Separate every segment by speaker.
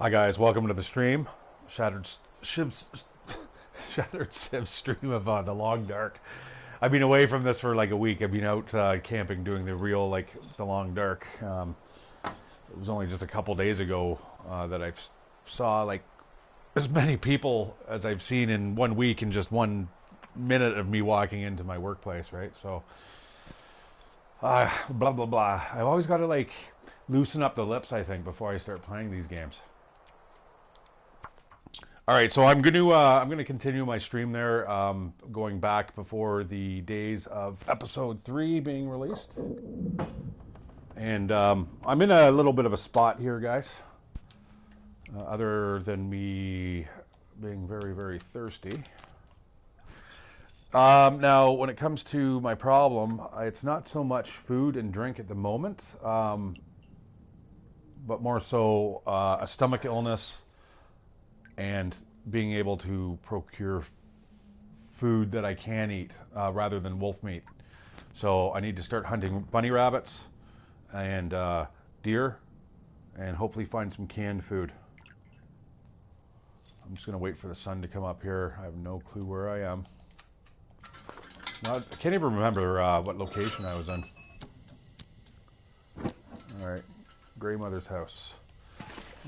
Speaker 1: Hi guys, welcome to the stream. Shattered Civ stream of the Long Dark. I've been away from this for like a week. I've been out camping, doing the real the Long Dark. It was only just a couple days ago that I saw like as many people as I've seen in 1 week in just 1 minute of me walking into my workplace. Right, so blah blah blah. I've always got to like loosen up the lips, I think, before I start playing these games. All right, so I'm gonna continue my stream there, going back before the days of episode 3 being released, and I'm in a little bit of a spot here, guys. Other than me being very very thirsty. Now, when it comes to my problem, it's not so much food and drink at the moment, but more so a stomach illness and being able to procure food that I can eat rather than wolf meat. So I need to start hunting bunny rabbits and deer and hopefully find some canned food. I'm just going to wait for the sun to come up here. I have no clue where I am. Now, I can't even remember what location I was in. All right, Grey Mother's house.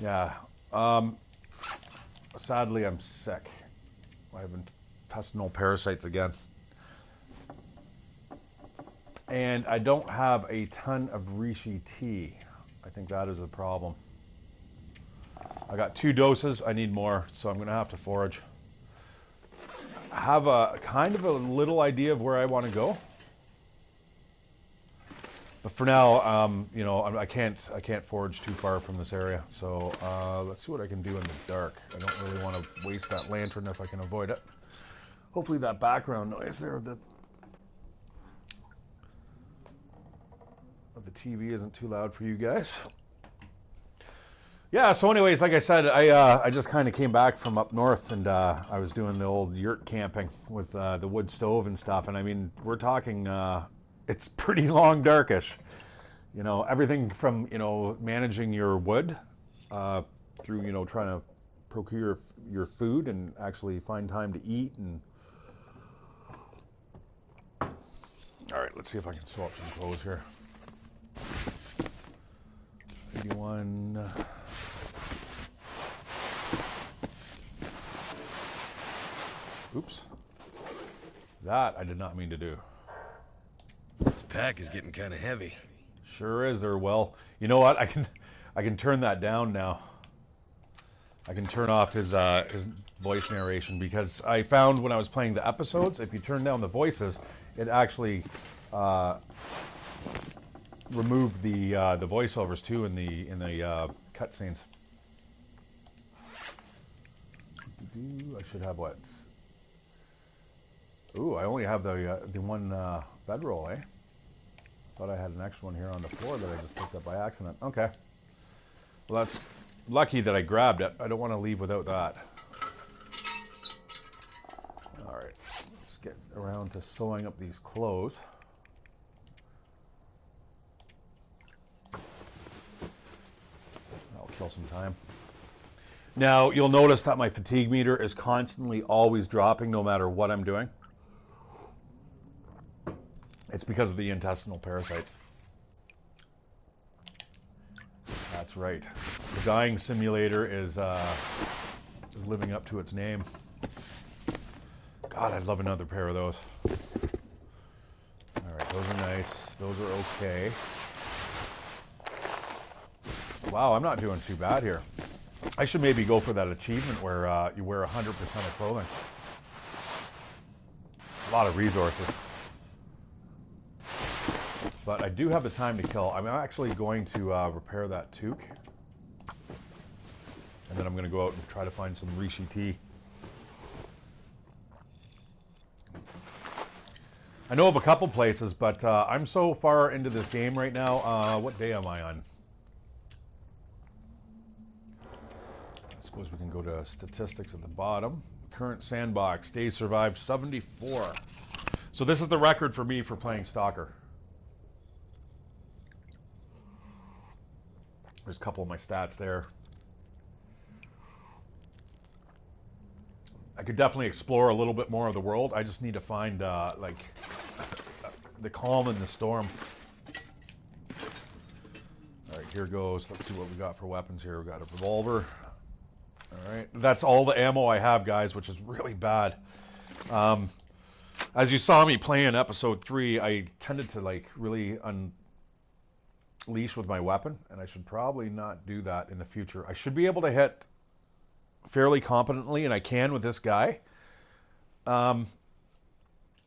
Speaker 1: Yeah. Sadly, I'm sick. I have intestinal parasites again. And I don't have a ton of reishi tea. I think that is the problem. I got 2 doses. I need more, so I'm going to have to forage. I have a kind of a little idea of where I want to go. But for now, you know, I can't forage too far from this area. So let's see what I can do in the dark. I don't really want to waste that lantern if I can avoid it. Hopefully that background noise there of the TV isn't too loud for you guys. Yeah. So, anyways, like I said, I just kind of came back from up north, and I was doing the old yurt camping with the wood stove and stuff. And I mean, we're talking. It's pretty long darkish. You know, everything from, you know, managing your wood through, you know, trying to procure your food and actually find time to eat. And all right, let's see if I can swap some clothes here. 81. Oops. That I did not mean to do.
Speaker 2: This pack is getting kind of heavy.
Speaker 1: Sure is. There. Well, you know what? I can turn that down now. I can turn off his voice narration, because I found when I was playing the episodes, if you turn down the voices, it actually removed the voiceovers too in the cutscenes. I should have what? Ooh, I only have the one bedroll, eh? Thought I had an extra one here on the floor that I just picked up by accident. Okay. Well, that's lucky that I grabbed it. I don't want to leave without that. All right. Let's get around to sewing up these clothes. That'll kill some time. Now, you'll notice that my fatigue meter is constantly always dropping no matter what I'm doing. It's because of the intestinal parasites. That's right. The dying simulator is living up to its name. God, I'd love another pair of those. All right, those are nice. Those are okay. Wow, I'm not doing too bad here. I should maybe go for that achievement where you wear 100% of clothing. A lot of resources. But I do have the time to kill. I'm actually going to repair that toque. And then I'm going to go out and try to find some reishi tea. I know of a couple places, but I'm so far into this game right now. What day am I on? I suppose we can go to statistics at the bottom. Current sandbox, days survived 74. So this is the record for me for playing Stalker. There's a couple of my stats there. I could definitely explore a little bit more of the world. I just need to find like the calm in the storm. All right, here goes. Let's see what we got for weapons here. We got a revolver. All right, that's all the ammo I have, guys, which is really bad. As you saw me play in episode 3, I tended to like really unleash with my weapon, and I should probably not do that in the future. I should be able to hit fairly competently, and I can with this guy. But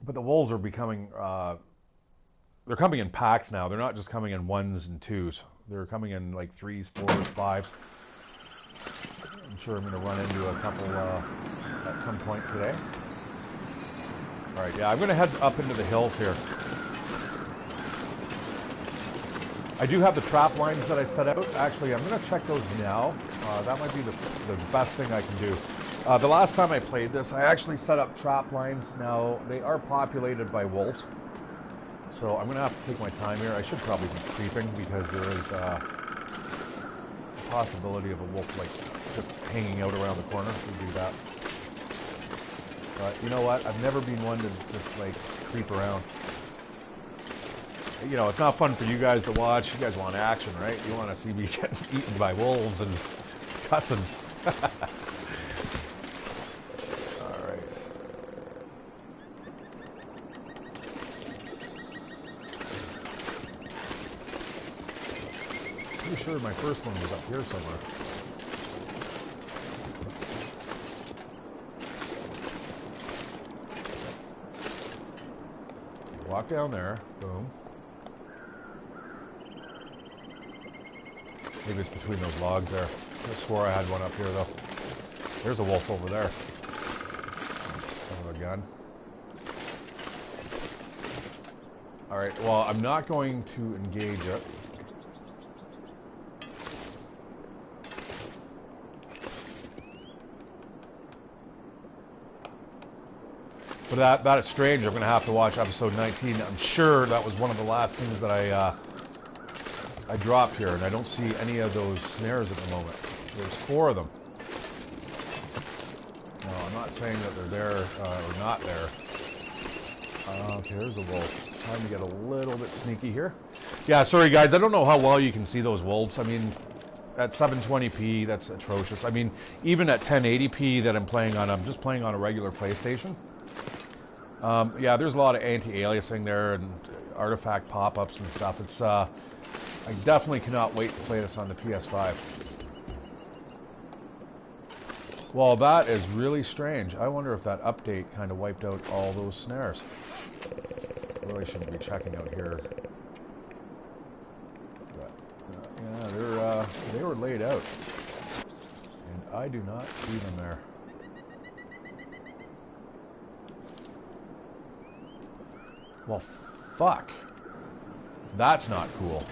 Speaker 1: the wolves are becoming, they're coming in packs now. They're not just coming in 1s and 2s. They're coming in like 3s, 4s, 5s. I'm sure I'm going to run into a couple at some point today. All right, yeah, I'm going to head up into the hills here. I do have the trap lines that I set out. Actually, I'm going to check those now. That might be the best thing I can do. The last time I played this, I actually set up trap lines. Now, they are populated by wolves. So I'm going to have to take my time here. I should probably be creeping because there is a possibility of a wolf like just hanging out around the corner. We'll do that. But you know what? I've never been one to just like creep around. You know, it's not fun for you guys to watch. You guys want action, right? You want to see me getting eaten by wolves and cussing. All right. Pretty sure my first one was up here somewhere. Walk down there. Boom. Maybe it's between those logs there. I swore I had one up here, though. There's a wolf over there. Son of a gun. Alright, well, I'm not going to engage it. But that is strange. I'm going to have to watch episode 19. I'm sure that was one of the last things that I dropped here, and I don't see any of those snares at the moment. There's 4 of them. No, I'm not saying that they're there or not there. Okay, there's a wolf. Time to get a little bit sneaky here. Yeah, sorry guys, I don't know how well you can see those wolves. I mean, at 720p, that's atrocious. I mean, even at 1080p that I'm playing on, I'm just playing on a regular PlayStation. Yeah, there's a lot of anti-aliasing there and artifact pop-ups and stuff. It's I definitely cannot wait to play this on the PS5. Well, that is really strange. I wonder if that update kind of wiped out all those snares. I really shouldn't be checking out here. But, yeah, they were laid out. And I do not see them there. Well, fuck. That's not cool.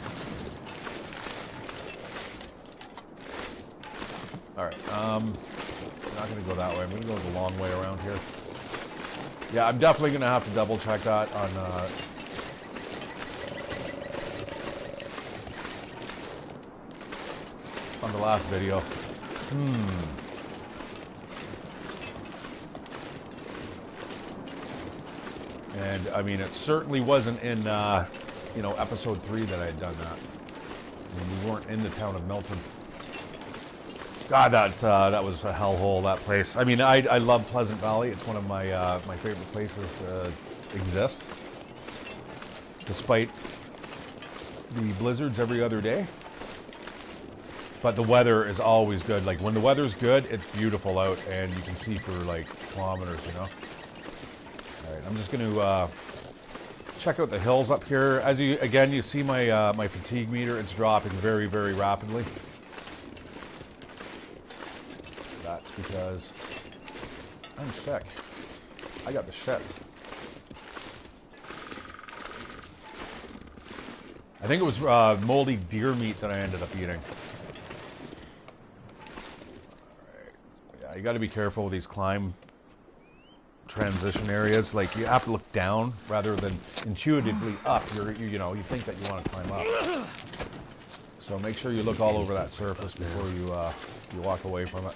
Speaker 1: Alright, I'm not going to go that way. I'm going to go the long way around here. Yeah, I'm definitely going to have to double check that on the last video. And, I mean, it certainly wasn't in, you know, episode 3 that I had done that. I mean, we weren't in the town of Milton. God, that was a hellhole, that place. I mean, I love Pleasant Valley. It's one of my my favorite places to exist. Despite the blizzards every other day. But the weather is always good. Like, when the weather's good, it's beautiful out, and you can see for, like, kilometers, you know? Alright, I'm just going to check out the hills up here. As you, again, you see my, my fatigue meter. It's dropping very, very rapidly. That's because I'm sick. I got the shits. I think it was moldy deer meat that I ended up eating. Alright. Yeah, you got to be careful with these climb transition areas. Like, you have to look down rather than intuitively up. You know, you think that you want to climb up. So make sure you look all over that surface before you you walk away from it.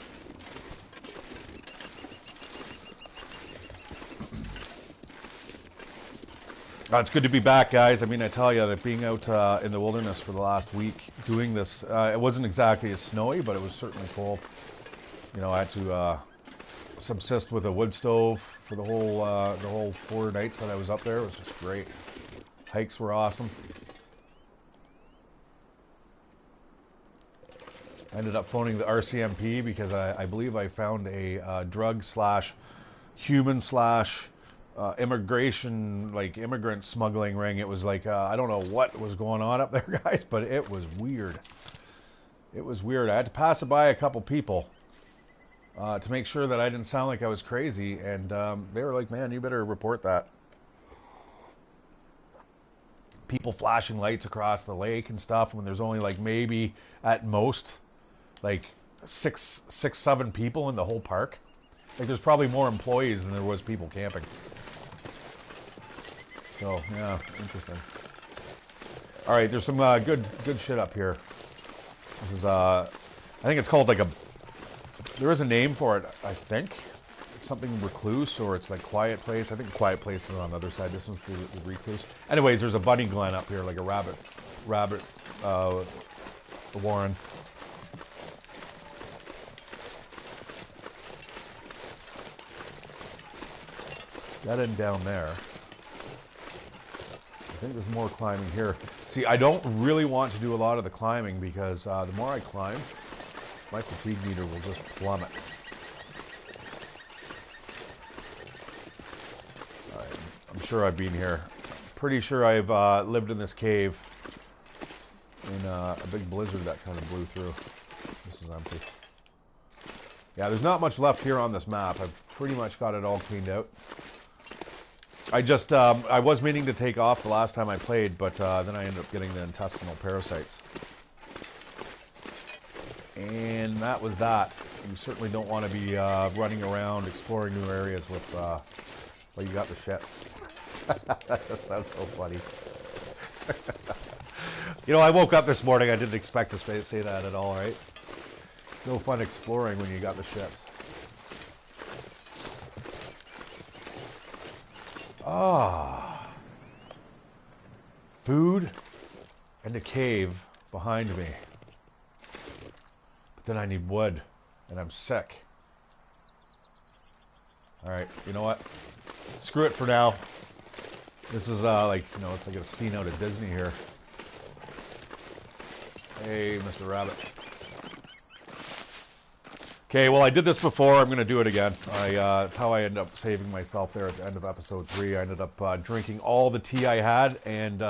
Speaker 1: It's good to be back, guys. I mean, I tell you that being out in the wilderness for the last week doing this, it wasn't exactly as snowy, but it was certainly cold. You know, I had to subsist with a wood stove for the whole 4 nights that I was up there. It was just great. Hikes were awesome. I ended up phoning the RCMP because I believe I found a drug slash human slash immigration, like immigrant smuggling ring. It was like, I don't know what was going on up there, guys, but it was weird. It was weird. I had to pass it by a couple people to make sure that I didn't sound like I was crazy, and they were like, man, you better report that. People flashing lights across the lake and stuff when there's only like maybe at most like six, 7 people in the whole park. Like there's probably more employees than there was people camping. So yeah, interesting. All right, there's some good shit up here. This is I think it's called like there is a name for it. I think it's something recluse, or it's like quiet place. I think quiet place is on the other side. This one's the recluse. Anyways, there's a bunny glen up here, like a rabbit warren. That end down there. I think there's more climbing here. See, I don't really want to do a lot of the climbing because the more I climb, my fatigue meter will just plummet. I'm sure I've been here. Pretty sure I've lived in this cave in a big blizzard that kind of blew through. This is empty. Yeah, there's not much left here on this map. I've pretty much got it all cleaned out. I just, I was meaning to take off the last time I played, but then I ended up getting the intestinal parasites. And that was that. You certainly don't want to be running around exploring new areas with, well, you got the shits. That just sounds so funny. You know, I woke up this morning, I didn't expect to say that at all, right? It's no fun exploring when you got the shits. Ah, food and a cave behind me. But then I need wood, and I'm sick. All right, you know what? Screw it for now. This is like, you know, it's like a scene out of Disney here. Hey, Mr. Rabbit. Okay, well, I did this before. I'm going to do it again. It's how I ended up saving myself there at the end of episode 3. I ended up drinking all the tea I had and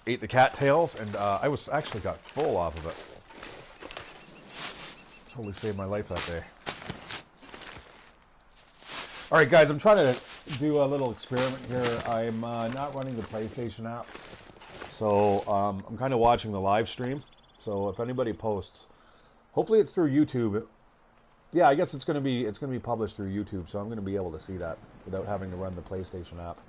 Speaker 1: ate the cattails, and I was actually got full off of it. Totally saved my life that day. All right, guys, I'm trying to do a little experiment here. I'm not running the PlayStation app, so I'm kind of watching the live stream. So if anybody posts, hopefully it's through YouTube. Yeah, I guess it's going to be published through YouTube, so I'm going to be able to see that without having to run the PlayStation app.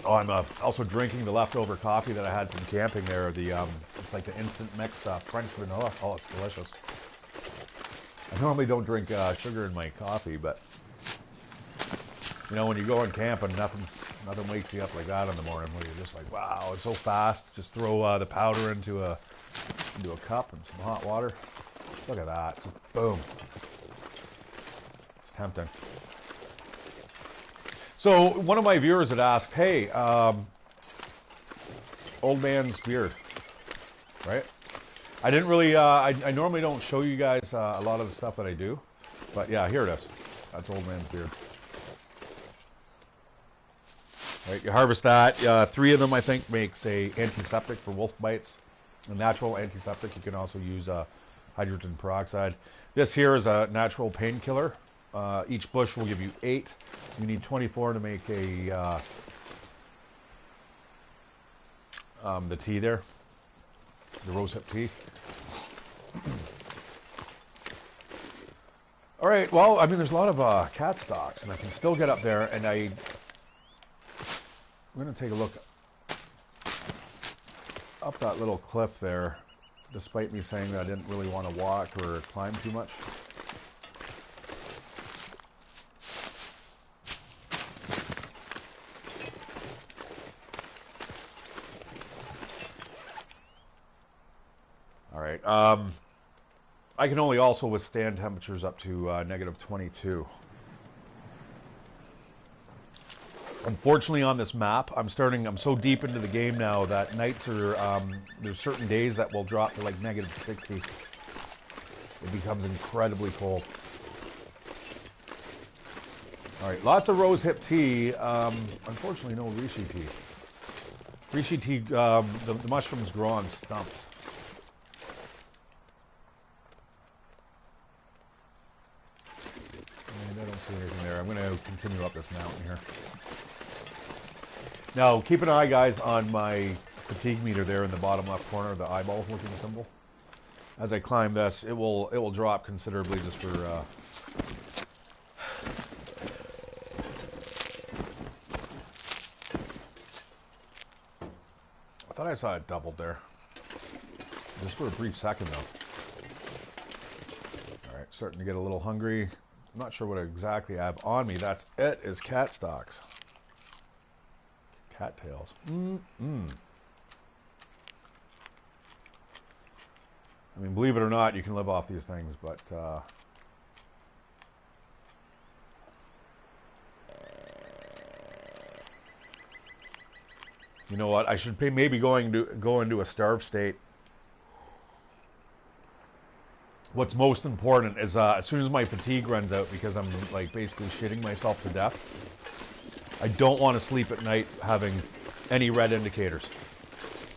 Speaker 1: Oh, I'm also drinking the leftover coffee that I had from camping there. It's like the instant mix French vanilla. Oh, it's delicious. I normally don't drink sugar in my coffee, but you know, when you go on camp and nothing wakes you up like that in the morning, where you're just like, wow, it's so fast. Just throw the powder into a cup and some hot water. Look at that, just boom. It's tempting. So one of my viewers had asked, hey, old man's beard, right? I didn't really, I normally don't show you guys a lot of the stuff that I do, but yeah, here it is. That's old man's beard. All right, you harvest that. 3 of them, I think, makes a antiseptic for wolf bites. A natural antiseptic. You can also use hydrogen peroxide. This here is a natural painkiller. Each bush will give you 8. You need 24 to make a the tea there, the rosehip tea. All right. Well, I mean, there's a lot of cat stalks, and I can still get up there, and I'm going to take a look up that little cliff there, despite me saying that I didn't really want to walk or climb too much. I can only also withstand temperatures up to negative 22. Unfortunately, on this map, I'm so deep into the game now that nights are, there's certain days that will drop to like negative 60. It becomes incredibly cold. All right, lots of rose hip tea. Unfortunately, no reishi tea. Reishi tea, the mushrooms grow on stumps. And I don't see anything there. I'm going to continue up this mountain here. Now, keep an eye, guys, on my fatigue meter there in the bottom left corner, the eyeball-looking symbol. As I climb this, it will drop considerably just for. I thought I saw it doubled there, just for a brief second, though. All right, starting to get a little hungry. I'm not sure what exactly I have on me. That's it. Is cat stocks. Cattails. I mean, believe it or not, you can live off these things, but you know what? I should maybe go into a starve state. What's most important is as soon as my fatigue runs out, because I'm like basically shitting myself to death, I don't want to sleep at night having any red indicators,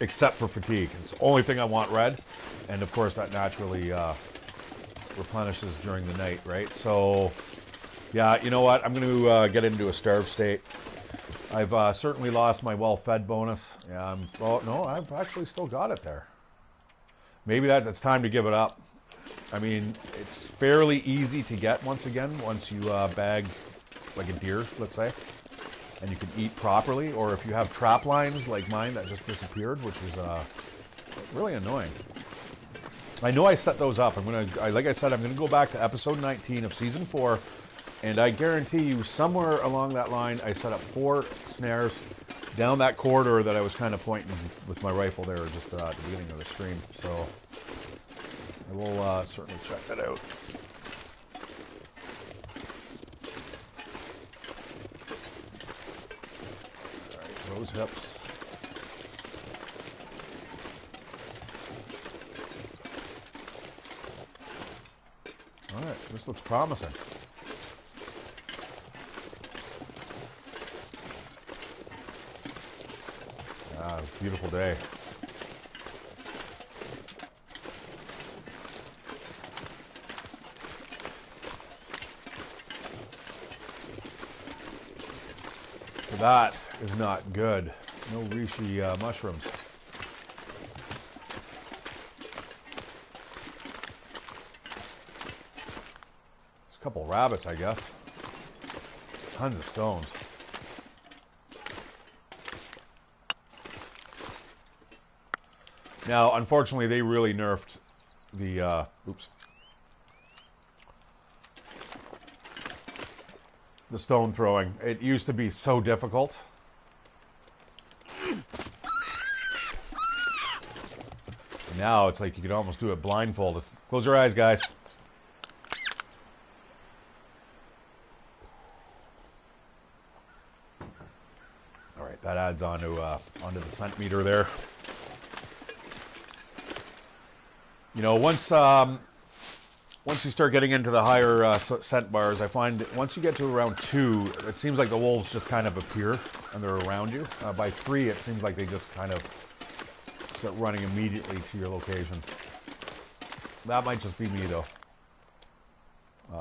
Speaker 1: except for fatigue. It's the only thing I want red, and of course that naturally replenishes during the night, right? So, yeah, you know what? I'm going to get into a starve state. I've certainly lost my well-fed bonus. Yeah, well, no, I've actually still got it there. Maybe it's time to give it up. I mean, it's fairly easy to get once you bag like a deer, let's say. And you can eat properly, or if you have trap lines like mine that just disappeared, which is really annoying. I know I set those up. Like I said, I'm gonna go back to episode 19 of season 4, and I guarantee you, somewhere along that line, I set up 4 snares down that corridor that I was kind of pointing with my rifle there just at the beginning of the stream. So I will certainly check that out. Rose hips. All right, this looks promising. Ah, beautiful day. That is not good. No reishi mushrooms. There's a couple rabbits, I guess. Tons of stones. Now, unfortunately, they really nerfed the, the stone throwing. It used to be so difficult. Now it's like you could almost do it blindfolded. Close your eyes, guys. All right, that adds onto the scent meter there. You know, once you start getting into the higher scent bars, I find that once you get to around 2, it seems like the wolves just kind of appear and they're around you. By 3, it seems like they just kind of start running immediately to your location. That might just be me, though.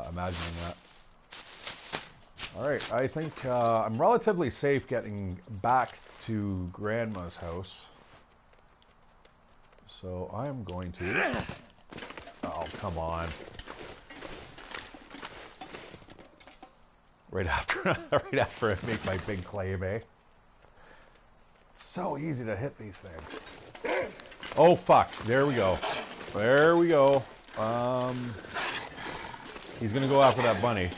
Speaker 1: Imagining that. All right, I think I'm relatively safe getting back to Grandma's house. So I'm going to... Oh, come on. Right after I make my big claim, eh? It's so easy to hit these things. Oh, fuck. There we go. There we go. He's going to go after that bunny.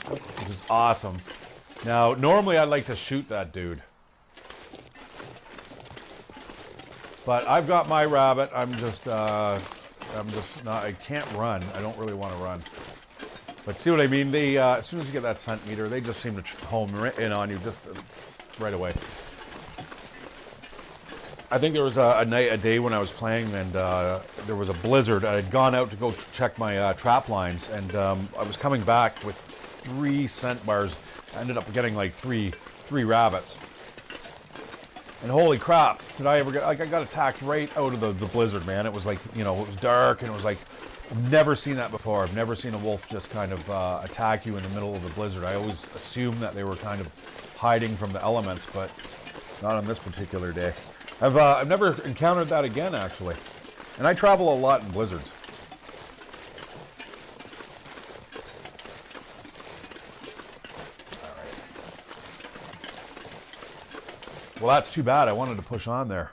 Speaker 1: Which is awesome. Now, normally I'd like to shoot that dude. But I've got my rabbit. I'm just not, I can't run. I don't really want to run. But see what I mean? They, as soon as you get that scent meter, they just seem to home in on you just right away. I think there was a day when I was playing, and there was a blizzard. I had gone out to go check my trap lines, and I was coming back with 3 scent bars. I ended up getting like three rabbits. And holy crap, did I ever get, like, I got attacked right out of the blizzard, man. It was like, you know, it was dark, and it was like, I've never seen that before. I've never seen a wolf just kind of attack you in the middle of the blizzard. I always assumed that they were kind of hiding from the elements, but not on this particular day. I've never encountered that again, actually. And I travel a lot in blizzards. Well, that's too bad. I wanted to push on there.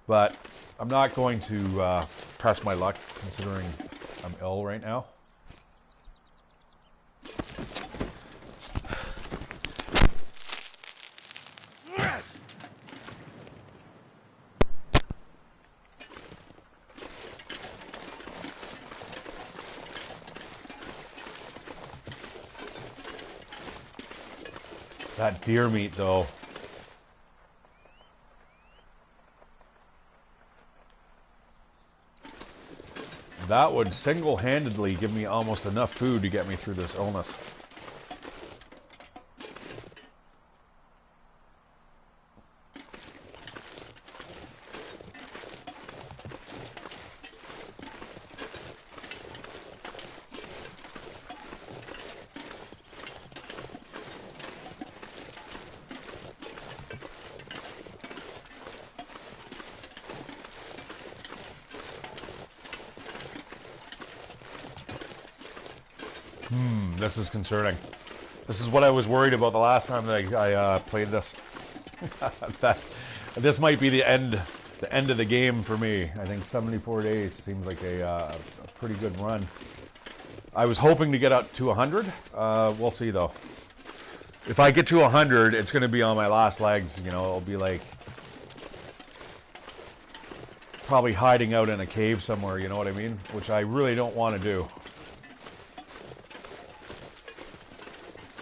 Speaker 1: But I'm not going to press my luck, considering I'm ill right now. That deer meat, though. That would single-handedly give me almost enough food to get me through this illness. This is concerning. This is what I was worried about the last time that I played this. That this might be the end of the game for me. I think 74 days seems like a pretty good run. I was hoping to get up to 100. We'll see though. If I get to 100, it's going to be on my last legs. You know, it'll be like probably hiding out in a cave somewhere. You know what I mean? Which I really don't want to do.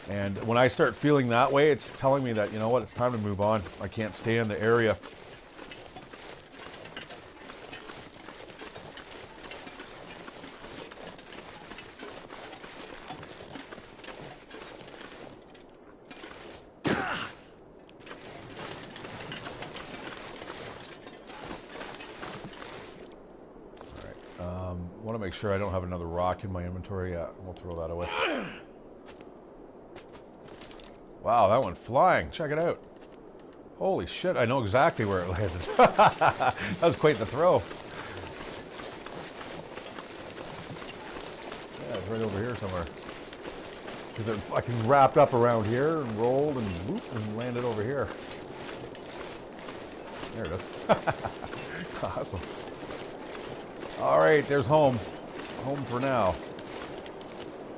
Speaker 1: And when I start feeling that way, it's telling me that, you know what, it's time to move on. I can't stay in the area. Alright, want to make sure I don't have another rock in my inventory. Yeah, we'll throw that away. Wow, that went flying. Check it out. Holy shit, I know exactly where it landed. That was quite the throw. Yeah, it's right over here somewhere. Because it fucking wrapped up around here and rolled and whoop and landed over here. There it is. Awesome. Alright, there's home. Home for now.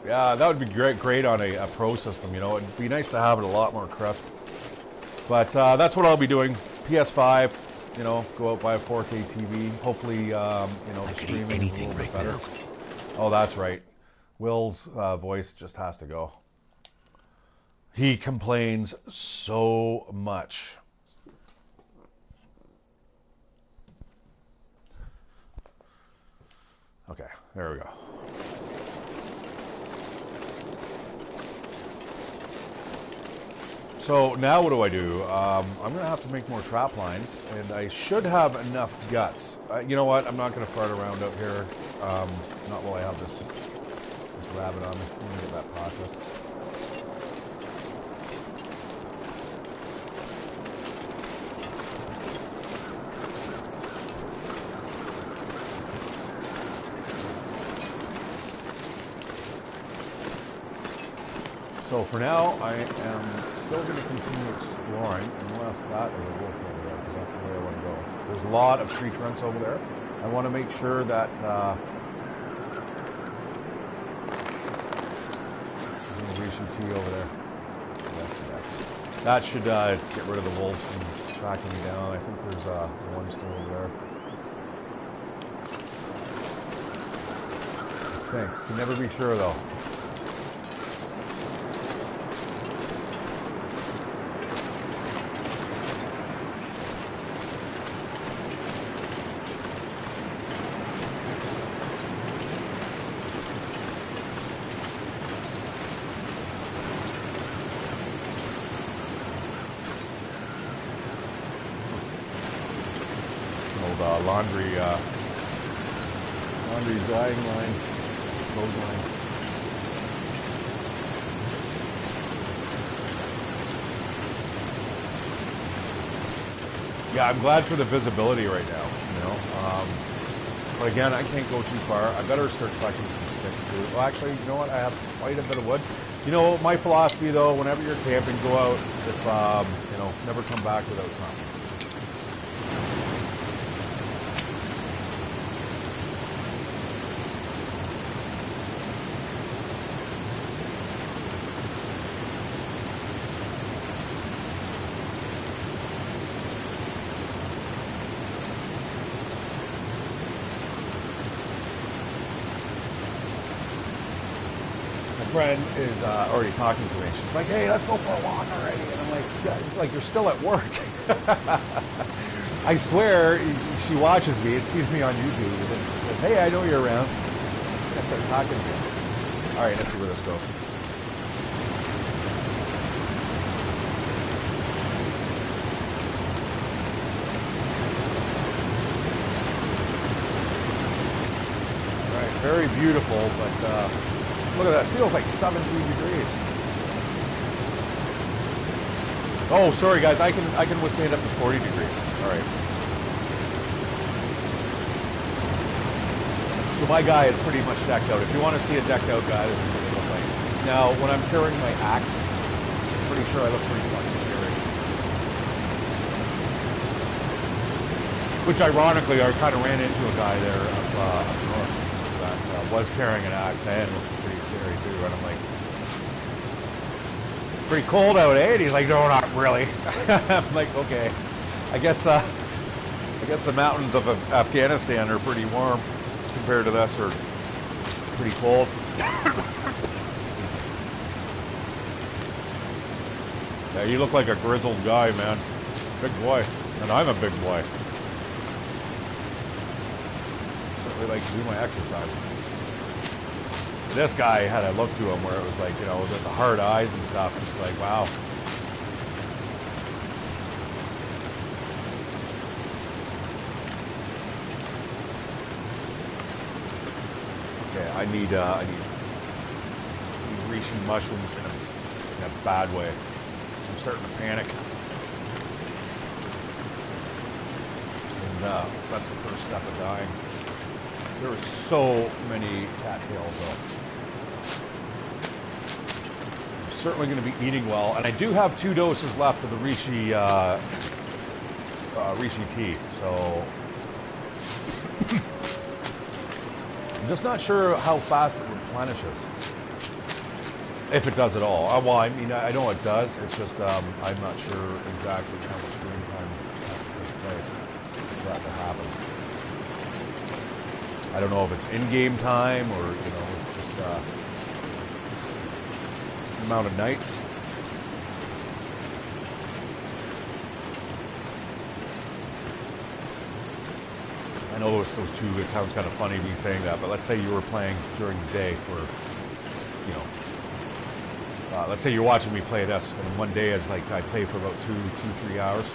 Speaker 1: Yeah, that would be great on a pro system, you know. It'd be nice to have it a lot more crisp. But that's what I'll be doing. PS5, you know, go out, buy a 4K TV. Hopefully, you know, the streaming is a little bit better. Oh, that's right. Will's voice just has to go. He complains so much. Okay, there we go. So now what do? I'm going to have to make more trap lines, and I should have enough guts. You know what? I'm not going to fart around out here. Not while I have this rabbit on me. I'm going to get that processed. So for now, I am still going to continue exploring, unless that is a wolf over there, because that's the way I want to go. There's a lot of tree trunks over there. I want to make sure that Sushi over there. Yes. That should get rid of the wolves and tracking me down. I think there's one still over there. Thanks. Can never be sure though. Laundry drying line, clothesline. Yeah, I'm glad for the visibility right now, you know. But again, I can't go too far. I better start collecting some sticks too. Well, actually, you know what? I have quite a bit of wood. You know, my philosophy though, whenever you're camping, go out. If you know, never come back without something. Friend is already talking to me. She's like, "Hey, let's go for a walk already." And I'm like, "Like you're still at work." I swear, she watches me and sees me on YouTube and says, "Hey, I know you're around." And I start talking to you. All right, let's see where this goes. All right, very beautiful, but. Look at that, it feels like 17 degrees. Oh, sorry guys, I can withstand up to 40 degrees. All right. So my guy is pretty much decked out. If you want to see a decked out guy, this is what they look like. Now, when I'm carrying my axe, I'm pretty sure I look pretty fucking scary. Which ironically, I kind of ran into a guy there up north that was carrying an axe and looked pretty scary too, and I'm like, pretty cold out, eh? And he's like, no, not really. I'm like, okay. I guess the mountains of Afghanistan are pretty warm compared to this, or pretty cold. Yeah, you look like a grizzled guy, man. Big boy. And I'm a big boy. Certainly like to do my exercises. This guy had a look to him where it was like, you know, with the hard eyes and stuff. It's like, wow. Okay, I need reishi mushrooms in a bad way. I'm starting to panic. And that's the first step of dying. There were so many cattails though. Certainly going to be eating well, and I do have 2 doses left of the reishi tea, so I'm just not sure how fast it replenishes, if it does at all. Well, I mean, I know it does. It's just I'm not sure exactly how much screen time has to take place for that to happen. I don't know if it's in-game time or, you know, just amount of nights. I know those 2, it sounds kind of funny me saying that, but let's say you were playing during the day for, you know, let's say you're watching me play this, and one day is like I play for about 3 hours,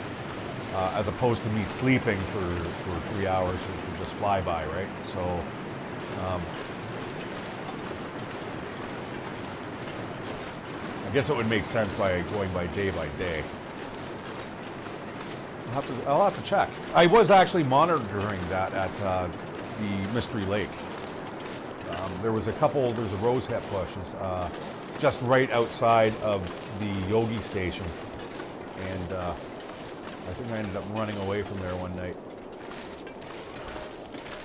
Speaker 1: as opposed to me sleeping for 3 hours, which would just fly by, right? So, I guess it would make sense by going by day. I'll have to check. I was actually monitoring that at the Mystery Lake. There's a rosehip bushes just right outside of the Yogi station, and I think I ended up running away from there one night.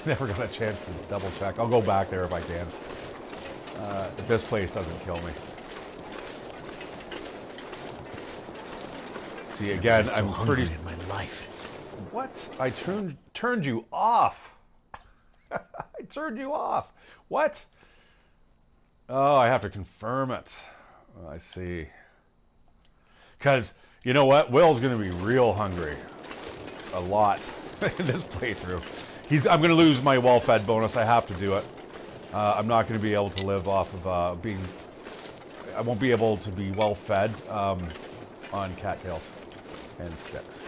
Speaker 1: Never got a chance to double check. I'll go back there if I can. If this place doesn't kill me. See, again,
Speaker 2: I'm
Speaker 1: I'm
Speaker 2: so
Speaker 1: pretty...
Speaker 2: hungry in my life.
Speaker 1: What? I turned you off. I turned you off. What? Oh, I have to confirm it. Oh, I see. Because, you know what? Will's going to be real hungry. A lot in this playthrough. I'm going to lose my well-fed bonus. I have to do it. I'm not going to be able to live off of being... I won't be able to be well-fed on cattails and sticks.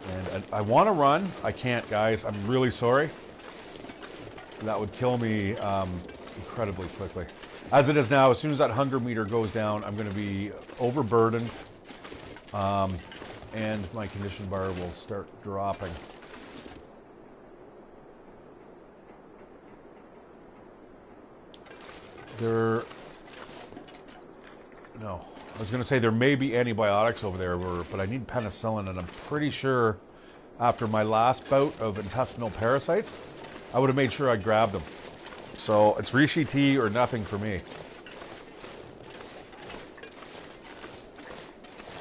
Speaker 1: And I want to run. I can't, guys. I'm really sorry. That would kill me incredibly quickly. As it is now, as soon as that hunger meter goes down, I'm going to be overburdened. And my condition bar will start dropping. No. I was going to say there may be antibiotics over there, but I need penicillin, and I'm pretty sure after my last bout of intestinal parasites, I would have made sure I grabbed them. So it's Rishi tea or nothing for me.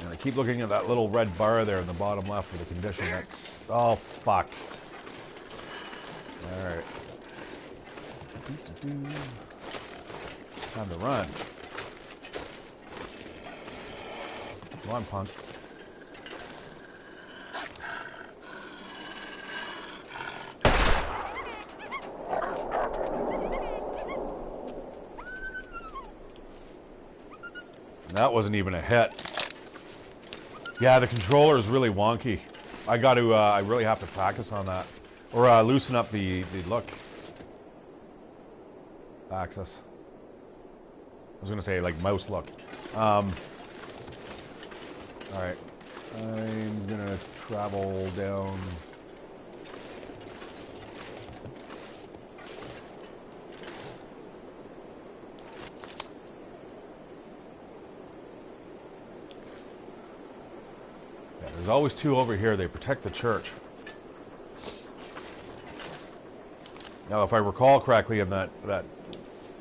Speaker 1: And I keep looking at that little red bar there in the bottom left for the condition. That's... Oh, fuck. Alright. Time to run. Come on, punk. That wasn't even a hit. Yeah, the controller is really wonky. I really have to practice on that. Or loosen up the look axis. I was going to say, like, mouse look. Alright. I'm going to travel down... There's always two over here. They protect the church. Now, if I recall correctly, in that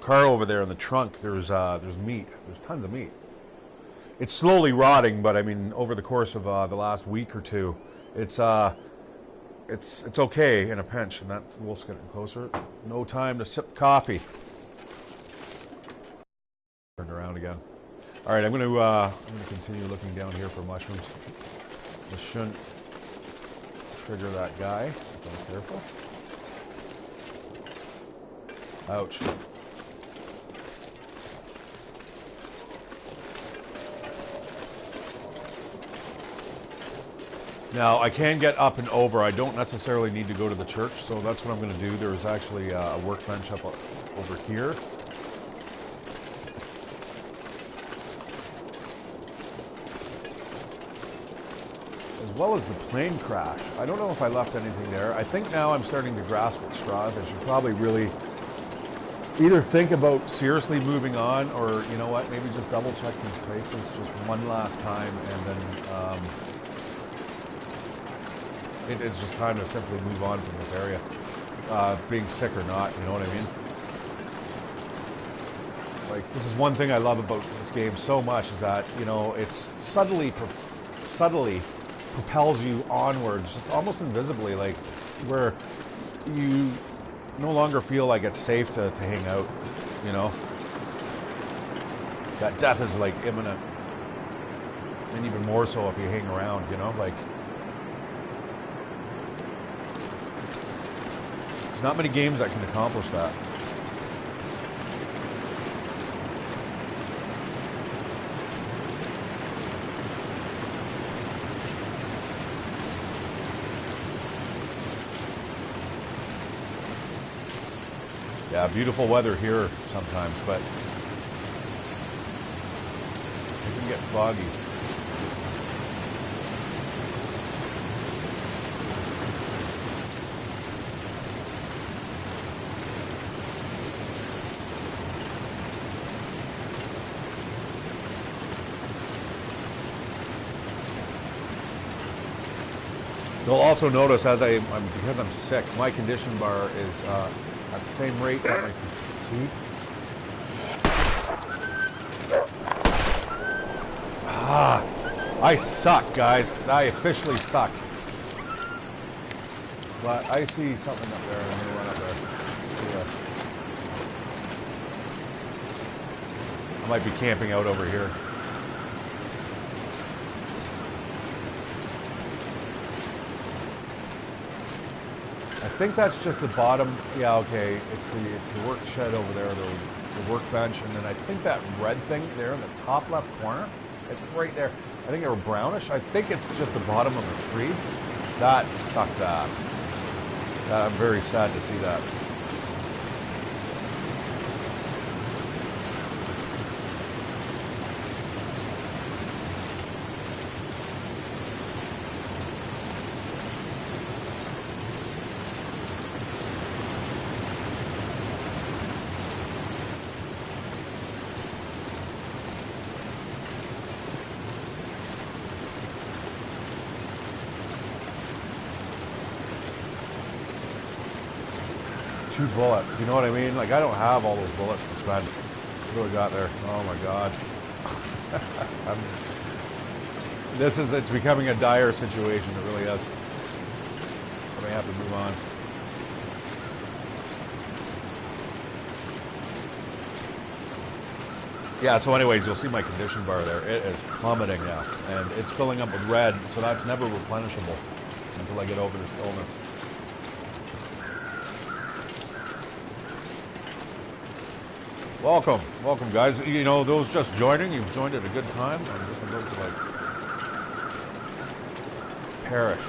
Speaker 1: car over there in the trunk, there's meat. There's tons of meat. It's slowly rotting, but I mean, over the course of the last week or two, it's okay in a pinch. And that wolf's getting closer. No time to sip coffee. Turn around again. All right, I'm going to continue looking down here for mushrooms. This shouldn't trigger that guy. Be careful. Ouch. Now, I can get up and over. I don't necessarily need to go to the church, so that's what I'm going to do. There's actually a workbench up over here. As well as the plane crash. I don't know if I left anything there. I think now I'm starting to grasp at straws. I should probably really either think about seriously moving on, or, you know what, maybe just double check these places just one last time, and then it is just time to simply move on from this area. Being sick or not, you know what I mean? Like, this is one thing I love about this game so much, is that, you know, it's subtly propels you onwards, just almost invisibly, like, where you no longer feel like it's safe to hang out, you know? That death is, like, imminent. And even more so if you hang around, you know? Like, there's not many games that can accomplish that. Yeah, beautiful weather here sometimes, but it can get foggy. You'll also notice because I'm sick, my condition bar is at the same rate that my fatigue. I suck, guys. I officially suck. But I see something up there. I'm gonna run up there. Yeah. I might be camping out over here. I think that's just the bottom. Yeah, okay. It's the work shed over there, the workbench, and then I think that red thing there in the top left corner. It's right there. I think they were brownish. I think it's just the bottom of the tree. That sucks ass. I'm very sad to see that. Two bullets, you know what I mean? Like, I don't have all those bullets to spend. What do I got there? Oh my god. It's becoming a dire situation, it really is. I may have to move on. Yeah, so anyways, you'll see my condition bar there. It is plummeting now, and it's filling up with red, so that's never replenishable until I get over this illness. Welcome, welcome guys. You know, those just joining, you've joined at a good time. I'm just about to like perish.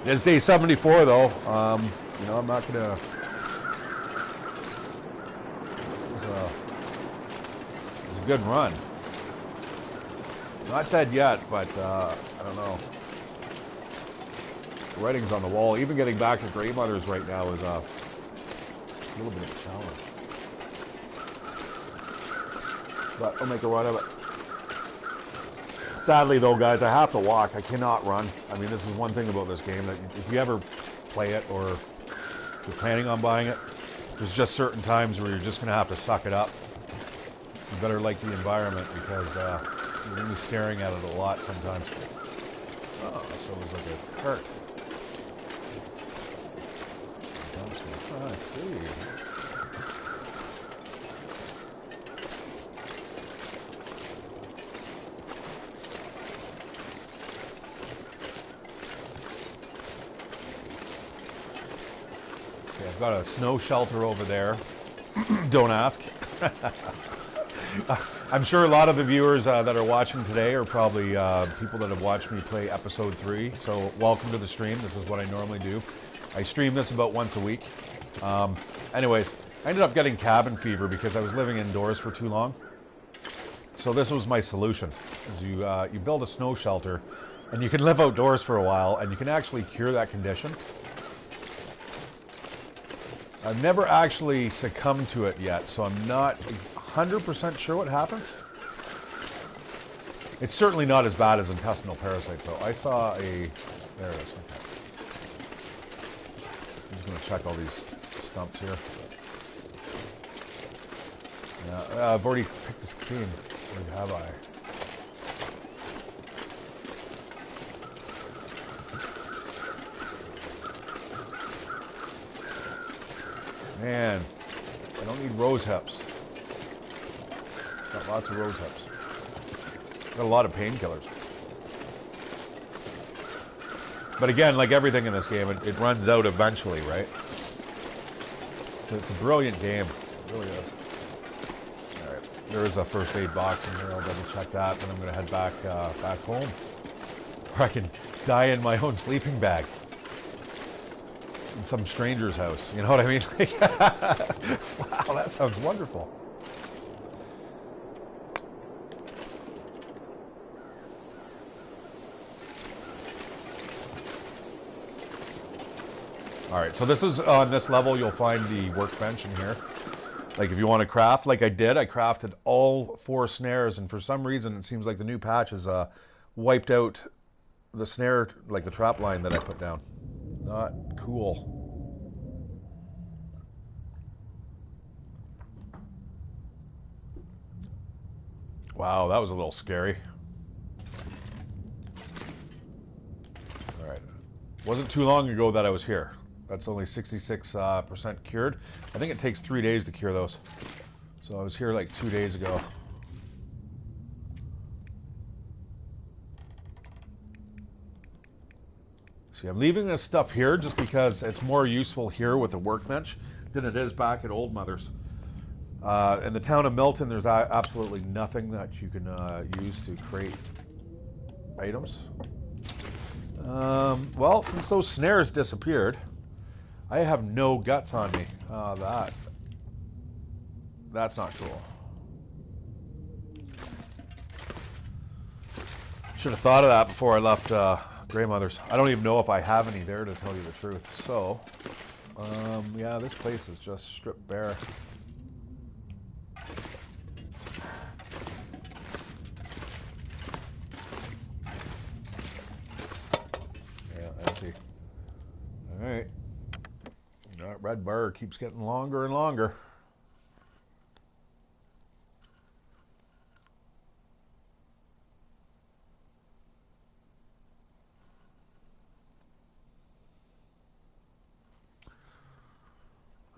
Speaker 1: It's day 74 though. You know, I'm not gonna. It was a good run. Not dead yet, but I don't know. Writing's on the wall. Even getting back to Grey Mothers right now is a little bit of a challenge. But I'll make a run of it. Sadly though, guys, I have to walk. I cannot run. I mean, this is one thing about this game, that if you ever play it or you're planning on buying it, there's just certain times where you're just going to have to suck it up. You better like the environment, because you're going to be staring at it a lot sometimes. Oh, so it was like a cart. I see. Okay, I've got a snow shelter over there. Don't ask. I'm sure a lot of the viewers that are watching today are probably people that have watched me play episode 3. So welcome to the stream. This is what I normally do. I stream this about once a week. Anyways, I ended up getting cabin fever because I was living indoors for too long. So this was my solution: is you build a snow shelter, and you can live outdoors for a while, and you can actually cure that condition. I've never actually succumbed to it yet, so I'm not 100% sure what happens. It's certainly not as bad as intestinal parasites, though. I saw a... There it is. Okay. I'm just going to check all these stumps here. Yeah, I've already picked this clean. Or have I? Man, I don't need rose hips. Got lots of rose hips. Got a lot of painkillers. But again, like everything in this game, it runs out eventually, right? It's a brilliant game. It really is. Alright, there is a first aid box in here. I'll double check that, then I'm going to head back home. Or I can die in my own sleeping bag. In some stranger's house. You know what I mean? Wow, that sounds wonderful. Alright, so this is, on this level, you'll find the workbench in here. Like, if you want to craft, like I did, I crafted all 4 snares, and for some reason, it seems like the new patch has wiped out the snare, like the trap line that I put down. Not cool. Wow, that was a little scary. Alright. Wasn't too long ago that I was here. That's only 66% cured. I think it takes 3 days to cure those. So I was here like 2 days ago. See, I'm leaving this stuff here just because it's more useful here with the workbench than it is back at Old Mother's. In the town of Milton, there's absolutely nothing that you can use to create items. Well, since those snares disappeared, I have no guts on me. That's not cool. Should have thought of that before I left Greymothers. I don't even know if I have any there, to tell you the truth. So, yeah, this place is just stripped bare. Yeah, empty. All right. That red bar keeps getting longer and longer.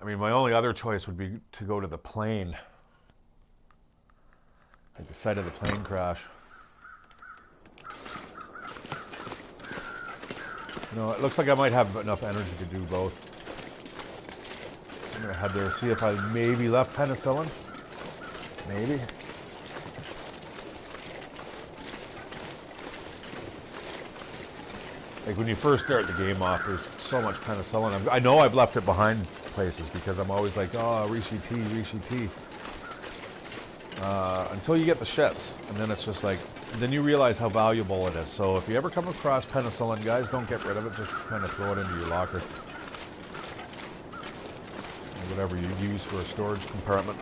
Speaker 1: I mean, my only other choice would be to go to the plane. Like the site of the plane crash. You know, it looks like I might have enough energy to do both. I'm gonna head there, see if I maybe left penicillin. Maybe. Like when you first start the game off, there's so much penicillin. I know I've left it behind places because I'm always like, oh, Rishi tea. Until you get the shits, and then it's just like, then you realize how valuable it is. So if you ever come across penicillin, guys, don't get rid of it. Just kind of throw it into your locker. Or whatever you use for a storage compartment.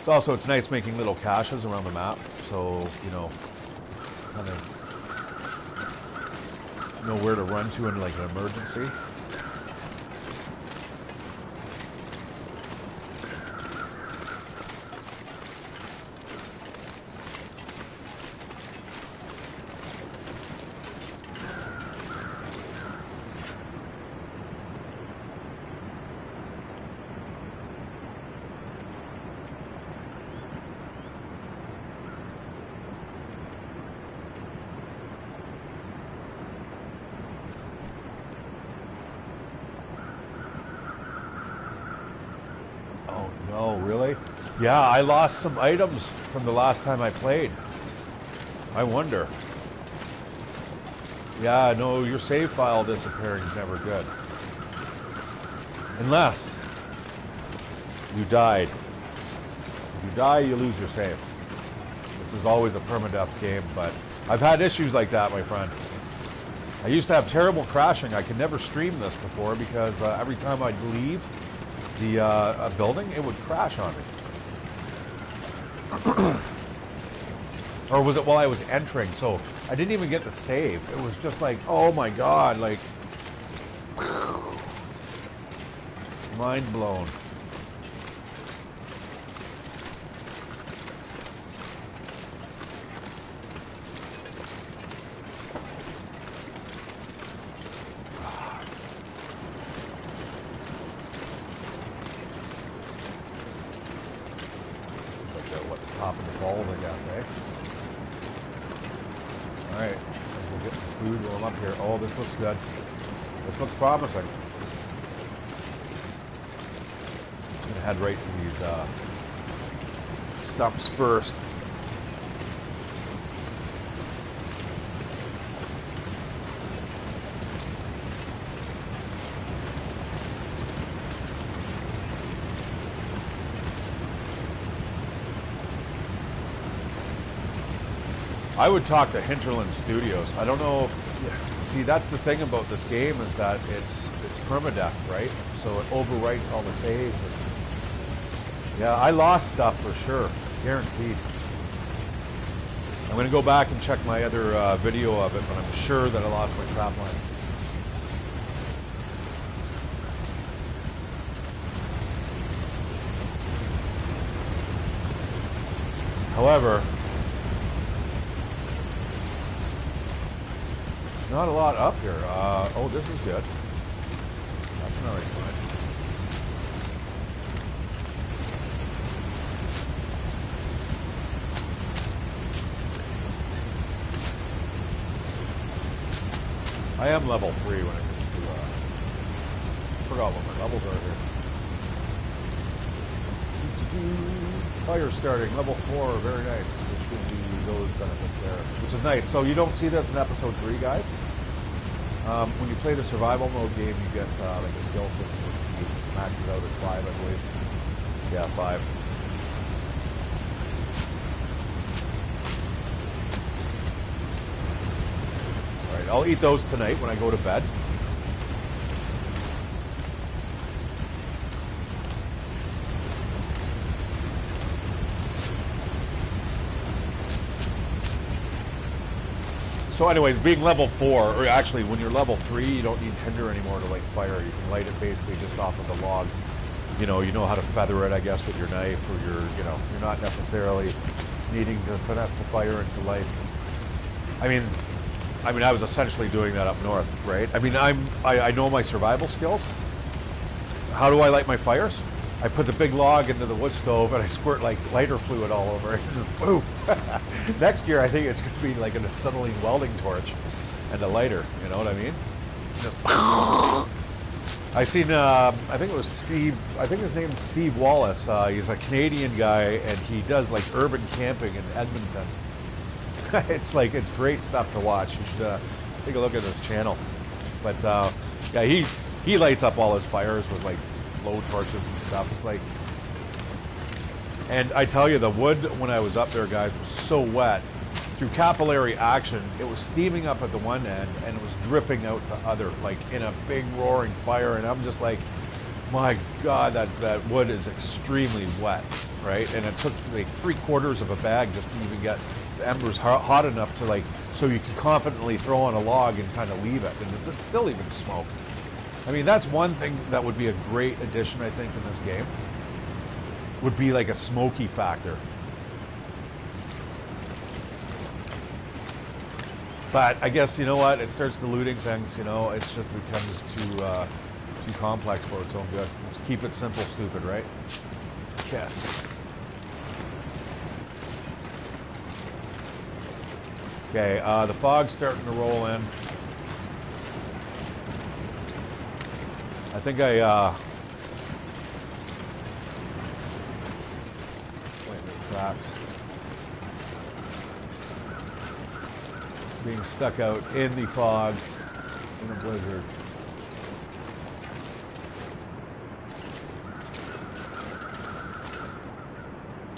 Speaker 1: It's nice making little caches around the map. So, you know, kind of know where to run to in like an emergency. Oh, really? Yeah, I lost some items from the last time I played. I wonder. Yeah, no, your save file disappearing is never good. Unless you died. If you die, you lose your save. This is always a permadeath game, but I've had issues like that, my friend. I used to have terrible crashing. I could never stream this before because every time I'd leave the building, it would crash on me. Or was it while I was entering? So I didn't even get the save. It was just like, oh my god, like mind blown. Top of the balls, I guess, eh? Alright, we'll get some food while I'm up here. Oh, this looks good. This looks promising. I'm gonna head right to these stumps first. I would talk to Hinterland Studios. I don't know. See, that's the thing about this game is that it's permadeath, right? So it overwrites all the saves. Yeah, I lost stuff for sure, guaranteed. I'm going to go back and check my other video of it, but I'm sure that I lost my trap line. However, not a lot up here. Oh, this is good. That's an alright find. I am level 3 when it comes to, forgot what my levels are here. Fire starting, level 4, very nice, which gives you those benefits there, which is nice. So you don't see this in episode 3, guys. When you play the survival mode game, you get like a skill system, which you max it out at 5, I believe. Yeah, 5. I'll eat those tonight when I go to bed. So anyways, being level 4, or actually when you're level 3, you don't need tinder anymore to light fire. You can light it basically just off of the log. You know how to feather it, I guess, with your knife, or you're not necessarily needing to finesse the fire into life. I mean, I was essentially doing that up north, right? I mean, I know my survival skills. How do I light my fires? I put the big log into the wood stove and I squirt like lighter fluid all over it. Just boom. Next year, I think it's going to be like an acetylene welding torch and a lighter. You know what I mean? Just. I seen. I think it was Steve. I think his name's Steve Wallace. He's a Canadian guy and he does like urban camping in Edmonton. It's great stuff to watch. You should take a look at his channel. But yeah, he lights up all his fires with like blow torches and stuff. It's like, and I tell you, the wood when I was up there, guys, was so wet. Through capillary action, it was steaming up at the one end and it was dripping out the other, like in a big roaring fire. And I'm just like, my God, that wood is extremely wet, right? And it took like 3/4 of a bag just to even get the embers hot enough to like, so you can confidently throw on a log and kind of leave it, and it's still even smoke. I mean, that's one thing that would be a great addition, I think, in this game. Would be like a smoky factor. But I guess, you know what, it starts diluting things, you know, it just becomes too complex for its own good. Let's keep it simple, stupid, right? Yes. Okay, the fog's starting to roll in. I think tracks. Being stuck out in the fog in a blizzard.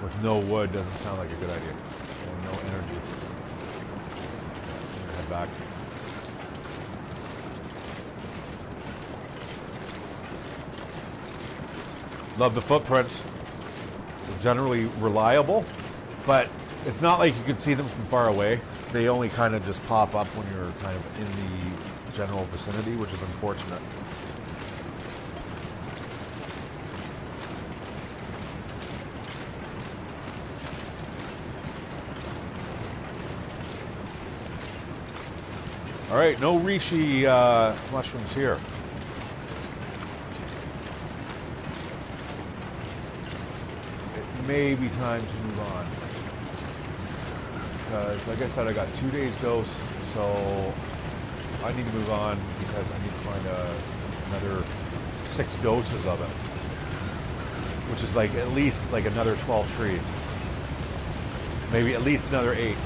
Speaker 1: With no wood doesn't sound like a good idea. And no energy. Head back. Love the footprints. They're generally reliable, but it's not like you can see them from far away. They only kind of just pop up when you're kind of in the general vicinity, which is unfortunate. All right, no reishi mushrooms here. It may be time to move on. Because, like I said, I got 2 days dose, so I need to move on because I need to find another 6 doses of it, which is like at least like another 12 trees, maybe at least another 8.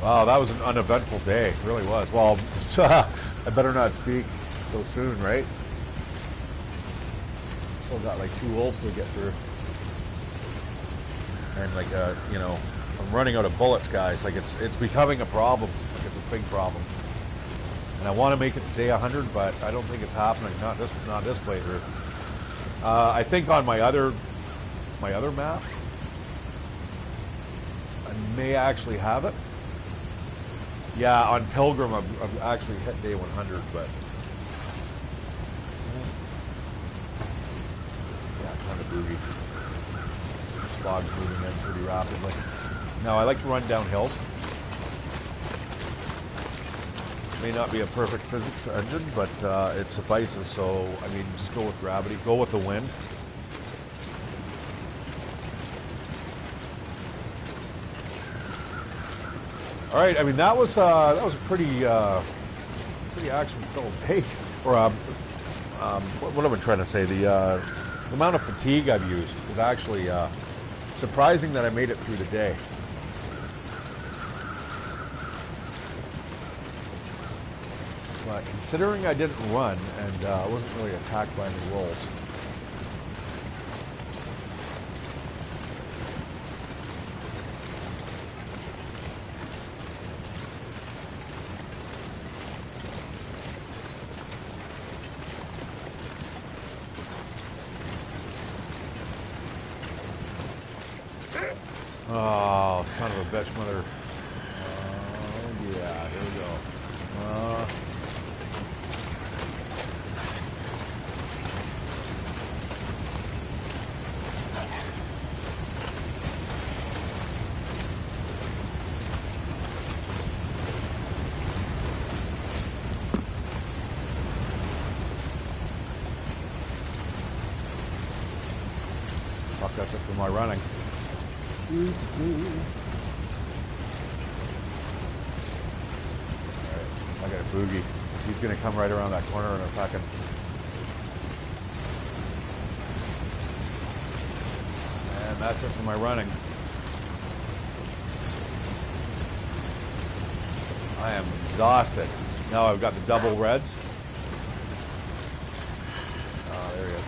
Speaker 1: Wow, that was an uneventful day. It really was. Well, I better not speak so soon, right? Still got like 2 wolves to get through. and like you know, I'm running out of bullets, guys. Like it's becoming a problem. Like it's a big problem. And I want to make it to day 100, but I don't think it's happening. Not this playthrough. I think on my other map, I may actually have it. Yeah, on Pilgrim, I've actually hit day 100, but yeah, kind of boogie. This fog's moving in pretty rapidly. Now I like to run down hills. May not be a perfect physics engine, but it suffices. So I mean, just go with gravity, go with the wind. All right, I mean that was a pretty action-filled day. Or what am I trying to say? The amount of fatigue I've used is actually surprising that I made it through the day. But considering I didn't run and wasn't really attacked by any wolves. Oh, son of a bitch, mother. Yeah, here we go. Fuck, that's it for my running. Alright, I got a boogie. He's going to come right around that corner in a second. And that's it for my running. I am exhausted. Now I've got the double reds. Oh, there he is.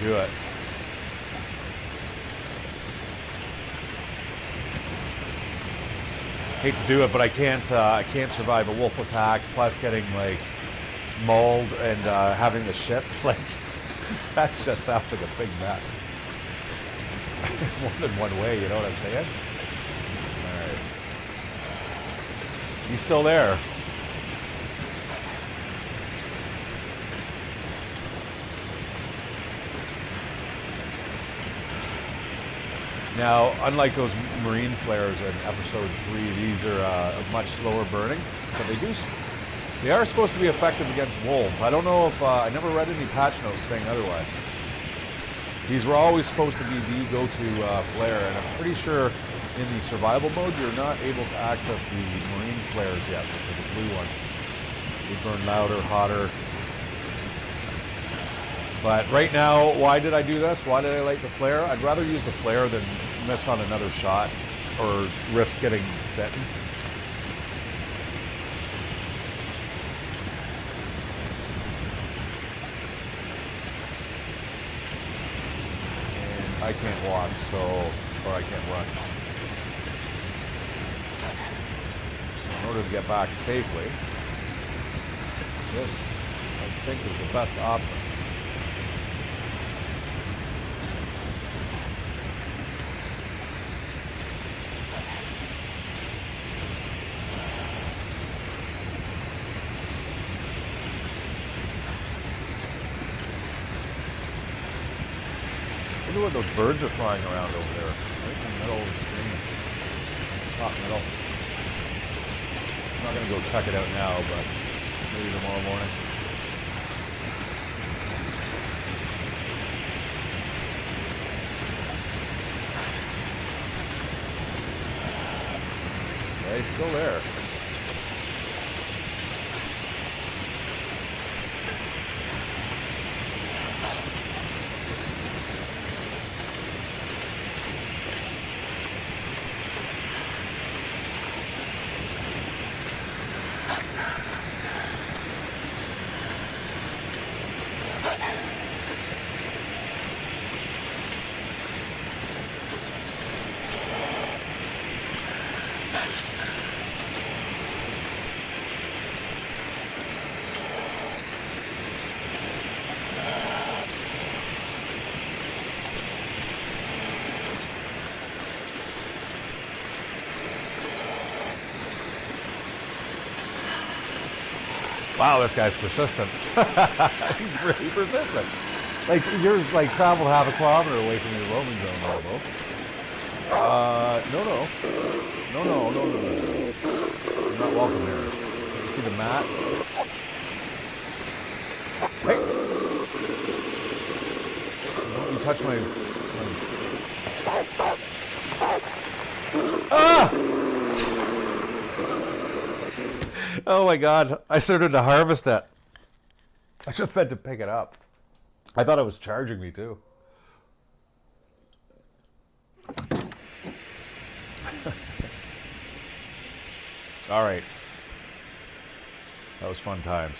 Speaker 1: Do it. Hate to do it, but I can't survive a wolf attack. Plus, getting like mauled and having the shits. Like that just sounds like a big mess. More than one way, you know what I'm saying? All right. You still there? Now, unlike those marine flares in episode 3, these are much slower burning, but they are supposed to be effective against wolves. I don't know if, I never read any patch notes saying otherwise. These were always supposed to be the go-to flare, and I'm pretty sure in the survival mode, you're not able to access the marine flares yet, which are the blue ones. They burn louder, hotter. But right now, why did I do this? Why did I light the flare? I'd rather use the flare than miss on another shot or risk getting bitten. And I can't walk, or I can't run. So in order to get back safely, this, I think, is the best option. I wonder what those birds are flying around over there, right in the middle of the screen. Top middle. I'm not going to go check it out now, but maybe tomorrow morning. Yeah, he's still there. Wow, this guy's persistent. He's really persistent. Like, you're like traveled half a kilometer away from your roaming zone, Robo. No. You're not welcome here. You see the mat? Hey! Don't you touch my... Ah! Oh my god, I started to harvest that. I just meant to pick it up. I thought it was charging me too. All right. That was fun times.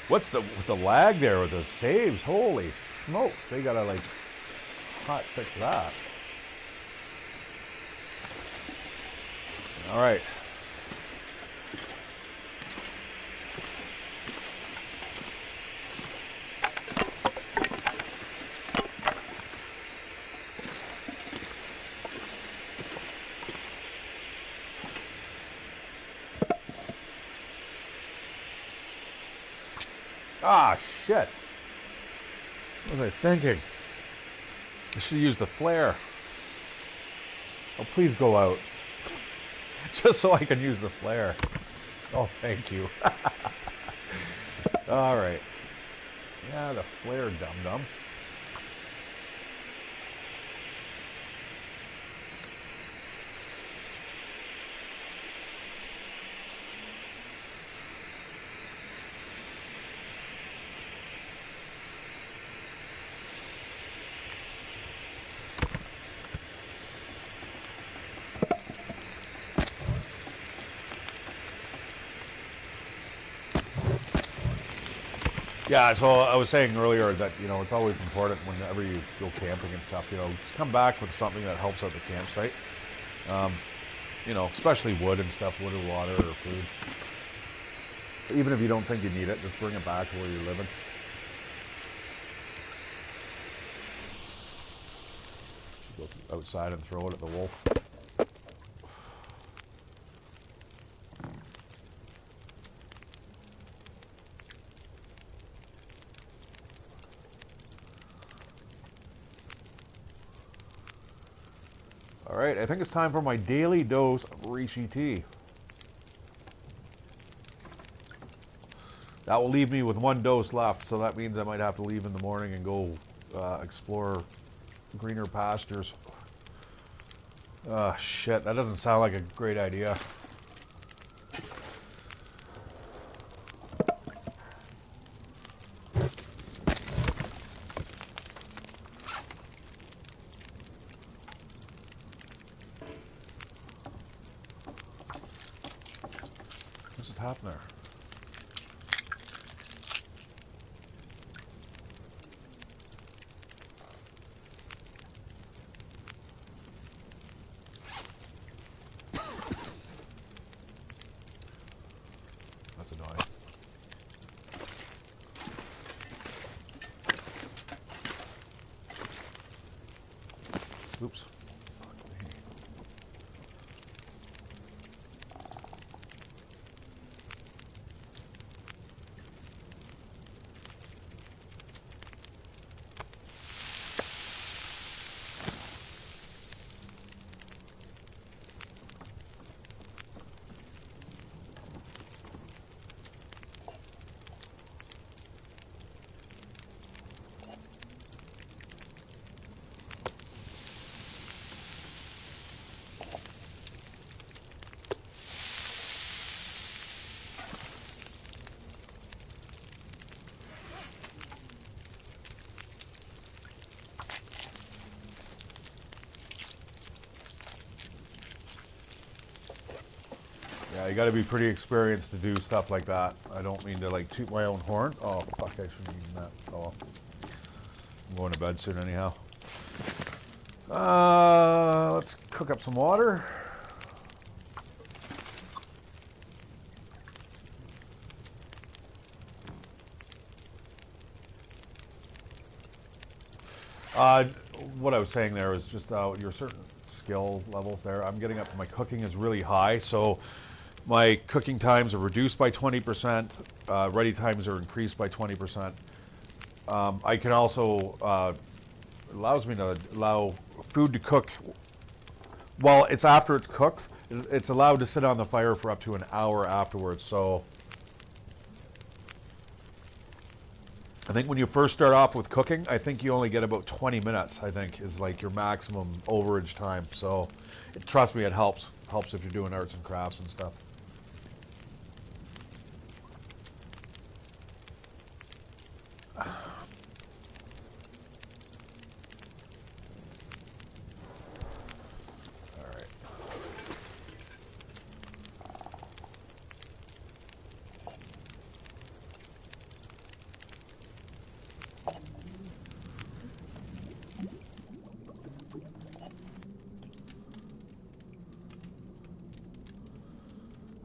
Speaker 1: What's with the lag there with the saves? Holy smokes, they gotta like hot fix that. All right. Ah, shit. What was I thinking? I should have used the flare. Oh, please go out. Just so I can use the flare. Oh, thank you. All right. Yeah, the flare, dum-dum. Yeah, so I was saying earlier that, you know, it's always important whenever you go camping and stuff, you know, just come back with something that helps out the campsite. You know, especially wood and stuff, wood or water or food. Even if you don't think you need it, just bring it back to where you're living. Go outside and throw it at the wolf. All right, I think it's time for my daily dose of reishi tea. That will leave me with 1 dose left, so that means I might have to leave in the morning and go explore greener pastures. Shit, that doesn't sound like a great idea. What's just happened there? That's annoying. Oops. Yeah, you got to be pretty experienced to do stuff like that. I don't mean to like toot my own horn. Oh fuck, I shouldn't have eaten that. Oh well. I'm going to bed soon anyhow. Let's cook up some water. What I was saying there is just your certain skill levels there. I'm getting up, my cooking is really high, so My cooking times are reduced by 20%. Ready times are increased by 20%. I can also allows me to allow food to cook while it's after it's cooked. It's allowed to sit on the fire for up to an hour afterwards. So I think when you first start off with cooking, I think you only get about 20 minutes, I think, is like your maximum overage time. So trust me, it helps. Helps if you're doing arts and crafts and stuff.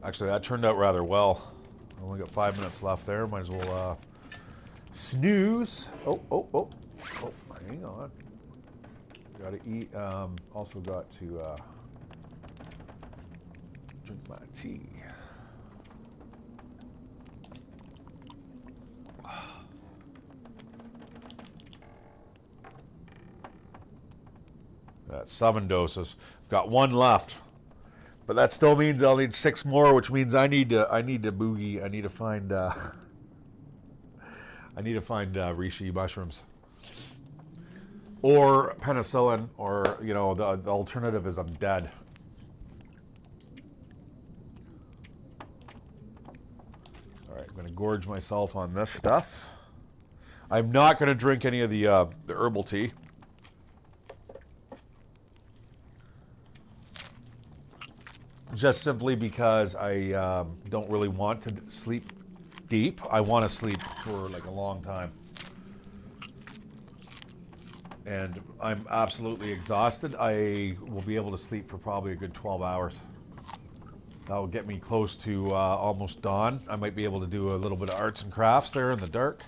Speaker 1: Actually, that turned out rather well. I only got 5 minutes left there. Might as well snooze. Oh, hang on. Got to eat. Also got to drink my tea. That's 7 doses. Got 1 left. But that still means I'll need 6 more, which means I need to boogie. I need to find reishi mushrooms, or penicillin, or the alternative is I'm dead. All right, I'm gonna gorge myself on this stuff. I'm not gonna drink any of the herbal tea. Just simply because I don't really want to sleep deep. I want to sleep for like a long time. And I'm absolutely exhausted. I will be able to sleep for probably a good 12 hours. That will get me close to almost dawn. I might be able to do a little bit of arts and crafts there in the dark.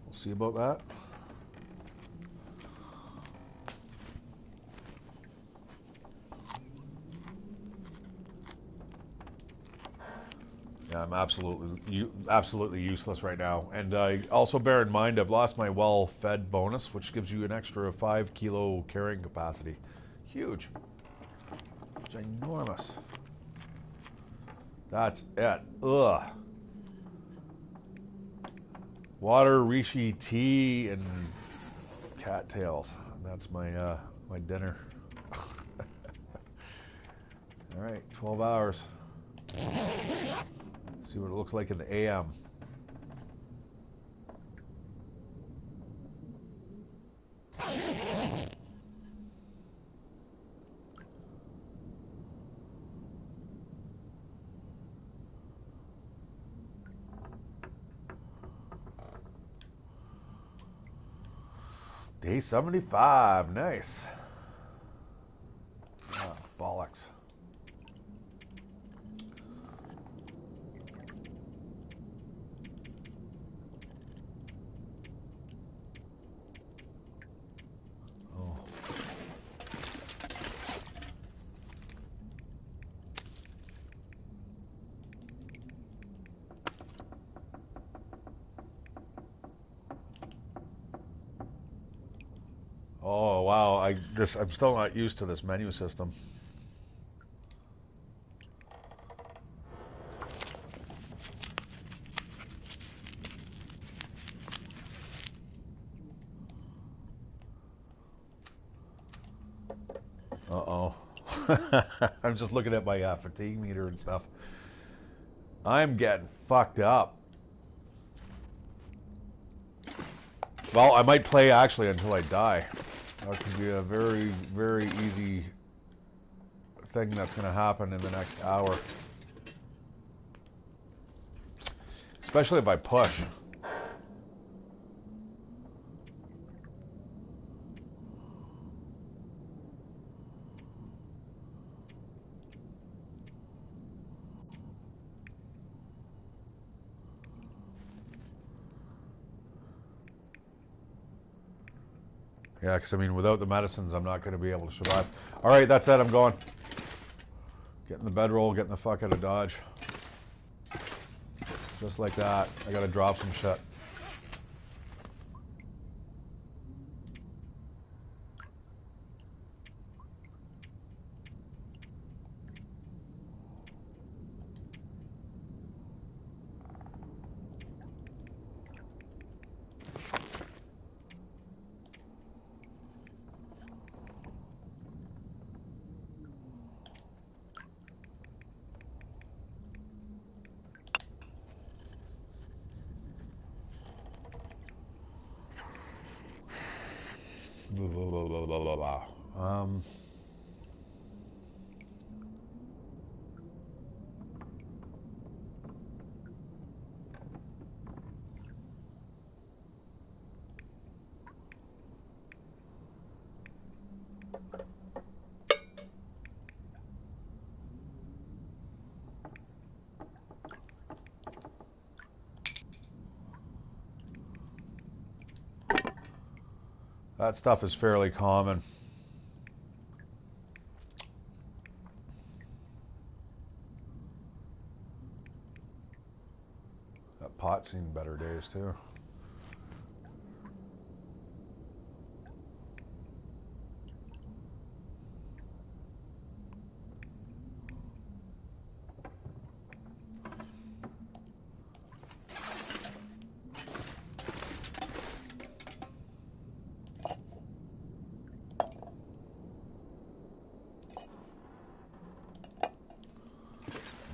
Speaker 1: We'll see about that. Yeah, I'm absolutely useless right now. And also bear in mind, I've lost my well-fed bonus, which gives you an extra 5 kilo carrying capacity. Huge. Ginormous. That's it. Ugh. Water, reishi, tea, and cattails. That's my my dinner. All right, 12 hours. See what it looks like in the AM. Day 75, nice. Ah, bollocks. Oh wow, I'm still not used to this menu system. Uh-oh. I'm just looking at my fatigue meter and stuff. I'm getting fucked up. Well, I might play actually until I die. That could be a very, very easy thing that's going to happen in the next hour. Especially if I push. Yeah, because I mean, without the medicines, I'm not going to be able to survive. All right, that's it. I'm going. Getting the bedroll, getting the fuck out of Dodge. Just like that. I gotta drop some shit. Blah, blah, blah, blah, blah, blah. That stuff is fairly common. That pot's seen better days too.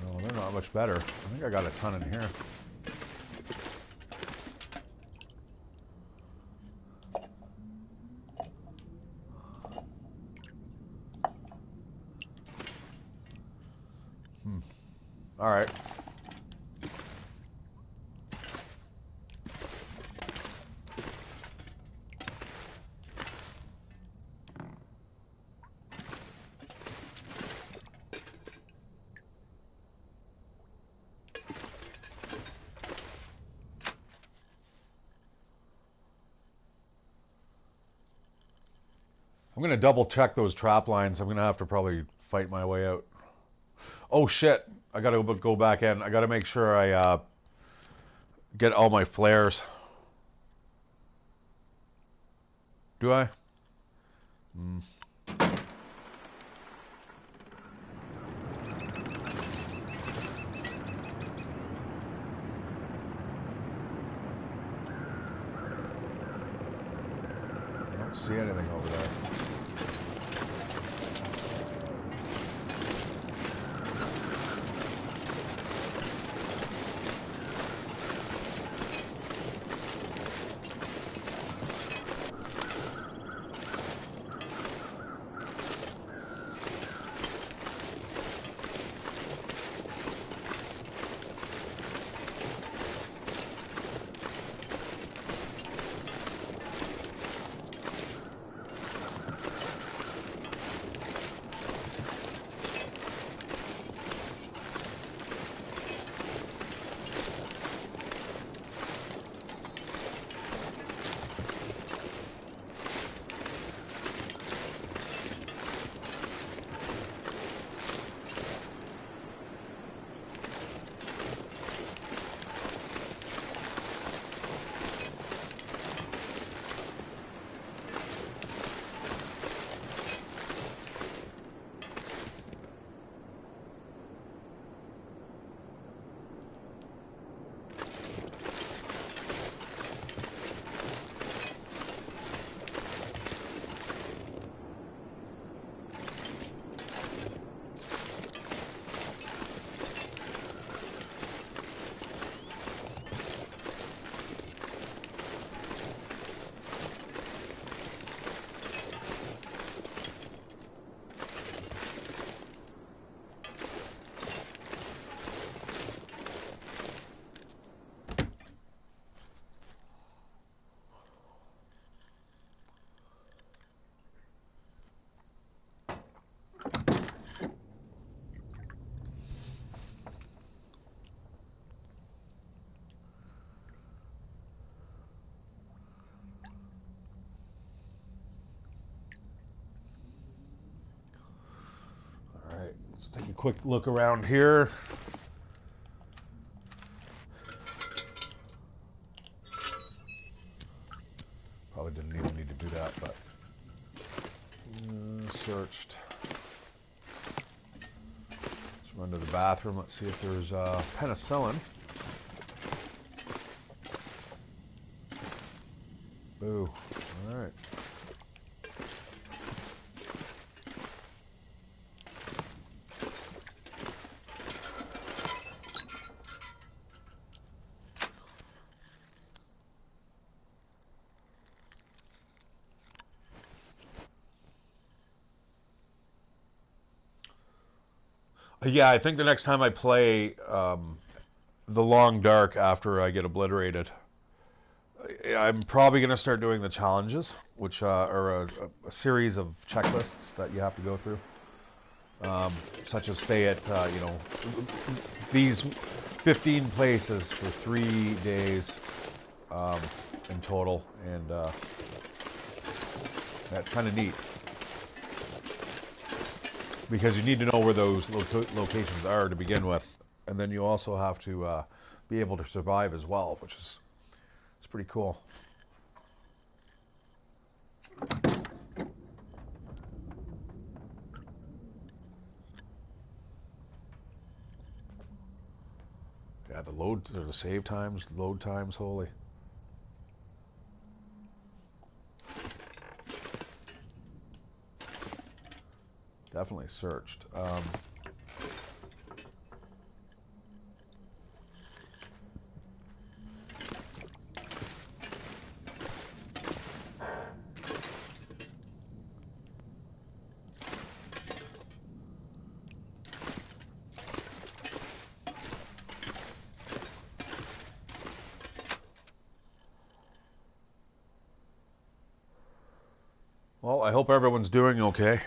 Speaker 1: No, they're not much better. I think I got a ton in here. All right. I'm gonna double check those trap lines. I'm gonna have to probably fight my way out. Oh shit! I gotta go back in. I gotta make sure I get all my flares. Do I? I don't see anything over there. Let's take a quick look around here. Probably didn't even need to do that, but searched. Let's run to the bathroom. Let's see if there's penicillin. Boo. All right. Yeah, I think the next time I play The Long Dark after I get obliterated, I'm probably going to start doing the challenges, which are a series of checklists that you have to go through, such as stay at, these 15 places for 3 days in total, and that's kind of neat. Because you need to know where those locations are to begin with, and then you also have to be able to survive as well, which is it's pretty cool. Yeah, the save times, load times, holy. Definitely searched. Well, I hope everyone's doing okay.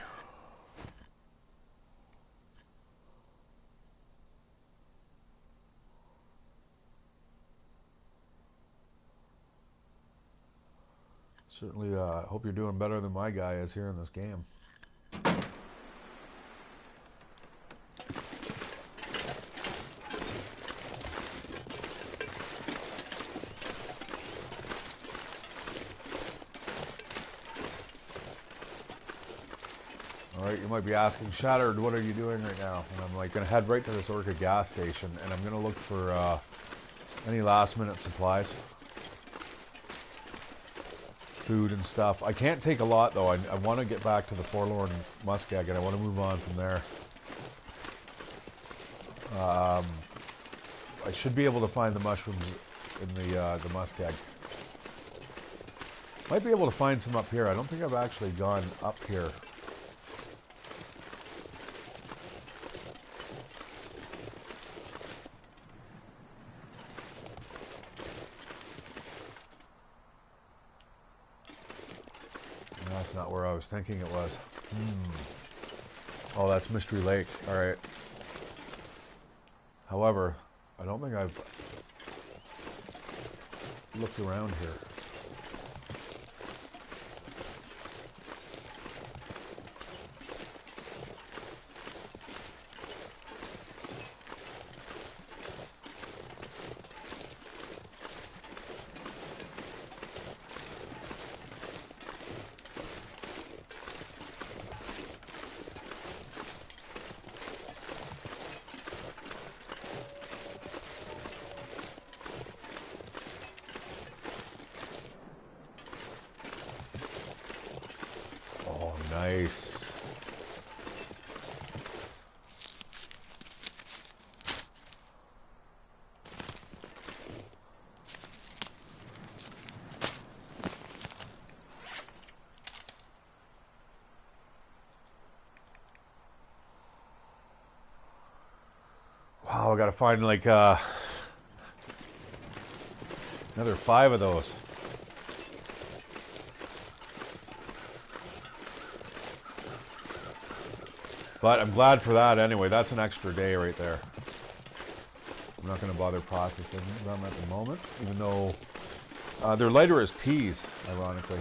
Speaker 1: Certainly, hope you're doing better than my guy is here in this game. Alright, you might be asking, Shattered, what are you doing right now? And I'm like, gonna head right to this Orca gas station, and I'm gonna look for any last minute supplies. Food and stuff. I can't take a lot though. I want to get back to the Forlorn Muskeg, and I want to move on from there. I should be able to find the mushrooms in the Muskeg. Might be able to find some up here. I don't think I've actually gone up here. That's not where I was thinking it was. Oh, that's Mystery Lake. Alright. However, I don't think I've looked around here. Nice. Wow, I gotta find like another 5 of those. But I'm glad for that anyway. That's an extra day right there. I'm not going to bother processing them at the moment, even though they're lighter as peas, ironically.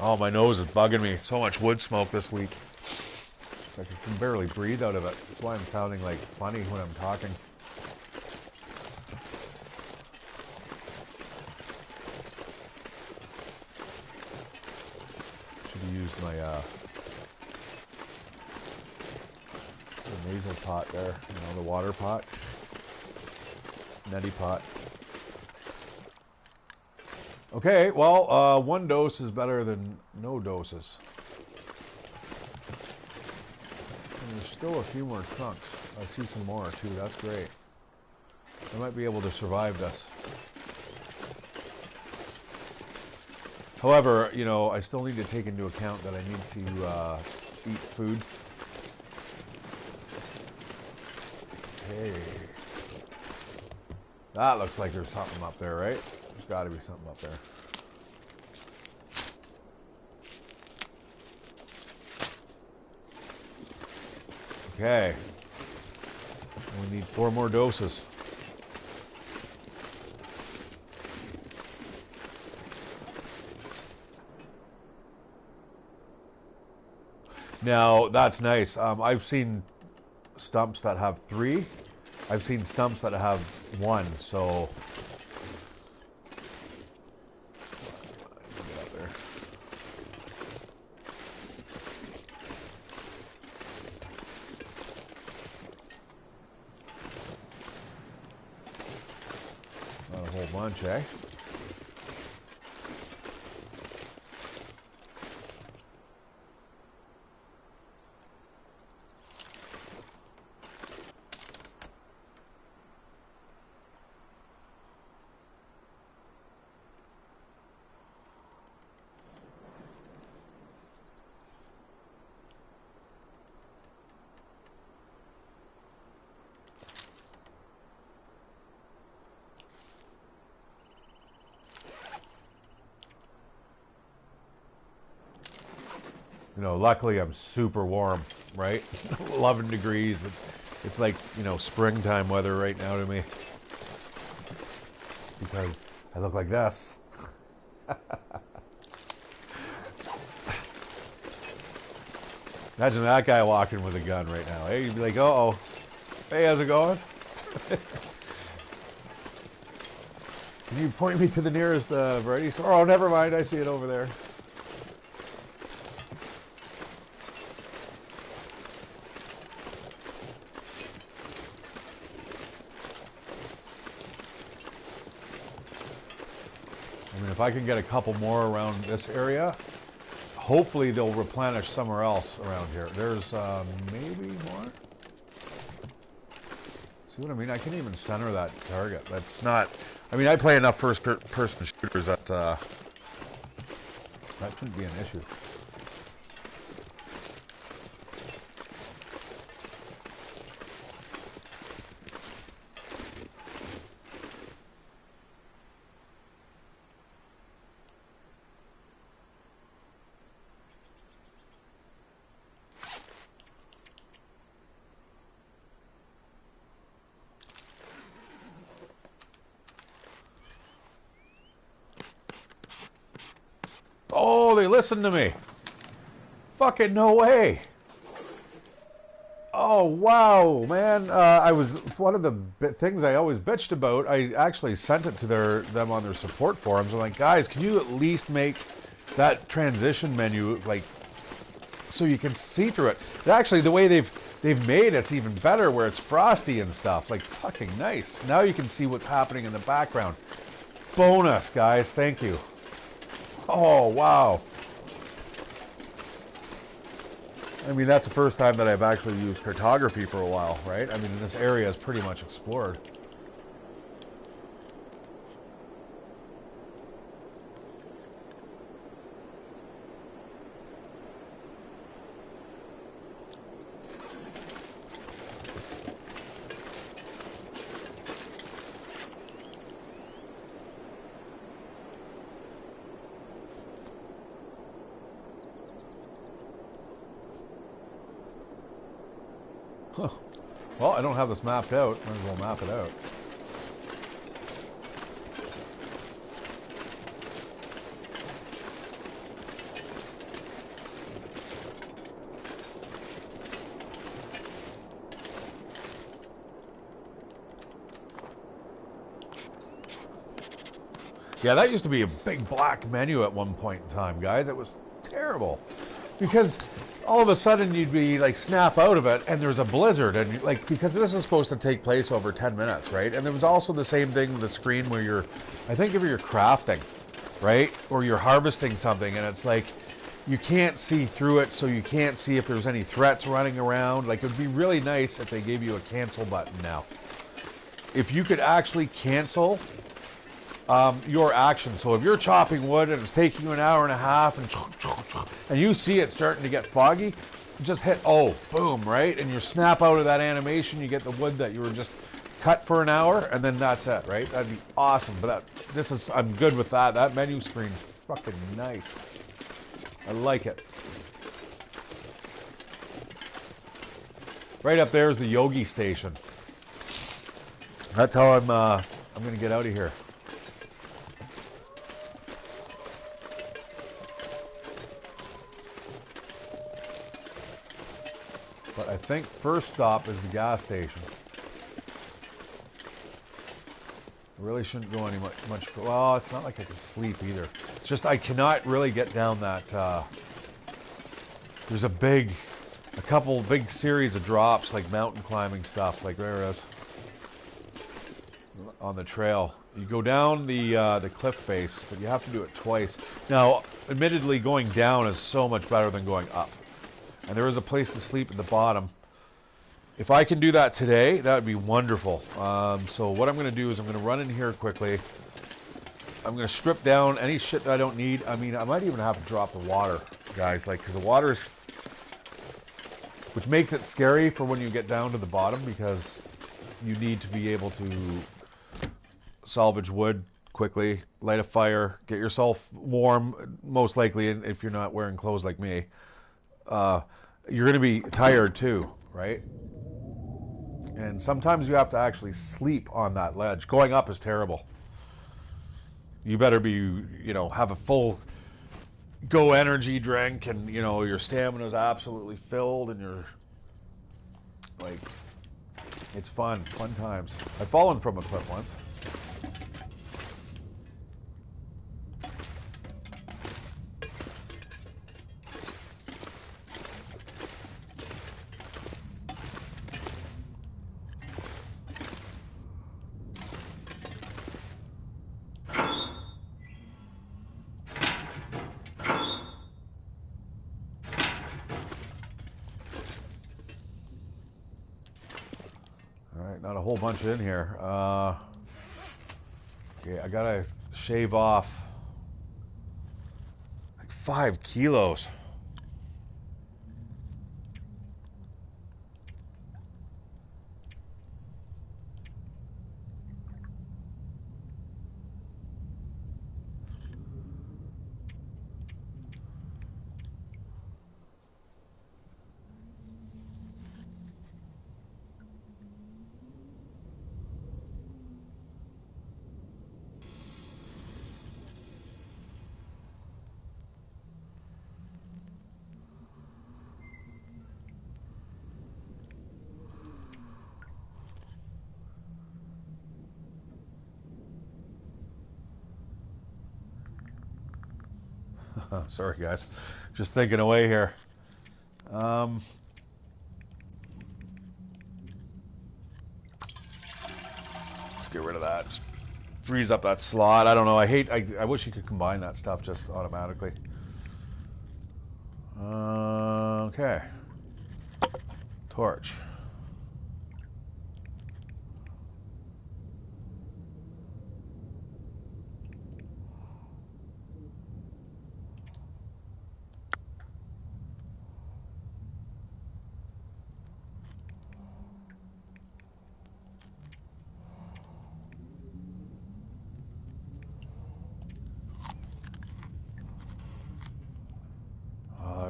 Speaker 1: Oh, my nose is bugging me. So much wood smoke this week. It's like I can barely breathe out of it. That's why I'm sounding like funny when I'm talking. Should have used my the nasal pot there, you know, the water pot, neti pot. Okay, well, one dose is better than no doses. And there's still a few more trunks. I see some more too. That's great. I might be able to survive this. However, you know, I still need to take into account that I need to eat food. Okay. That looks like there's something up there, right? There's got to be something up there. Okay. We need 4 more doses. Now, that's nice. I've seen stumps that have 3. I've seen stumps that have 1, so... Get up there. Not a whole bunch, eh? You know, luckily I'm super warm, right? 11 degrees. It's like, you know, springtime weather right now to me. Because I look like this. Imagine that guy walking with a gun right now. Hey, you'd be like, uh-oh. Hey, how's it going? Can you point me to the nearest variety store? Oh, never mind. I see it over there. I mean, if I can get a couple more around this area, hopefully they'll replenish somewhere else around here. There's maybe more. See what I mean? I can't even center that target. That's not... I mean, I play enough first-person shooters that that shouldn't be an issue. Oh, they listened to me. Fucking no way. Oh, wow, man. I was, one of the things I always bitched about, I actually sent it to them on their support forums. I'm like, guys, can you at least make that transition menu, like, so you can see through it? Actually, the way they've made it's even better, where it's frosty and stuff. Like, fucking nice. Now you can see what's happening in the background. Bonus, guys. Thank you. Oh, wow. I mean, that's the first time that I've actually used cartography for a while, right? I mean, this area is pretty much explored. Huh. Well, I don't have this mapped out. Might as well map it out. Yeah, that used to be a big black menu at one point in time, guys. It was terrible. Because all of a sudden you'd be like snap out of it and there's a blizzard and like, because this is supposed to take place over 10 minutes, right? And there was also the same thing with the screen where you're, I think if you're crafting, right? Or you're harvesting something and it's like, you can't see through it, so you can't see if there's any threats running around. Like, it would be really nice if they gave you a cancel button now. If you could actually cancel your action. So if you're chopping wood and it's taking you an hour and a half and you see it starting to get foggy, just hit O, boom, right? And you snap out of that animation, you get the wood that you were just cut for an hour, and then that's it, right? That'd be awesome. But I'm good with that. That menu screen's fucking nice. I like it. Right up there is the Yogi station. That's how I'm gonna get out of here. But I think first stop is the gas station. I really shouldn't go any much. Well, it's not like I can sleep either. It's just I cannot really get down that. There's a couple big series of drops, like mountain climbing stuff, like there it is on the trail. You go down the cliff face, but you have to do it twice. Now, admittedly, going down is so much better than going up. And there is a place to sleep at the bottom. If I can do that today, that would be wonderful. So what I'm going to do is I'm going to run in here quickly. I'm going to strip down any shit that I don't need. I mean, I might even have to drop the water, guys, like, because the water is... Which makes it scary for when you get down to the bottom, because you need to be able to salvage wood quickly, light a fire, get yourself warm, most likely, if you're not wearing clothes like me. You're going to be tired too, right? And sometimes you have to actually sleep on that ledge. Going up is terrible. You better be, have a full go energy drink and, your stamina is absolutely filled and you're like, it's fun times. I've fallen from a cliff once. Not a whole bunch in here. Okay, I gotta shave off like 5 kilos. Sorry, guys. Just thinking away here. Let's get rid of that. Just freeze up that slot. I don't know. I wish you could combine that stuff just automatically. Okay. Torch.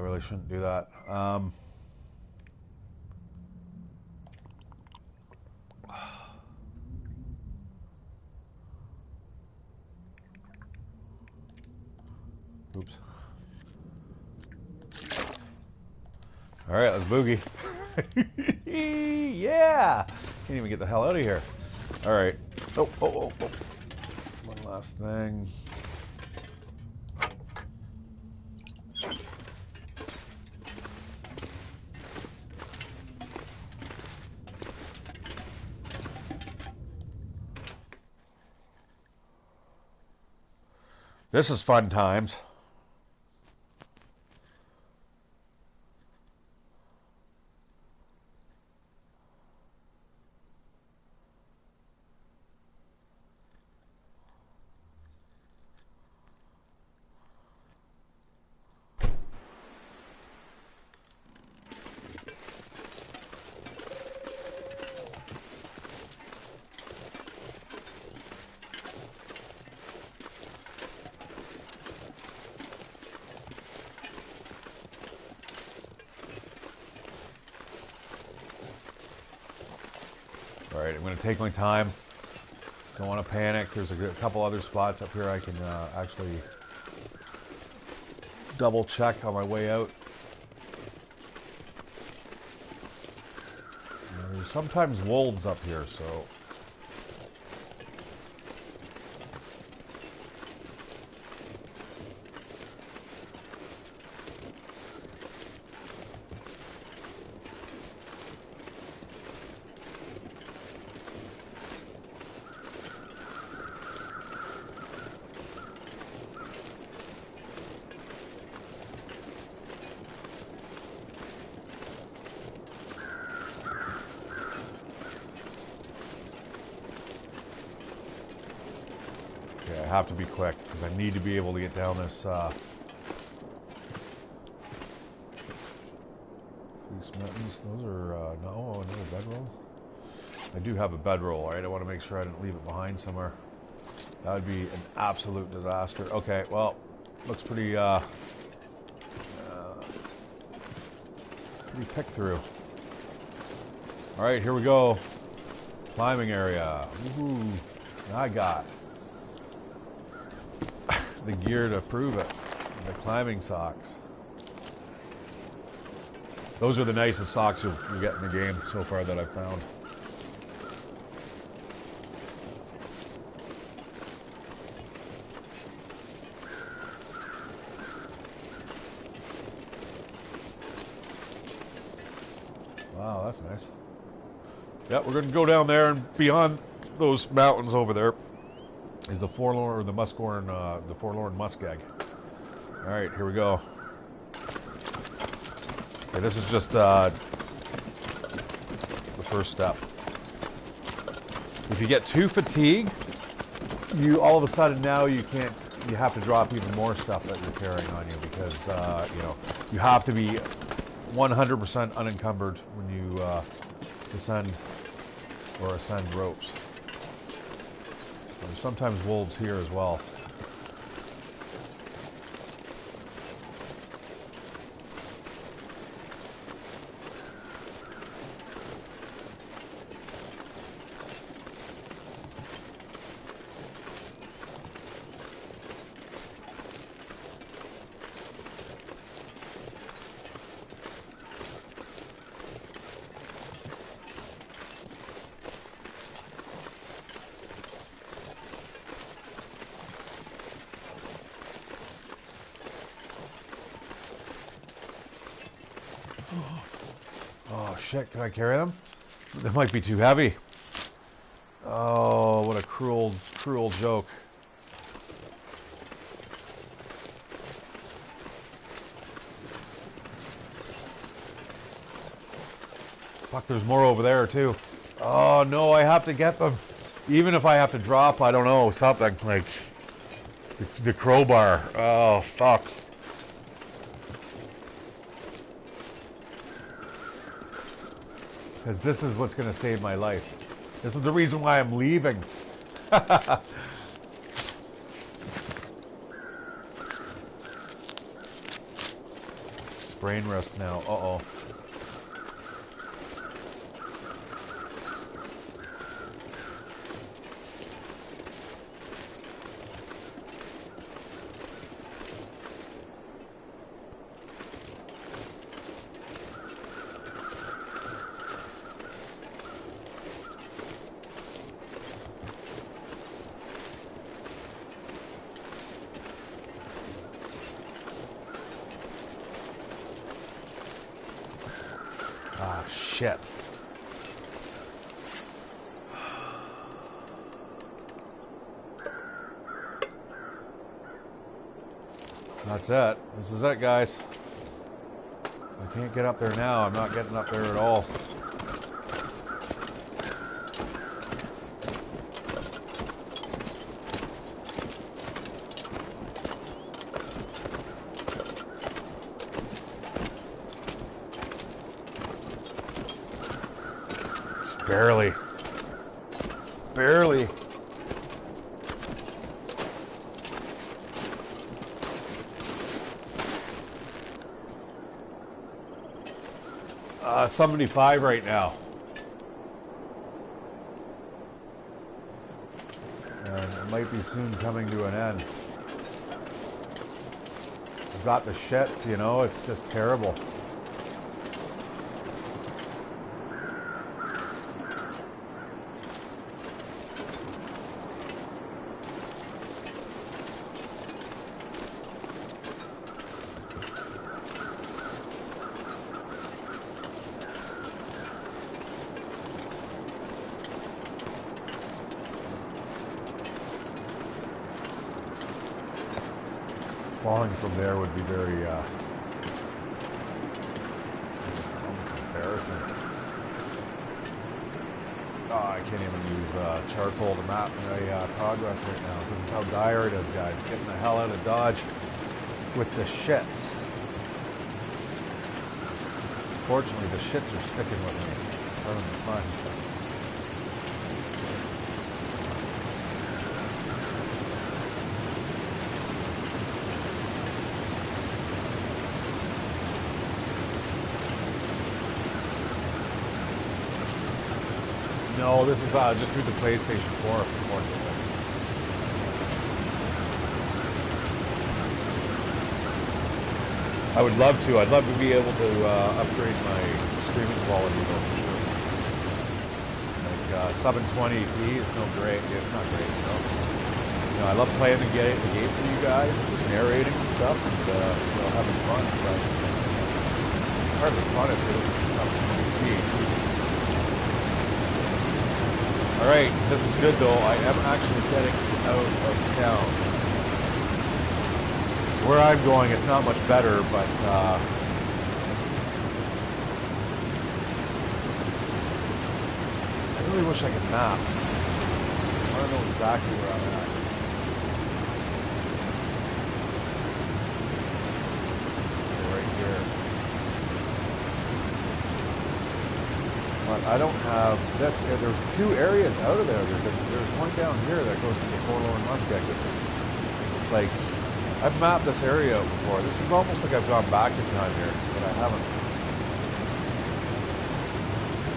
Speaker 1: I shouldn't do that. Oops. All right, let's boogie. Yeah! Can't even get the hell out of here. All right. Oh. Last thing. This is fun times. Alright, I'm going to take my time. Don't want to panic. There's a couple other spots up here I can actually double check on my way out. There's sometimes wolves up here, so... I have to be quick because I need to be able to get down this Fleece Mountains. Those are no, another bedroll. I do have a bedroll, right? I want to make sure I didn't leave it behind somewhere. That would be an absolute disaster. Okay, well, looks pretty pretty picked through. All right, here we go. Climbing area. Woohoo! I got the gear to prove it. The climbing socks. Those are the nicest socks you get in the game so far that I've found. Wow, that's nice. Yeah, we're going to go down there, and beyond those mountains over there is the forlorn, or the muskgorn, the forlorn muskeg. All right, here we go. Okay, this is just the first step. If you get too fatigued, you all of a sudden now you can't. You have to drop even more stuff that you're carrying on you because you know you have to be 100% unencumbered when you descend or ascend ropes. There's sometimes wolves here as well. Oh shit, can I carry them? They might be too heavy. Oh, what a cruel, cruel joke. Fuck, there's more over there too. Oh no, I have to get them. Even if I have to drop, I don't know, something like the crowbar. Oh, fuck. Because this is what's going to save my life. This is the reason why I'm leaving. Sprain rest now. Uh-oh. shit. That's it. This is it, guys. I can't get up there now. I'm not getting up there at all. Just barely. Barely. 75 right now. And it might be soon coming to an end. I've got the shits, you know, it's just terrible. Falling from there would be very almost embarrassing. Oh, I can't even use charcoal to map my progress right now because this is how dire it is, guys. Getting the hell out of Dodge with the shits. Fortunately, the shits are sticking with me. It's having fun. No, this is just through the PlayStation 4, unfortunately. I would love to. I'd love to be able to upgrade my streaming quality, though, for sure. Like 720p is no great. It's not great, you know. You know, I love playing the game for you guys, and just narrating and stuff, and you know, having fun. But it's hardly fun if you're looking at 720p. Alright, this is good though. I am actually getting out of town. Where I'm going, it's not much better, but I really wish I could map. I don't know exactly where I'm at. Right here. But I don't have this. There's two areas out of there. There's one down here that goes to the Forlorn Muskeg. It's like, I've mapped this area out before. This is almost like I've gone back in time here, but I haven't.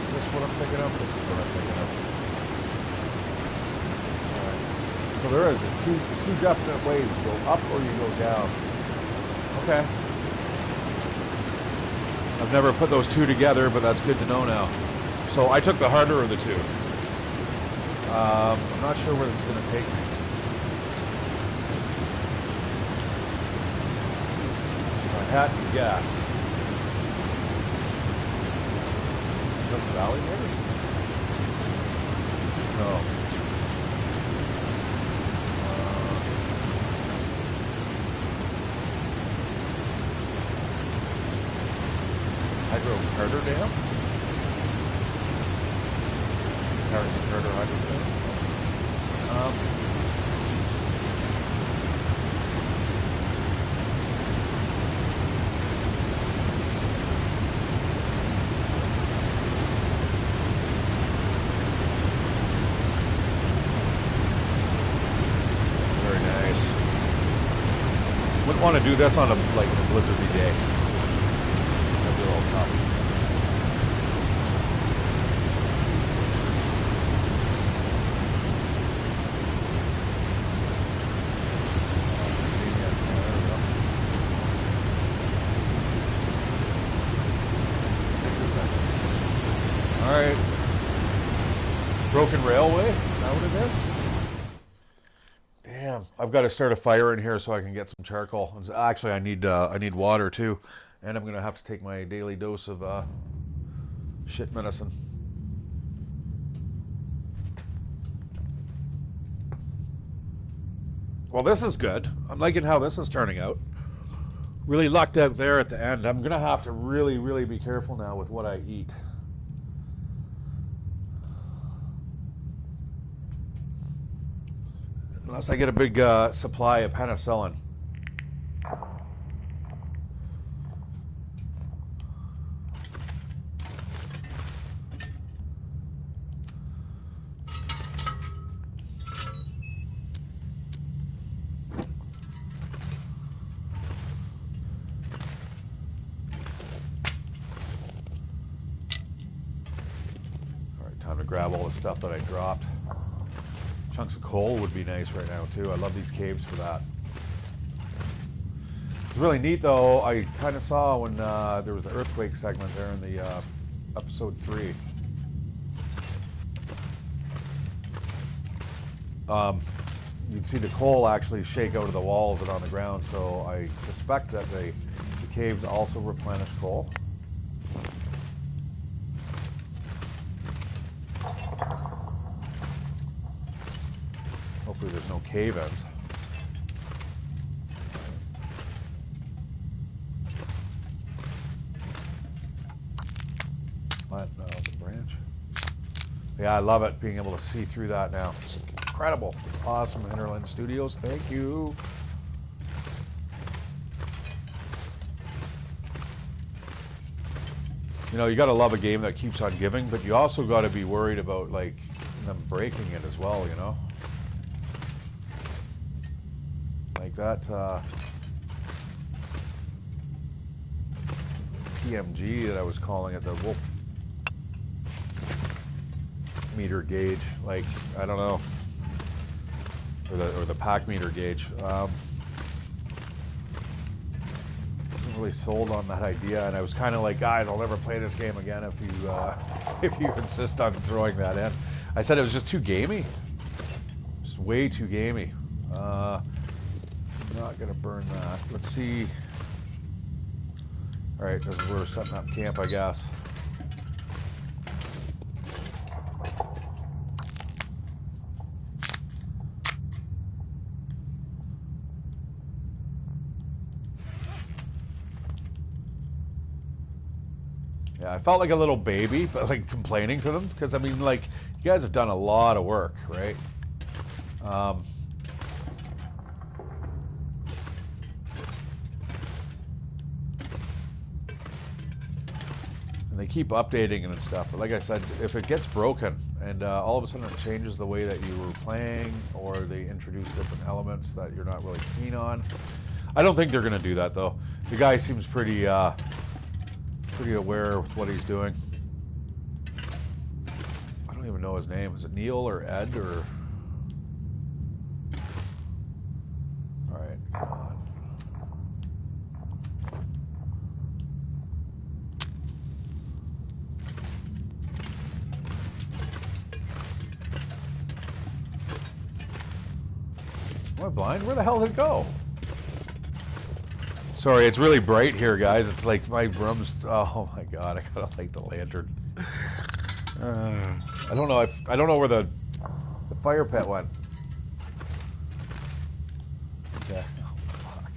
Speaker 1: Is this what I'm picking up? This is what I'm picking up. Alright. So there's two definite ways. You go up or you go down. Okay. I've never put those two together, but that's good to know now. So I took the harder of the two. I'm not sure where this is going to take me. If I had to guess. Is that the valley maybe? No. Carter Dam? Carter Hydro Dam? Very nice. Wouldn't want to do this on a blizzardy day. That'd be a little tough. Alright. Broken railway? Is that what it is? Damn. I've got to start a fire in here so I can get some charcoal. Actually, I need water too. And I'm going to have to take my daily dose of Shit medicine. Well, this is good. I'm liking how this is turning out. Really lucked out there at the end. I'm going to have to really, really be careful now with what I eat. Unless I get a big supply of penicillin. Time to grab all the stuff that I dropped. Chunks of coal would be nice right now too. I love these caves for that. It's really neat though. I kind of saw when there was the earthquake segment there in the episode 3. You'd see the coal actually shake out of the walls and on the ground. So I suspect that the caves also replenish coal. Hopefully there's no cave-ins. What? No, the branch. Yeah, I love it, being able to see through that now. It's incredible. It's awesome, Hinterland Studios. Thank you. You know, you gotta love a game that keeps on giving, but you also gotta be worried about, like, them breaking it as well, you know? Like that PMG that I was calling it, the wolf meter gauge, like, I don't know, or the pack meter gauge. Wasn't really sold on that idea, and I was kind of like, guys, I'll never play this game again if you if you insist on throwing that in. I said it was just too gamey, just way too gamey. Not gonna burn that. Let's see. All right, this is where we're setting up camp, I guess. Yeah, I felt like a little baby, but like complaining to them because I mean, like, you guys have done a lot of work, right? They keep updating it and stuff, but like I said, if it gets broken and all of a sudden it changes the way that you were playing, or they introduce different elements that you're not really keen on, I don't think they're going to do that though. The guy seems pretty aware of what he's doing. I don't even know his name. Is it Neil or Ed or? All right, come on. Am I blind? Where the hell did it go? Sorry, it's really bright here, guys. It's like my room's... Oh my god, I gotta light the lantern. I don't know where the fire pit went. Okay. Oh, fuck.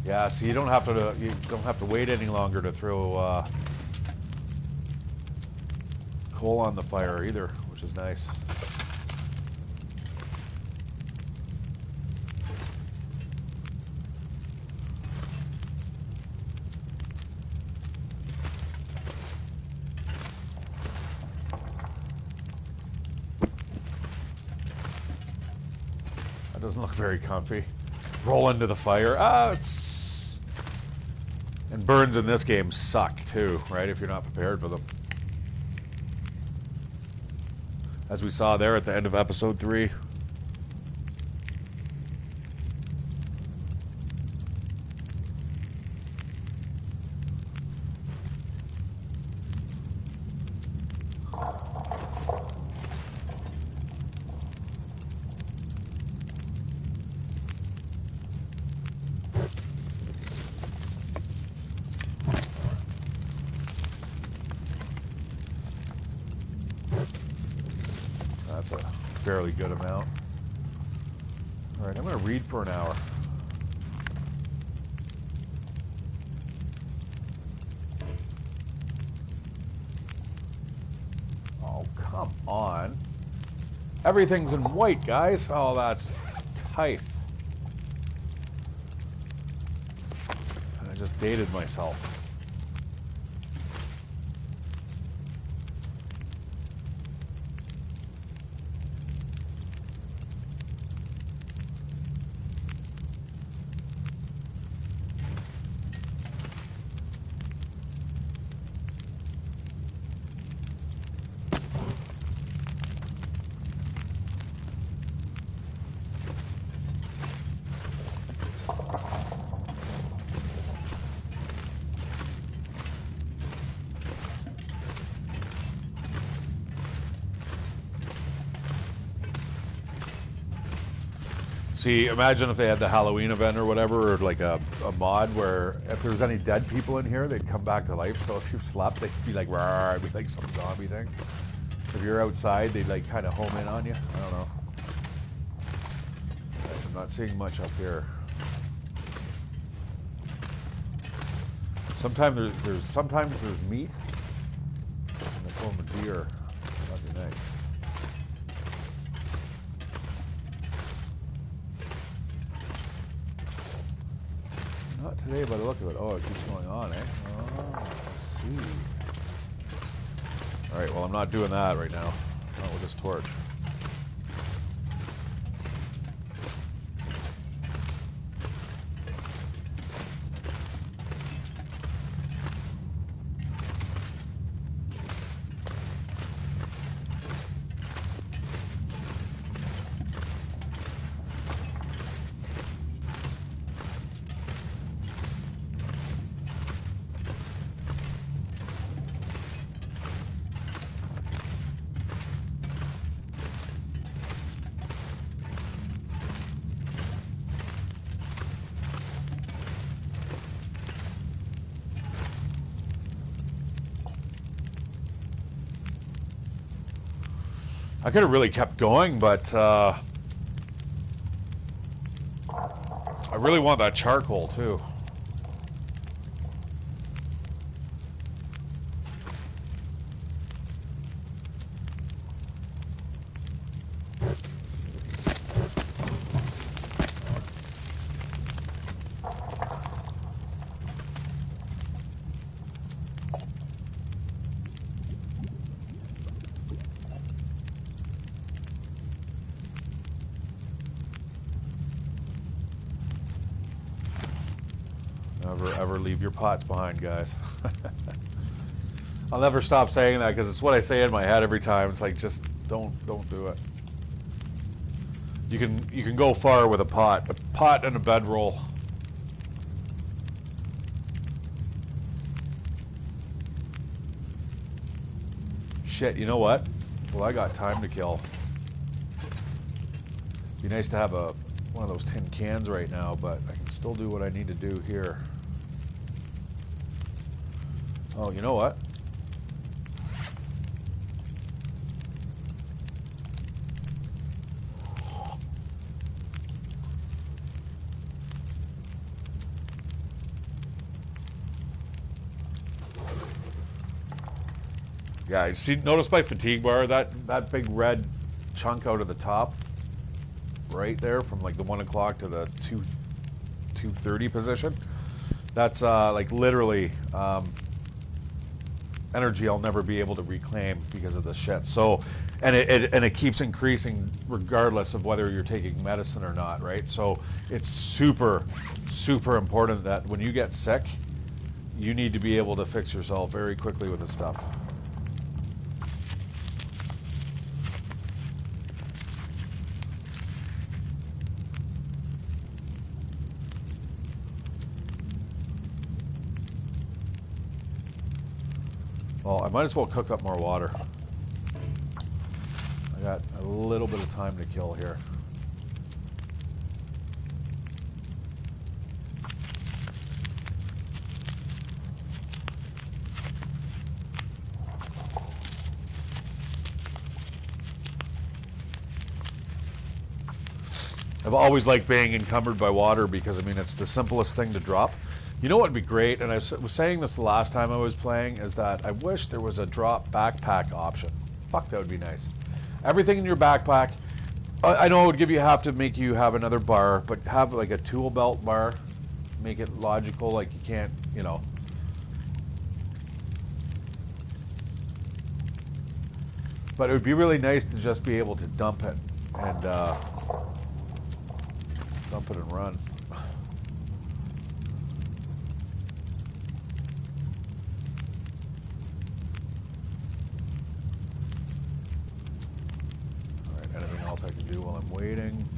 Speaker 1: Yeah, so you don't have to wait any longer to throw coal on the fire either, which is nice. That doesn't look very comfy. Roll into the fire. Ah, it's... And burns in this game suck too, right? If you're not prepared for them. As we saw there at the end of episode 3. That's a fairly good amount. All right, I'm going to read for an hour. Oh, come on. Everything's in white, guys. Oh, that's tight. And I just dated myself. See, imagine if they had the Halloween event or whatever, or like a mod where if there was any dead people in here, they'd come back to life. So if you slept, they'd be like, "Rawr," it'd be like some zombie thing. If you're outside, they'd like kind of home in on you. I don't know. I'm not seeing much up here. Sometimes there's meat in the form of deer. That'd be nice. Not today by the look of it. Oh, it keeps going on, eh? Oh, I see. Alright, well I'm not doing that right now. Not with this torch. I could have really kept going, but I really want that charcoal too. Never ever leave your pots behind, guys. I'll never stop saying that because it's what I say in my head every time. It's like, just don't do it. You can go far with a pot and a bedroll. Shit, you know what? Well, I got time to kill. Be nice to have one of those tin cans right now, but I can still do what I need to do here. Oh, you know what? Yeah, you see, notice my fatigue bar, that big red chunk out of the top, right there, from like the 1 o'clock to the 2:30 position. That's like literally energy I'll never be able to reclaim because of this shit. So and it keeps increasing regardless of whether you're taking medicine or not, right? So it's super important that when you get sick, you need to be able to fix yourself very quickly with this stuff. Well, I might as well cook up more water. I got a little bit of time to kill here. I've always liked being encumbered by water because, I mean, it's the simplest thing to drop. You know what would be great, and I was saying this the last time I was playing, is that I wish there was a drop backpack option. Fuck, that would be nice. Everything in your backpack, I know it would have to make you have another bar, but have like a tool belt bar. Make it logical, like you can't, you know. But it would be really nice to just be able to dump it and dump it and run. Alright, anything else I can do while I'm waiting?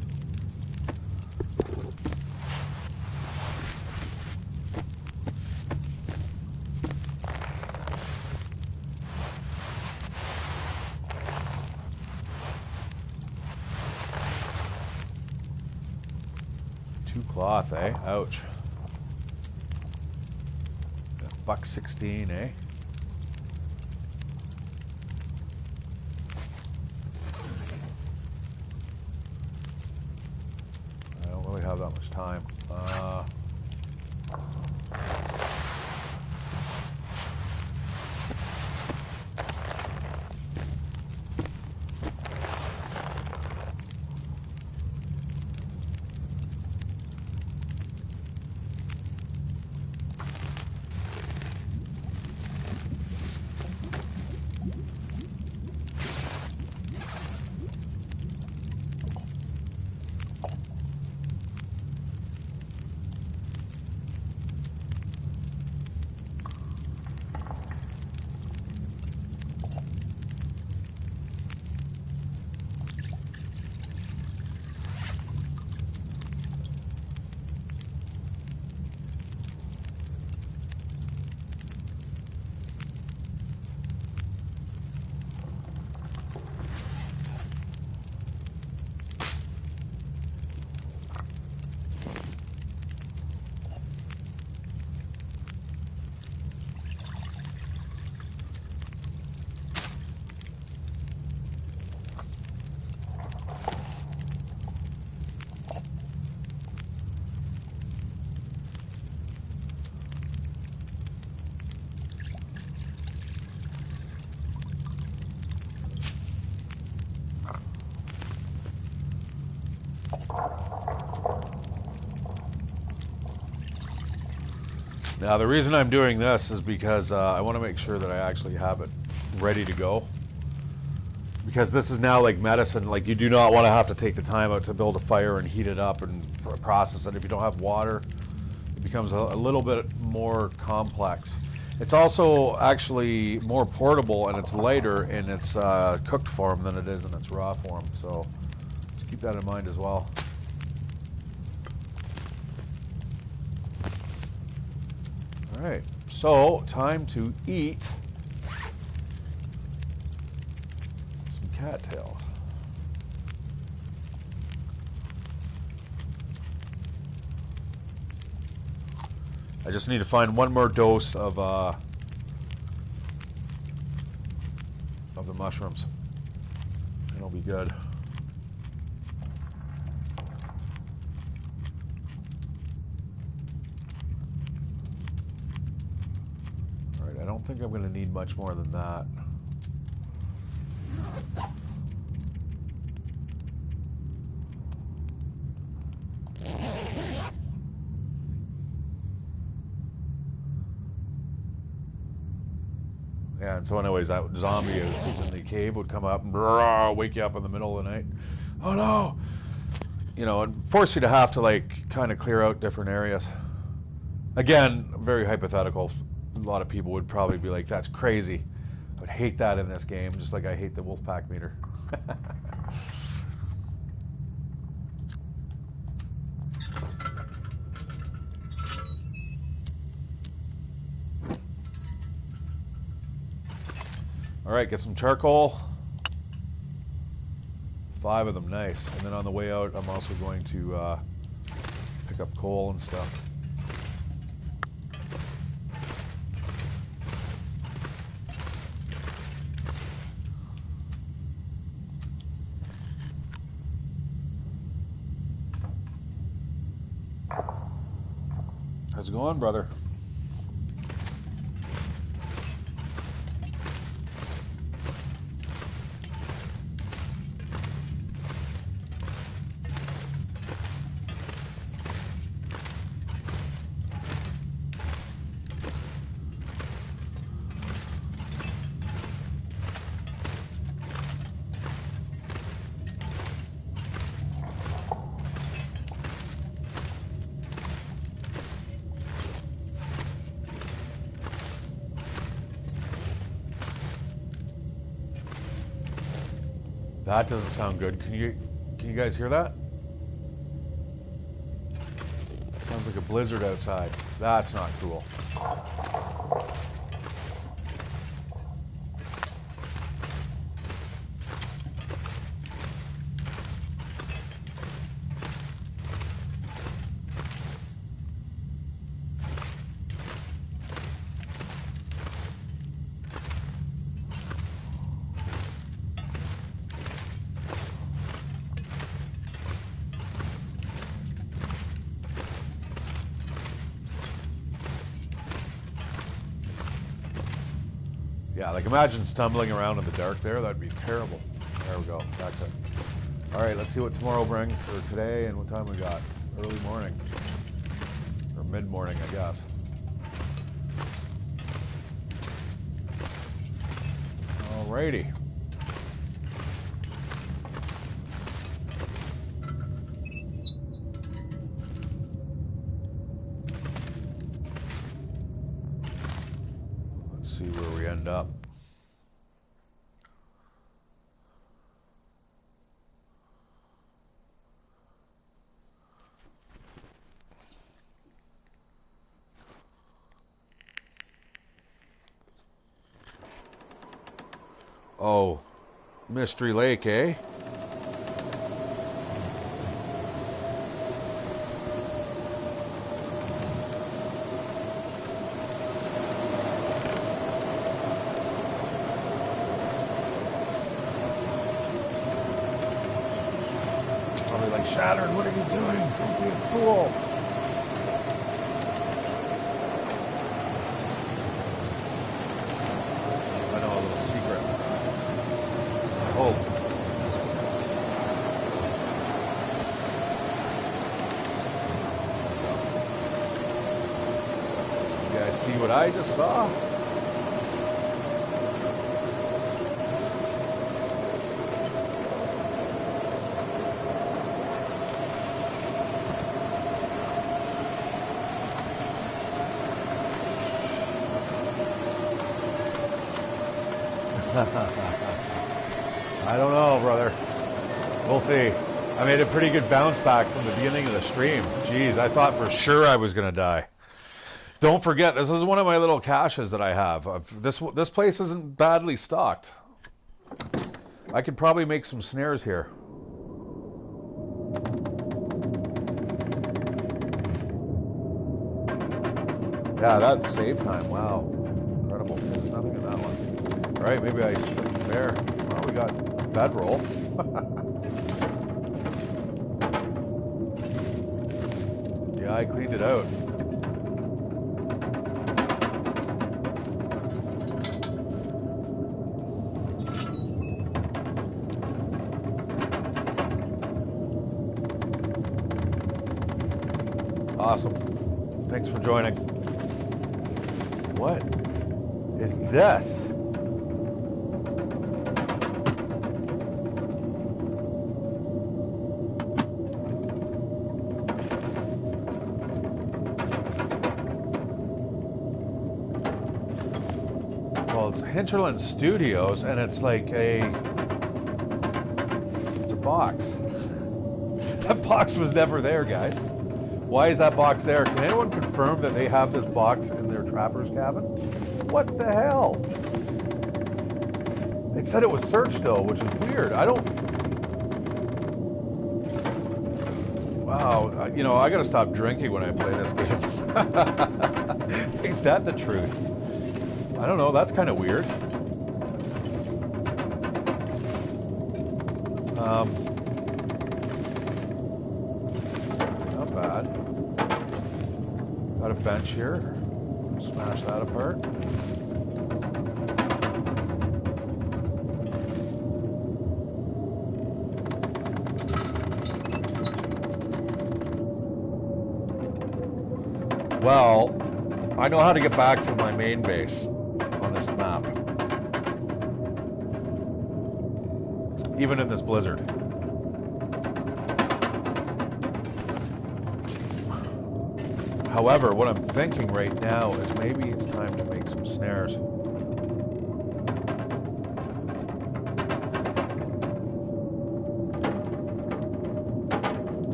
Speaker 1: Cloth, eh? Ouch. $1.16, eh? I don't really have that much time. Now, the reason I'm doing this is because I want to make sure that I actually have it ready to go. Because this is now like medicine. Like, you do not want to have to take the time out to build a fire and heat it up and process it. If you don't have water, it becomes a little bit more complex. It's also actually more portable, and it's lighter in its cooked form than it is in its raw form. So just keep that in mind as well. Alright, so time to eat some cattails. I just need to find one more dose of the mushrooms, and it'll be good. I don't think I'm going to need much more than that. Yeah, and so anyways, that zombie who's in the cave would come up and brrr, wake you up in the middle of the night. Oh no! You know, and force you to have to like kind of clear out different areas. Again, very hypothetical. A lot of people would probably be like, that's crazy. I would hate that in this game, just like I hate the Wolfpack meter. All right, get some charcoal. 5 of them, nice. And then on the way out, I'm also going to pick up coal and stuff. How's it going, brother? That doesn't sound good. Can you guys hear that? Sounds like a blizzard outside. That's not cool. Yeah, like imagine stumbling around in the dark there. That'd be terrible. There we go. That's it. All right, let's see what tomorrow brings, or today, and what time we got. Early morning. Or mid-morning, I guess. Alrighty. Let's see where we end up. Oh, Mystery Lake, eh? Probably like, Shattered, what are you doing? Don't be a fool. I know a little secret. I hope. You guys see what I just saw? I don't know, brother. We'll see. I made a pretty good bounce back from the beginning of the stream. Jeez, I thought for sure I was going to die. Don't forget, this is one of my little caches that I have. This place isn't badly stocked. I could probably make some snares here. Yeah, that's save time. Wow. Incredible. There's nothing in that one. All right, maybe I should there. Well, we got bedroll. Yeah, I cleaned it out. Awesome. Thanks for joining. What is this? Hinterland Studios, and it's like it's a box. That box was never there, guys. Why is that box there? Can anyone confirm that they have this box in their trapper's cabin? What the hell? It said it was searched though, which is weird. I don't... Wow, you know, I gotta stop drinking when I play this game. Ain't that the truth? I don't know, that's kind of weird. Not bad. Got a bench here. Smash that apart. Well, I know how to get back to my main base on this map. Even in this blizzard. However, what I'm thinking right now is maybe it's time to make some snares.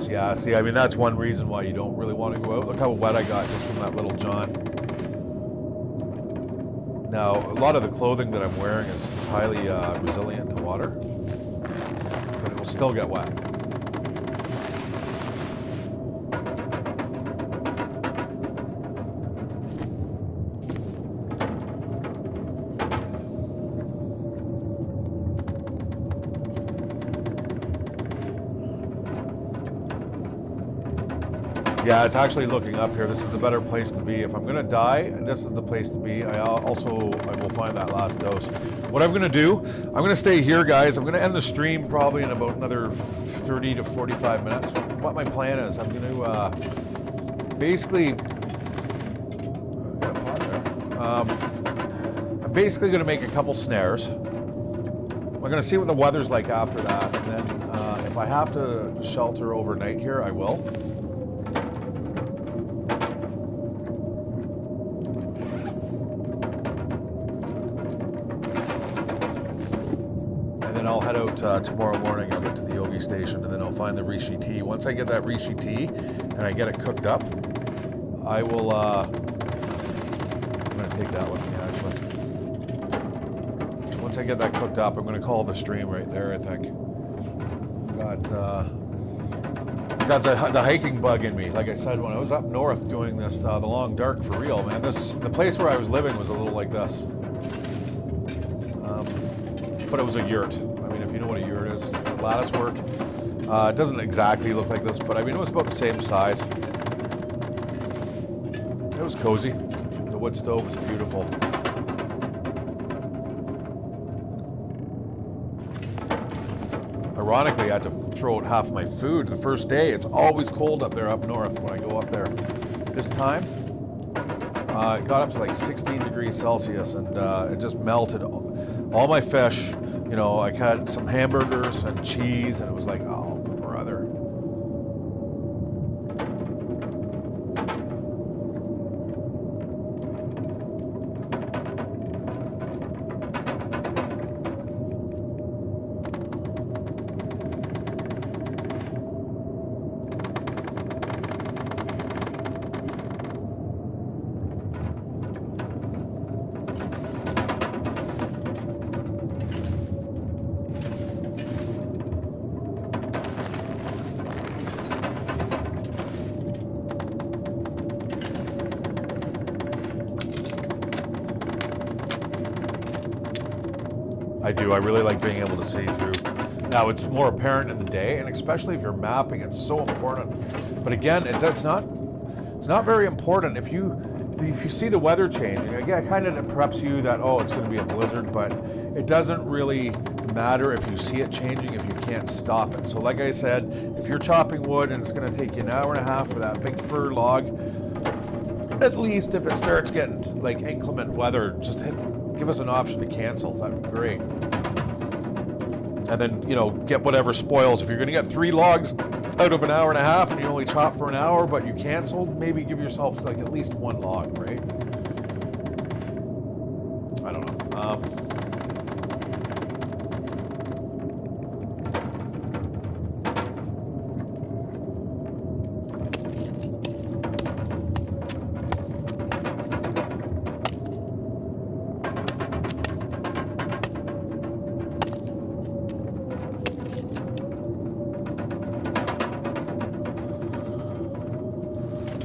Speaker 1: Yeah, see, I mean, that's one reason why you don't really want to go out. Look how wet I got just from that little jaunt. Now, a lot of the clothing that I'm wearing is highly resilient to water, but it will still get wet. Yeah, it's actually looking up here. This is the better place to be. If I'm gonna die, this is the place to be. I will find that last dose. What I'm gonna do, I'm gonna stay here, guys. I'm gonna end the stream probably in about another 30 to 45 minutes. What my plan is, I'm gonna basically, I'm basically gonna make a couple snares. I'm gonna see what the weather's like after that, and then if I have to shelter overnight here, I will. I'll head out tomorrow morning. I'll get to the Yogi station, and then I'll find the Rishi tea. Once I get that Rishi tea and I get it cooked up, I will I'm gonna take that with me actually. Once I get that cooked up, I'm gonna call the stream right there, I think. Got the hiking bug in me. Like I said, when I was up north doing this the long dark for real, man, the place where I was living was a little like this. But it was a yurt. I mean, if you know what a yurt is, it's a lattice work. It doesn't exactly look like this, but I mean, it was about the same size. It was cozy. The wood stove was beautiful. Ironically, I had to throw out half my food the first day. It's always cold up there up north when I go up there. This time, it got up to like 16 degrees Celsius, and it just melted all my fish. You know, I had some hamburgers and cheese, and it was like, oh, brother. I do. I really like being able to see through. Now, it's more apparent in the day, and especially if you're mapping, it's so important. But again, it's not very important if you see the weather changing. Again, it kind of preps you that, oh, it's going to be a blizzard, but it doesn't really matter if you see it changing if you can't stop it. So like I said, if you're chopping wood and it's going to take you an hour and a half for that big fir log, at least if it starts getting like inclement weather, just give us an option to cancel. That'd be great. and then, you know, get whatever spoils. If you're going to get 3 logs out of an hour and a half and you only chop for an hour, but you canceled, maybe give yourself like at least 1 log, right? I don't know.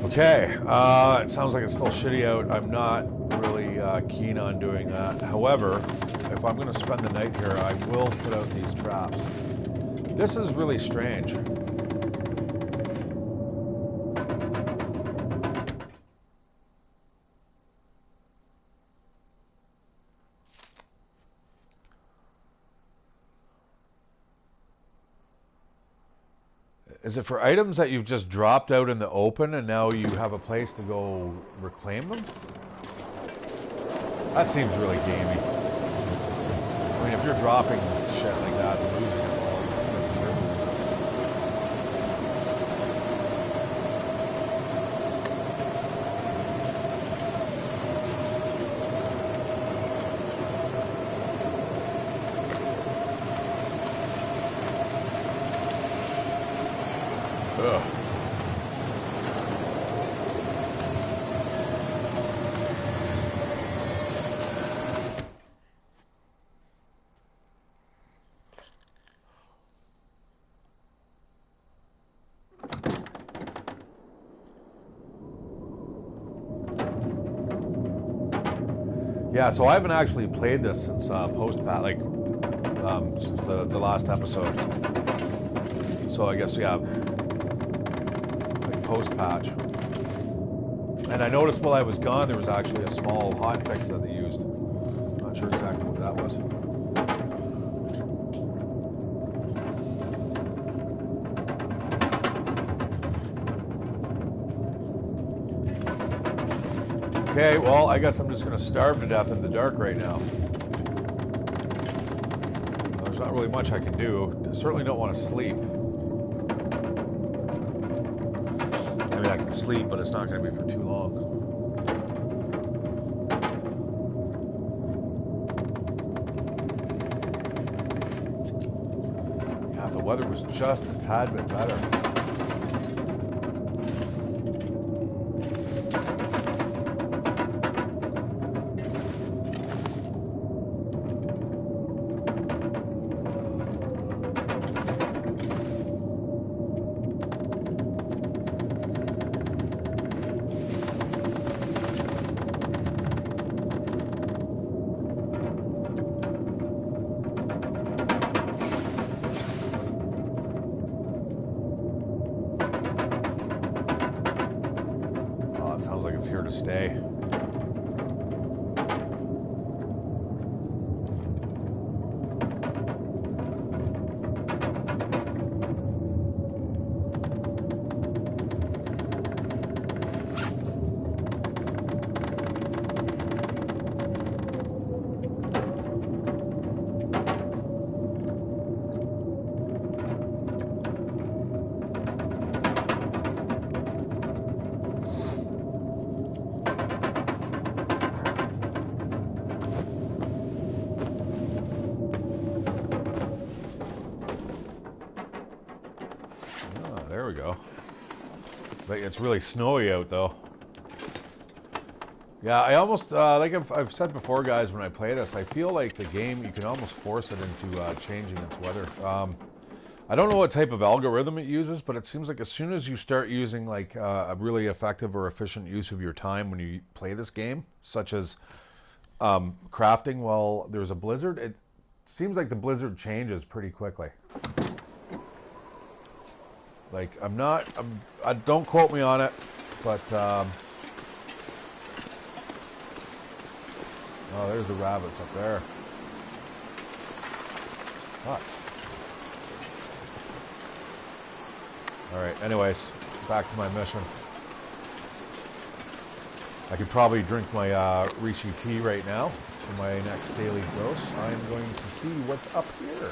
Speaker 1: Okay, it sounds like it's still shitty out. I'm not really keen on doing that. However, if I'm going to spend the night here, I will put out these traps. This is really strange. Is it for items that you've just dropped out in the open and now you have a place to go reclaim them? That seems really gamey. I mean, if you're dropping shit like that and losing it, well, you deserve to lose it. Ugh. Yeah, so I haven't actually played this since post-patch, like, since the last episode. So I guess, yeah, like post-patch. And I noticed while I was gone, there was actually a small hotfix that they used. Not sure exactly what that was. Okay, well, I guess I'm just going to starve to death in the dark right now. There's not really much I can do. I certainly don't want to sleep. I mean, I can sleep, but it's not going to be for too long. Yeah, if the weather was just a tad bit better. Sounds like it's here to stay. There we go. But it's really snowy out though. Yeah, I almost, like I've said before, guys, when I play this, I feel like the game, you can almost force it into changing its weather. I don't know what type of algorithm it uses, but it seems like as soon as you start using like a really effective or efficient use of your time when you play this game, such as crafting while there's a blizzard, it seems like the blizzard changes pretty quickly. Like, don't quote me on it, but, oh, there's the rabbits up there. Fuck. Alright, anyways, back to my mission. I could probably drink my Rishi tea right now for my next daily dose. I'm going to see what's up here.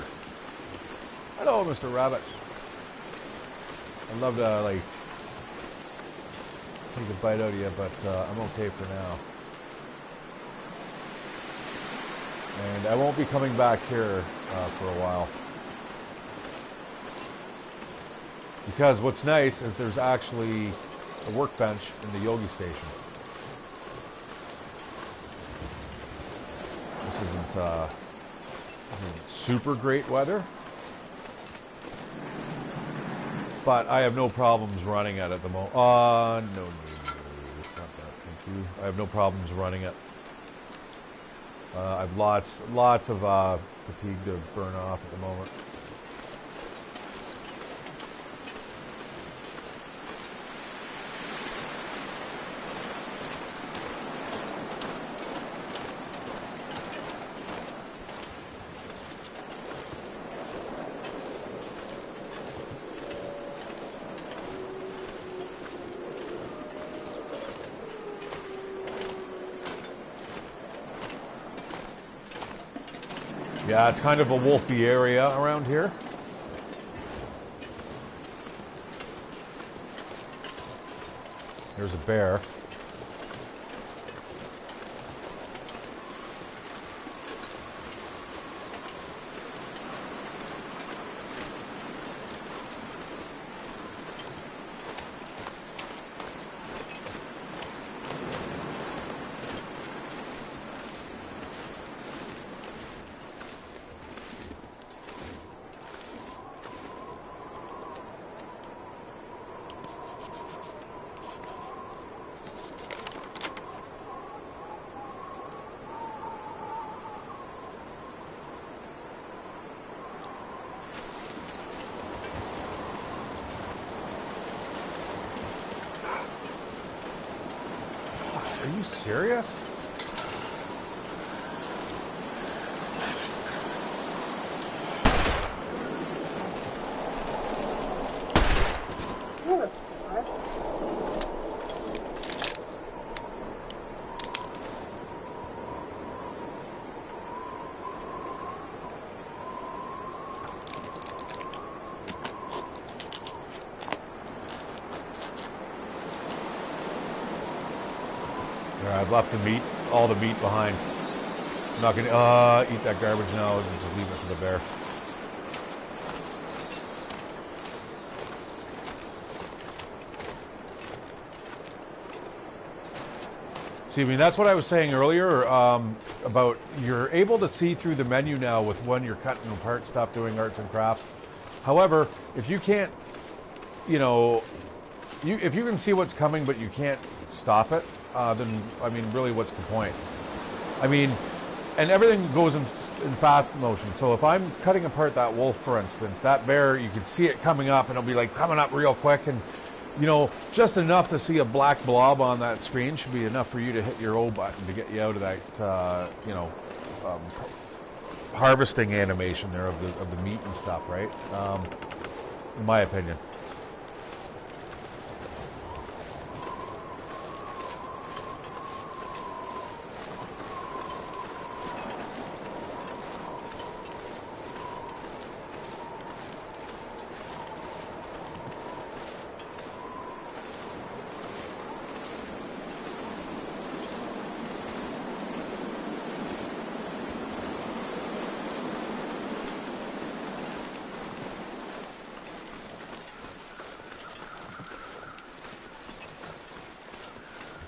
Speaker 1: Hello, Mr. Rabbit. I'd love to, like, take a bite out of you, but I'm okay for now. And I won't be coming back here for a while. Because what's nice is there's actually a workbench in the yogi station. This isn't super great weather, but I have no problems running it at the moment. No, not that. Thank you. I have no problems running it. I've lots of fatigue to burn off at the moment. Yeah, it's kind of a wolfy area around here. There's a bear. Are you serious? I've left the meat, all the meat behind. I'm not gonna eat that garbage now and just leave it for the bear. See, I mean, that's what I was saying earlier about you're able to see through the menu now with when you're cutting apart stuff, doing arts and crafts. However, if you can't, you know, if you can see what's coming but you can't stop it, then, I mean, really, what's the point? I mean, and everything goes in fast motion. So if I'm cutting apart that wolf, for instance, that bear, you can see it coming up, and it'll be like coming up real quick, and, you know, just enough to see a black blob on that screen should be enough for you to hit your O button to get you out of that, you know, harvesting animation there of the meat and stuff, right? In my opinion.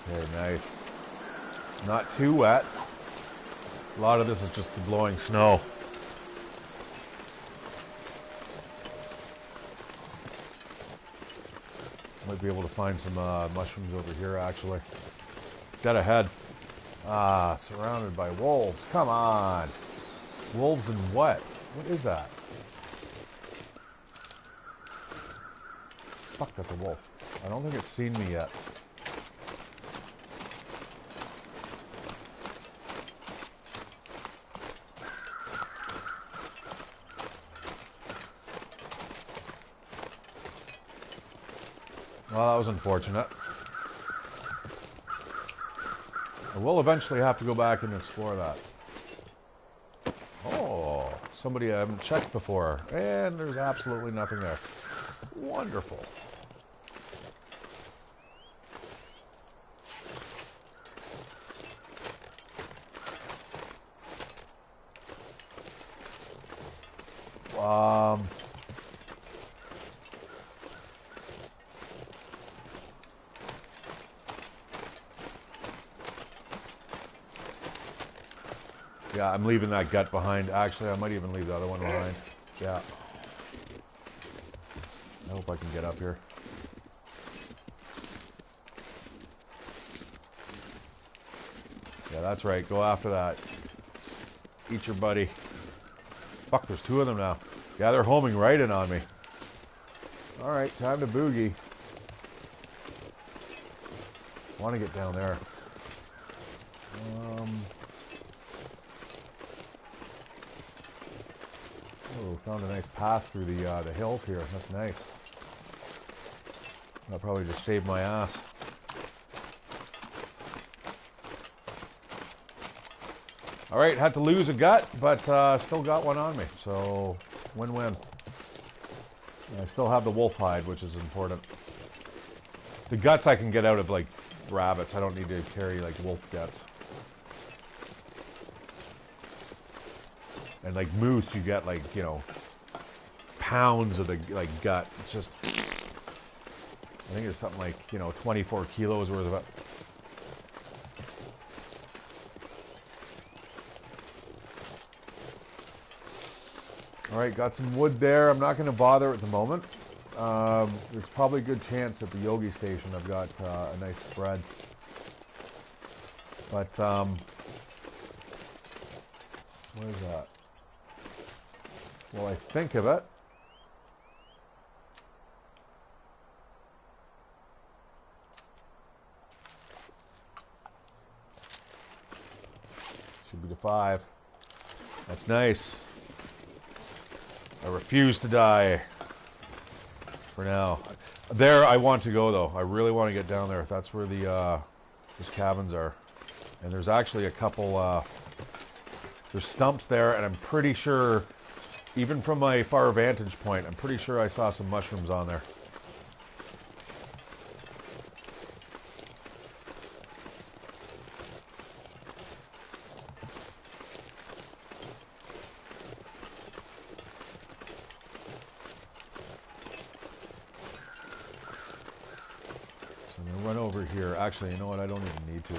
Speaker 1: Very nice. Not too wet. A lot of this is just the blowing snow. Might be able to find some mushrooms over here, actually. Dead ahead. Ah, surrounded by wolves. Come on. Wolves and what? What is that? Fuck, that's a wolf. I don't think it's seen me yet. Well, that was unfortunate. I will eventually have to go back and explore that. Oh, somebody I haven't checked before. And there's absolutely nothing there. Wonderful. Yeah, I'm leaving that gut behind. Actually, I might even leave the other one behind. Yeah. I hope I can get up here. Yeah, that's right. Go after that. Eat your buddy. Fuck, there's two of them now. Yeah, they're homing right in on me. Alright, time to boogie. I want to get down there. Oh, found a nice pass through the hills here. That's nice. That'll probably just save my ass. Alright, had to lose a gut, but still got one on me. So, win-win. I still have the wolf hide, which is important. The guts I can get out of, like, rabbits. I don't need to carry, like, wolf guts. And, like, moose, you get, like, you know, pounds of the, like, gut. It's just... I think it's something like, you know, 24 kilos worth of it. Alright, got some wood there. I'm not going to bother at the moment. There's probably a good chance at the Yogi Station I've got a nice spread. But, what is that? Well, I think of it. Should be the 5. That's nice. I refuse to die. For now. There I want to go though. I really want to get down there. That's where the those cabins are. And there's actually a couple there's stumps there, and I'm pretty sure, even from my far vantage point, I'm pretty sure I saw some mushrooms on there. Actually, you know what? I don't even need to.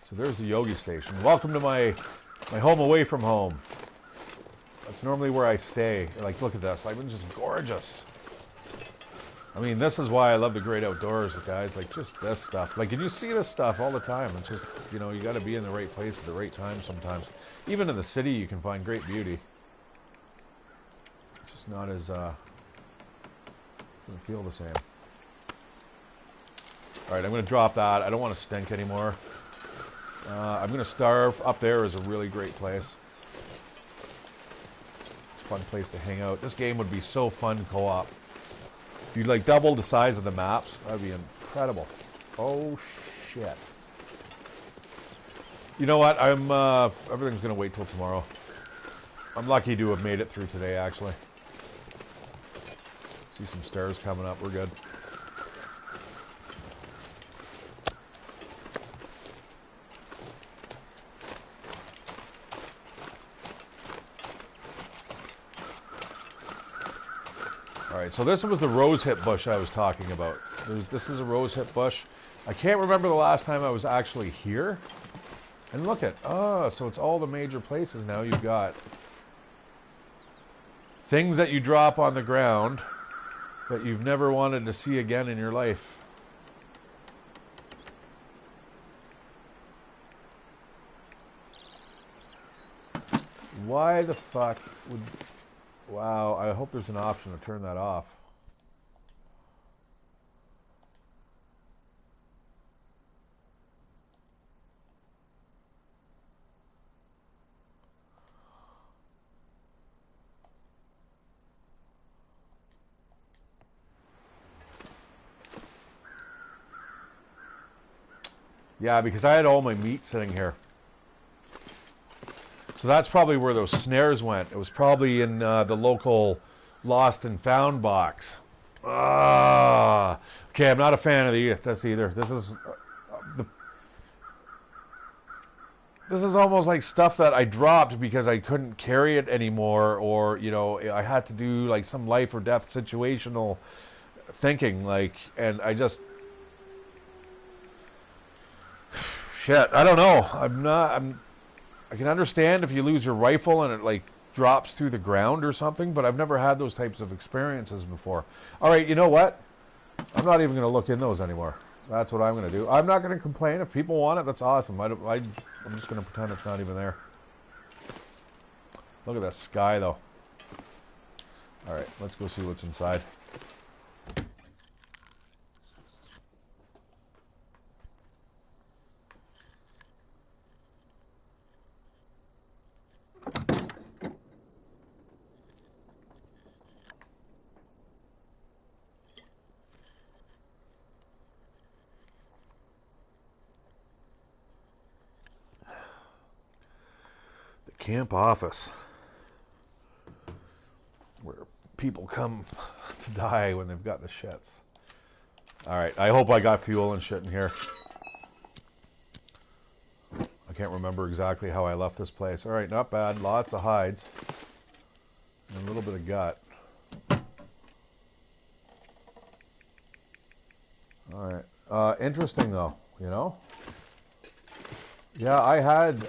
Speaker 1: So there's the Yogi Station. Welcome to my home away from home. That's normally where I stay. Like, look at this. Like, it's just gorgeous. I mean, this is why I love the great outdoors, guys. Like, just this stuff. Like, and you see this stuff all the time. It's just, you know, you got to be in the right place at the right time sometimes. Even in the city, you can find great beauty. It's just not as, doesn't feel the same. Alright, I'm going to drop that. I don't want to stink anymore. I'm going to starve. Up there is a really great place. It's a fun place to hang out. This game would be so fun co-op. If you'd like double the size of the maps, that would be incredible. Oh, shit. You know what? Everything's going to wait till tomorrow. I'm lucky to have made it through today, actually. See some stars coming up. We're good. Alright, so this was the rosehip bush I was talking about. This is a rosehip bush. I can't remember the last time I was actually here. And look at, so it's all the major places now. You've got things that you drop on the ground that you've never wanted to see again in your life. Why the fuck would... Wow, I hope there's an option to turn that off. Yeah, because I had all my meat sitting here. So So that's probably where those snares went. It was probably in the local lost and found box. Ah, okay. I'm not a fan of this either. This is almost like stuff that I dropped because I couldn't carry it anymore, or you know, I had to do like some life or death situational thinking, like, and I just shit. I don't know. I can understand if you lose your rifle and it like drops through the ground or something, but I've never had those types of experiences before. All right, you know what? I'm not even going to look in those anymore. That's what I'm going to do. I'm not going to complain. If people want it, that's awesome. I'm just going to pretend it's not even there. Look at that sky, though. All right, let's go see what's inside. Camp office, where people come to die when they've got the shits. All right, I hope I got fuel and shit in here. I can't remember exactly how I left this place. All right, not bad. Lots of hides and a little bit of gut. All right, interesting though, you know. Yeah, I had.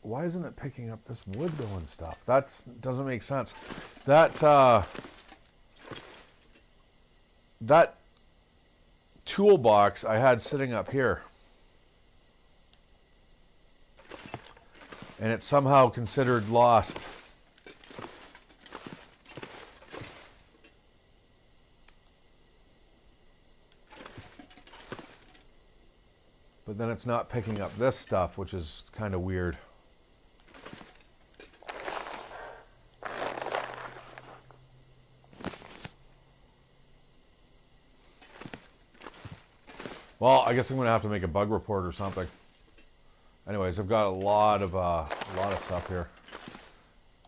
Speaker 1: Why isn't it picking up this wood though and stuff? That doesn't make sense. That toolbox I had sitting up here, and it's somehow considered lost. But then it's not picking up this stuff, which is kind of weird. Well, I guess I'm going to have to make a bug report or something. Anyways, I've got a lot of stuff here.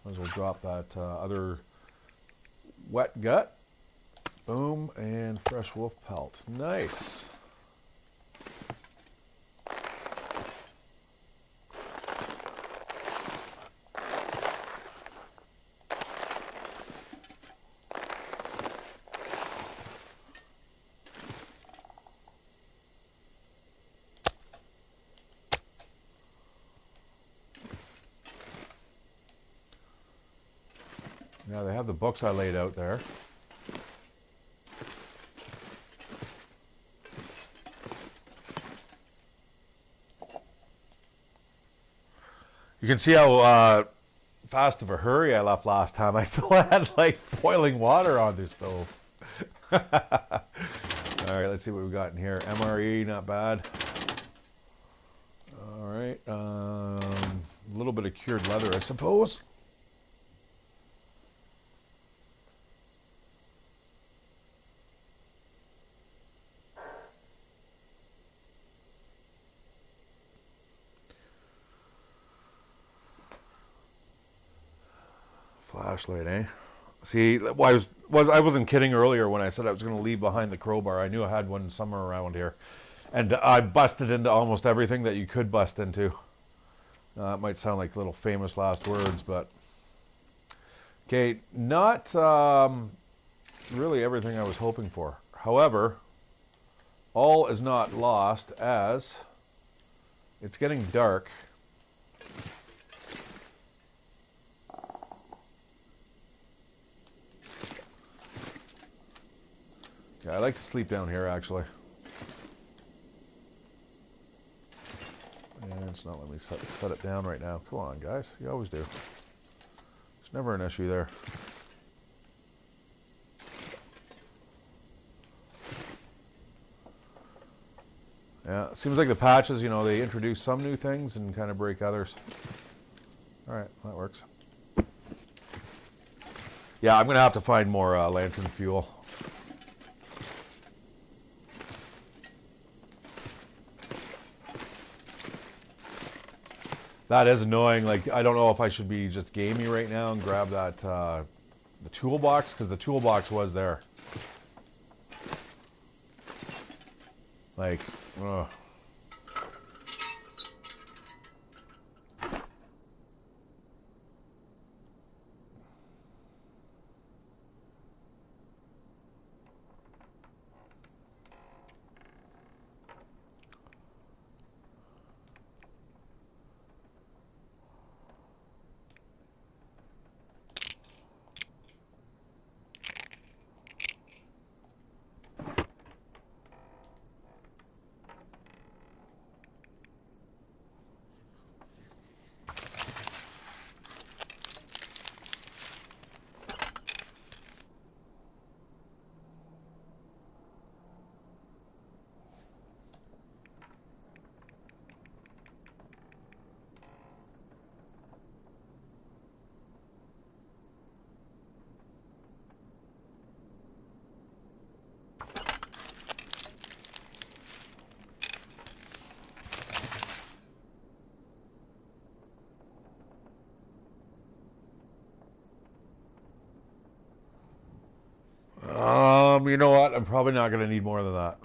Speaker 1: Might as well drop that other wet gut. Boom, and fresh wolf pelt. Nice. Yeah, they have the books I laid out there. You can see how fast of a hurry I left last time. I still had like boiling water on this stove. All right, let's see what we've got in here. MRE, not bad. All right, a little bit of cured leather, I suppose. Flashlight, eh? See, well, I wasn't kidding earlier when I said I was going to leave behind the crowbar. I knew I had one somewhere around here, and I busted into almost everything that you could bust into. It might sound like little famous last words, but okay, not really everything I was hoping for. However, all is not lost, as it's getting dark. Yeah, I like to sleep down here, actually. And it's not letting me set it down right now. Come on, guys. You always do. There's never an issue there. Yeah, it seems like the patches, you know, they introduce some new things and kind of break others. All right, that works. Yeah, I'm going to have to find more lantern fuel. That is annoying. Like, I don't know if I should be just gamey right now and grab that, the toolbox, because the toolbox was there. Like, ugh. You know what? I'm probably not going to need more than that.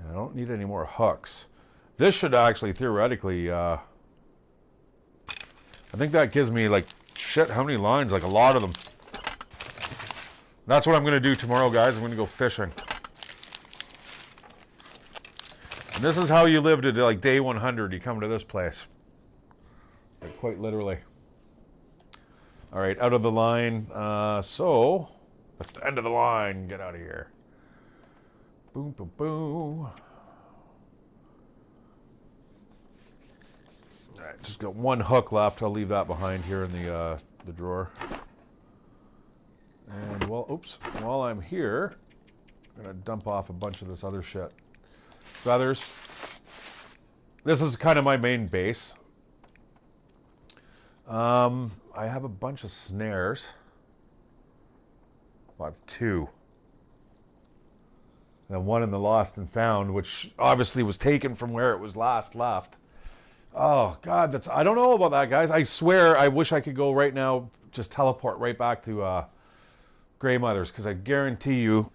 Speaker 1: I don't need any more hooks. This should actually, theoretically, I think that gives me, like, shit, how many lines? Like, a lot of them. That's what I'm going to do tomorrow, guys. I'm going to go fishing. And this is how you live to, like, day 100. You come to this place. Like, quite literally. All right, out of the line. So, that's the end of the line. Get out of here. Boom, boom, boom. All right, just got one hook left. I'll leave that behind here in the drawer. And, well, oops. While I'm here, I'm going to dump off a bunch of this other shit. Feathers. This is kind of my main base. I have a bunch of snares. Well, I have two. And one in the Lost and Found, which obviously was taken from where it was last left. Oh, God, that's... I don't know about that, guys. I swear I wish I could go right now, just teleport right back to Grey Mother's, because I guarantee you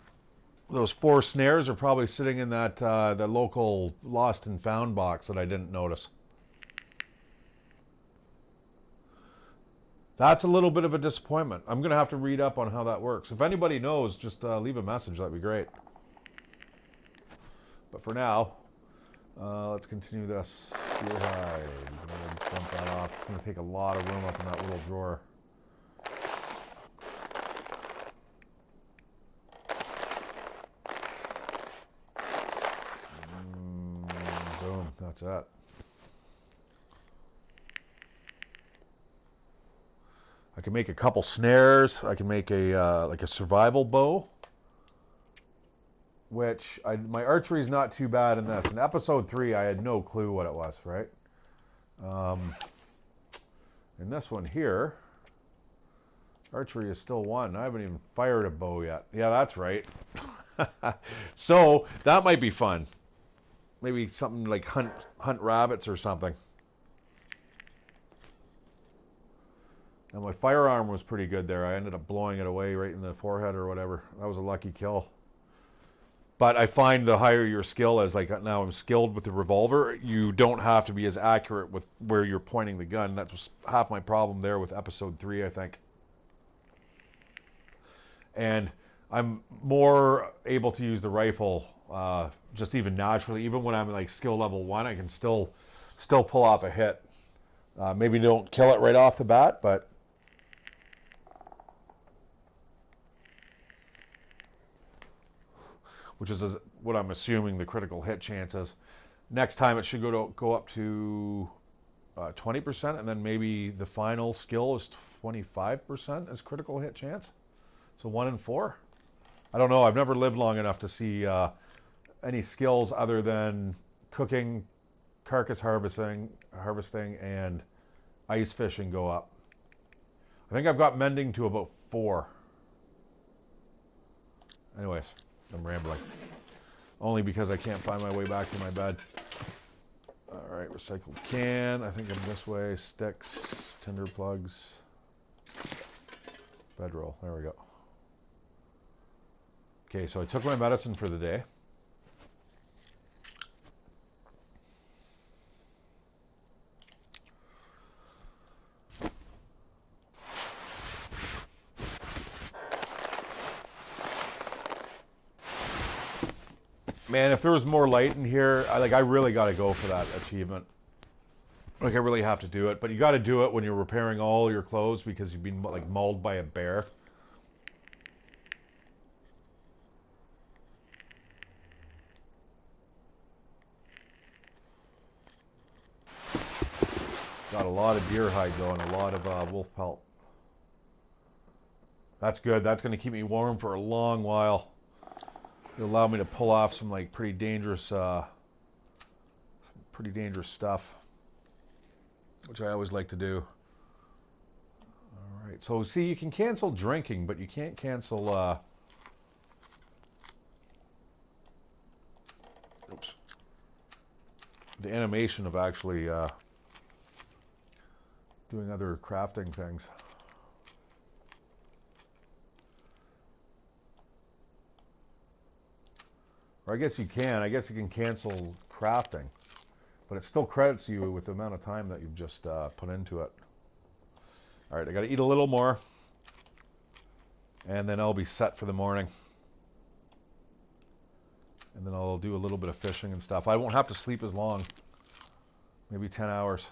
Speaker 1: those 4 snares are probably sitting in that the local Lost and Found box that I didn't notice. That's a little bit of a disappointment. I'm going to have to read up on how that works. If anybody knows, just leave a message. That'd be great. But for now, let's continue this. Steel hide. I'm going to dump that off. It's going to take a lot of room up in that little drawer. Boom. That's it. I can make a couple snares. I can make a like a survival bow, which my archery is not too bad in this. In episode 3, I had no clue what it was, right? In this one here, archery is still 1. I haven't even fired a bow yet. Yeah, that's right. So that might be fun. Maybe something like hunt rabbits or something. And my firearm was pretty good there. I ended up blowing it away right in the forehead or whatever. That was a lucky kill. But I find the higher your skill is, like now I'm skilled with the revolver, you don't have to be as accurate with where you're pointing the gun. That was half my problem there with episode 3, I think. And I'm more able to use the rifle just even naturally. Even when I'm like skill level 1, I can still pull off a hit. Maybe don't kill it right off the bat, but which is what I'm assuming the critical hit chance is. Next time it should go up to 20%, and then maybe the final skill is 25% as critical hit chance. So 1 in 4. I don't know. I've never lived long enough to see any skills other than cooking, carcass harvesting, and ice fishing go up. I think I've got mending to about 4. Anyways, I'm rambling. Only because I can't find my way back to my bed. Alright, recycled can. I think I'm this way. Sticks, tinder plugs. Bedroll. There we go. Okay, so I took my medicine for the day. Man, if there was more light in here, I really got to go for that achievement. Like, I really have to do it. But you got to do it when you're repairing all your clothes because you've been, like, mauled by a bear. Got a lot of deer hide, though, and a lot of wolf pelt. That's good. That's going to keep me warm for a long while. It'll allow me to pull off some, like, pretty dangerous stuff, which I always like to do. All right. So, see, you can cancel drinking, but you can't cancel, oops, the animation of actually doing other crafting things. Or I guess you can. I guess you can cancel crafting. But it still credits you with the amount of time that you've just put into it. Alright, I gotta eat a little more. And then I'll be set for the morning. And then I'll do a little bit of fishing and stuff. I won't have to sleep as long. Maybe 10 hours.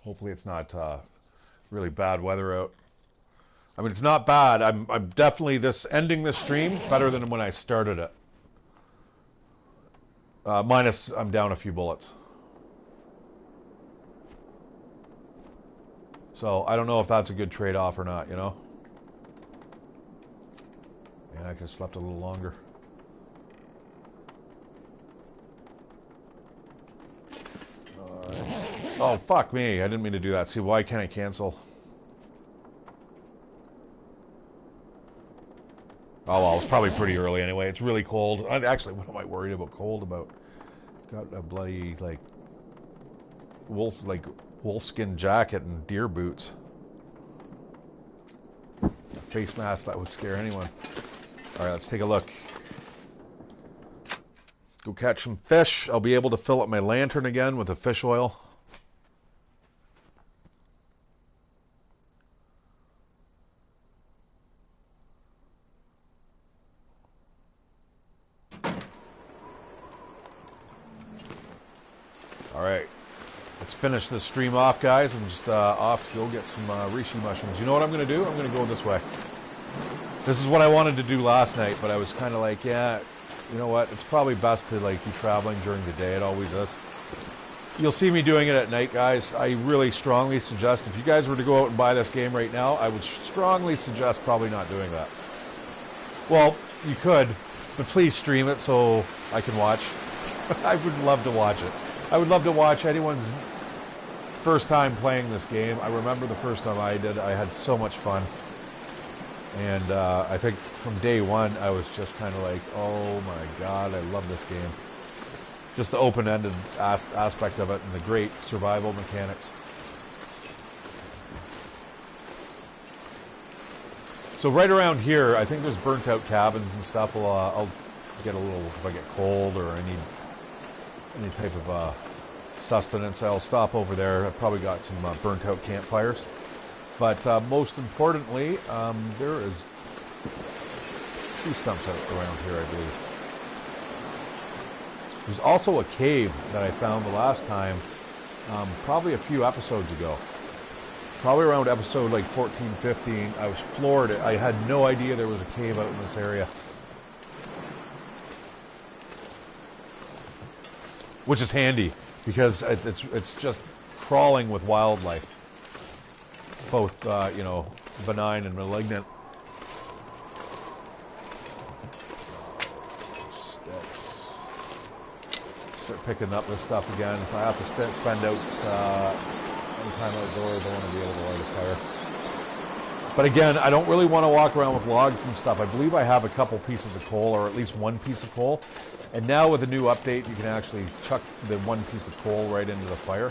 Speaker 1: Hopefully it's not really bad weather out. I mean, it's not bad. I'm definitely ending this stream better than when I started it. Minus, I'm down a few bullets. So I don't know if that's a good trade-off or not, you know? Man, I could have slept a little longer. Oh, fuck me. I didn't mean to do that. See, why can't I cancel? Oh, well, it's probably pretty early anyway. It's really cold. Actually, what am I worried about cold about? Got a bloody, like, wolfskin jacket and deer boots. A face mask that would scare anyone. All right, let's take a look. Go catch some fish. I'll be able to fill up my lantern again with the fish oil. Alright, let's finish this stream off, guys. I'm just off to go get some reishi mushrooms. You know what I'm going to do? I'm going to go this way. This is what I wanted to do last night, but I was kind of like, yeah, you know what? It's probably best to like be traveling during the day. It always is. You'll see me doing it at night, guys. I really strongly suggest, if you guys were to go out and buy this game right now, I would strongly suggest probably not doing that. Well, you could, but please stream it so I can watch. I would love to watch it. I would love to watch anyone's first time playing this game. I remember the first time I did. I had so much fun. And I think from day one, I was just kind of like, oh my god, I love this game. Just the open-ended aspect of it and the great survival mechanics. So right around here, I think there's burnt-out cabins and stuff. I'll get a little, if I get cold or I need any type of sustenance, I'll stop over there. I've probably got some burnt-out campfires. But most importantly, there is tree stumps out around here, I believe. There's also a cave that I found the last time, probably a few episodes ago. Probably around episode like 14, 15. I was floored. I had no idea there was a cave out in this area. Which is handy, because it's just crawling with wildlife. Both, you know, benign and malignant. Sticks. Start picking up this stuff again. If I have to spend out any time outdoors, I want to be able to light a fire. But again, I don't really want to walk around with logs and stuff. I believe I have a couple pieces of coal, or at least one piece of coal. And now with the new update, you can actually chuck the one piece of coal right into the fire,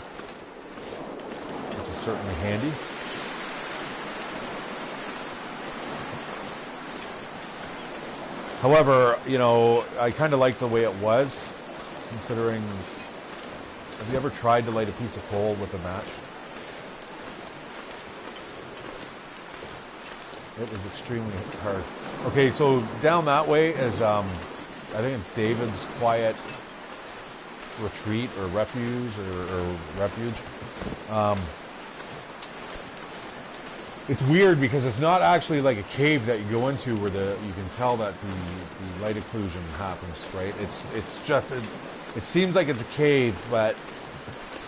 Speaker 1: which is certainly handy. However, you know, I kind of like the way it was, considering... Have you ever tried to light a piece of coal with a match? It was extremely hard. Okay, so down that way is, I think it's David's Quiet Retreat or Refuge or Refuge. It's weird because it's not actually like a cave that you go into where you can tell that the light occlusion happens, right? It's just it seems like it's a cave, but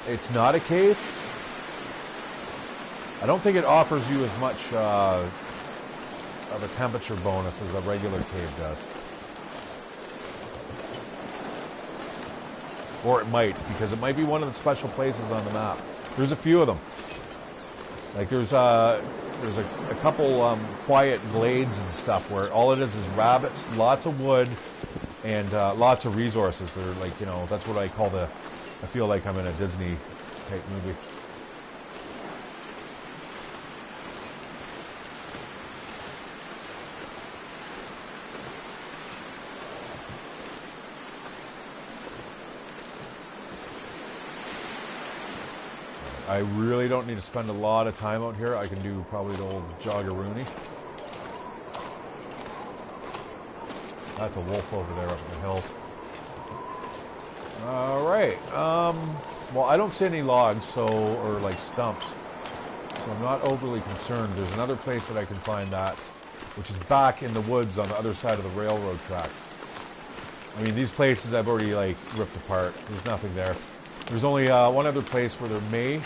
Speaker 1: it's not a cave. I don't think it offers you as much of a temperature bonus as a regular cave does. Or it might, because it might be one of the special places on the map. There's a few of them. Like there's a couple quiet glades and stuff where all it is rabbits, lots of wood, and lots of resources. They're like, you know, that's what I call I feel like I'm in a Disney type movie. I really don't need to spend a lot of time out here. I can do probably the old joggeroony. That's a wolf over there up in the hills. Alright. Well, I don't see any logs, or like stumps. So I'm not overly concerned. There's another place that I can find that, which is back in the woods on the other side of the railroad track. I mean, these places I've already like ripped apart. There's nothing there. There's only one other place where there may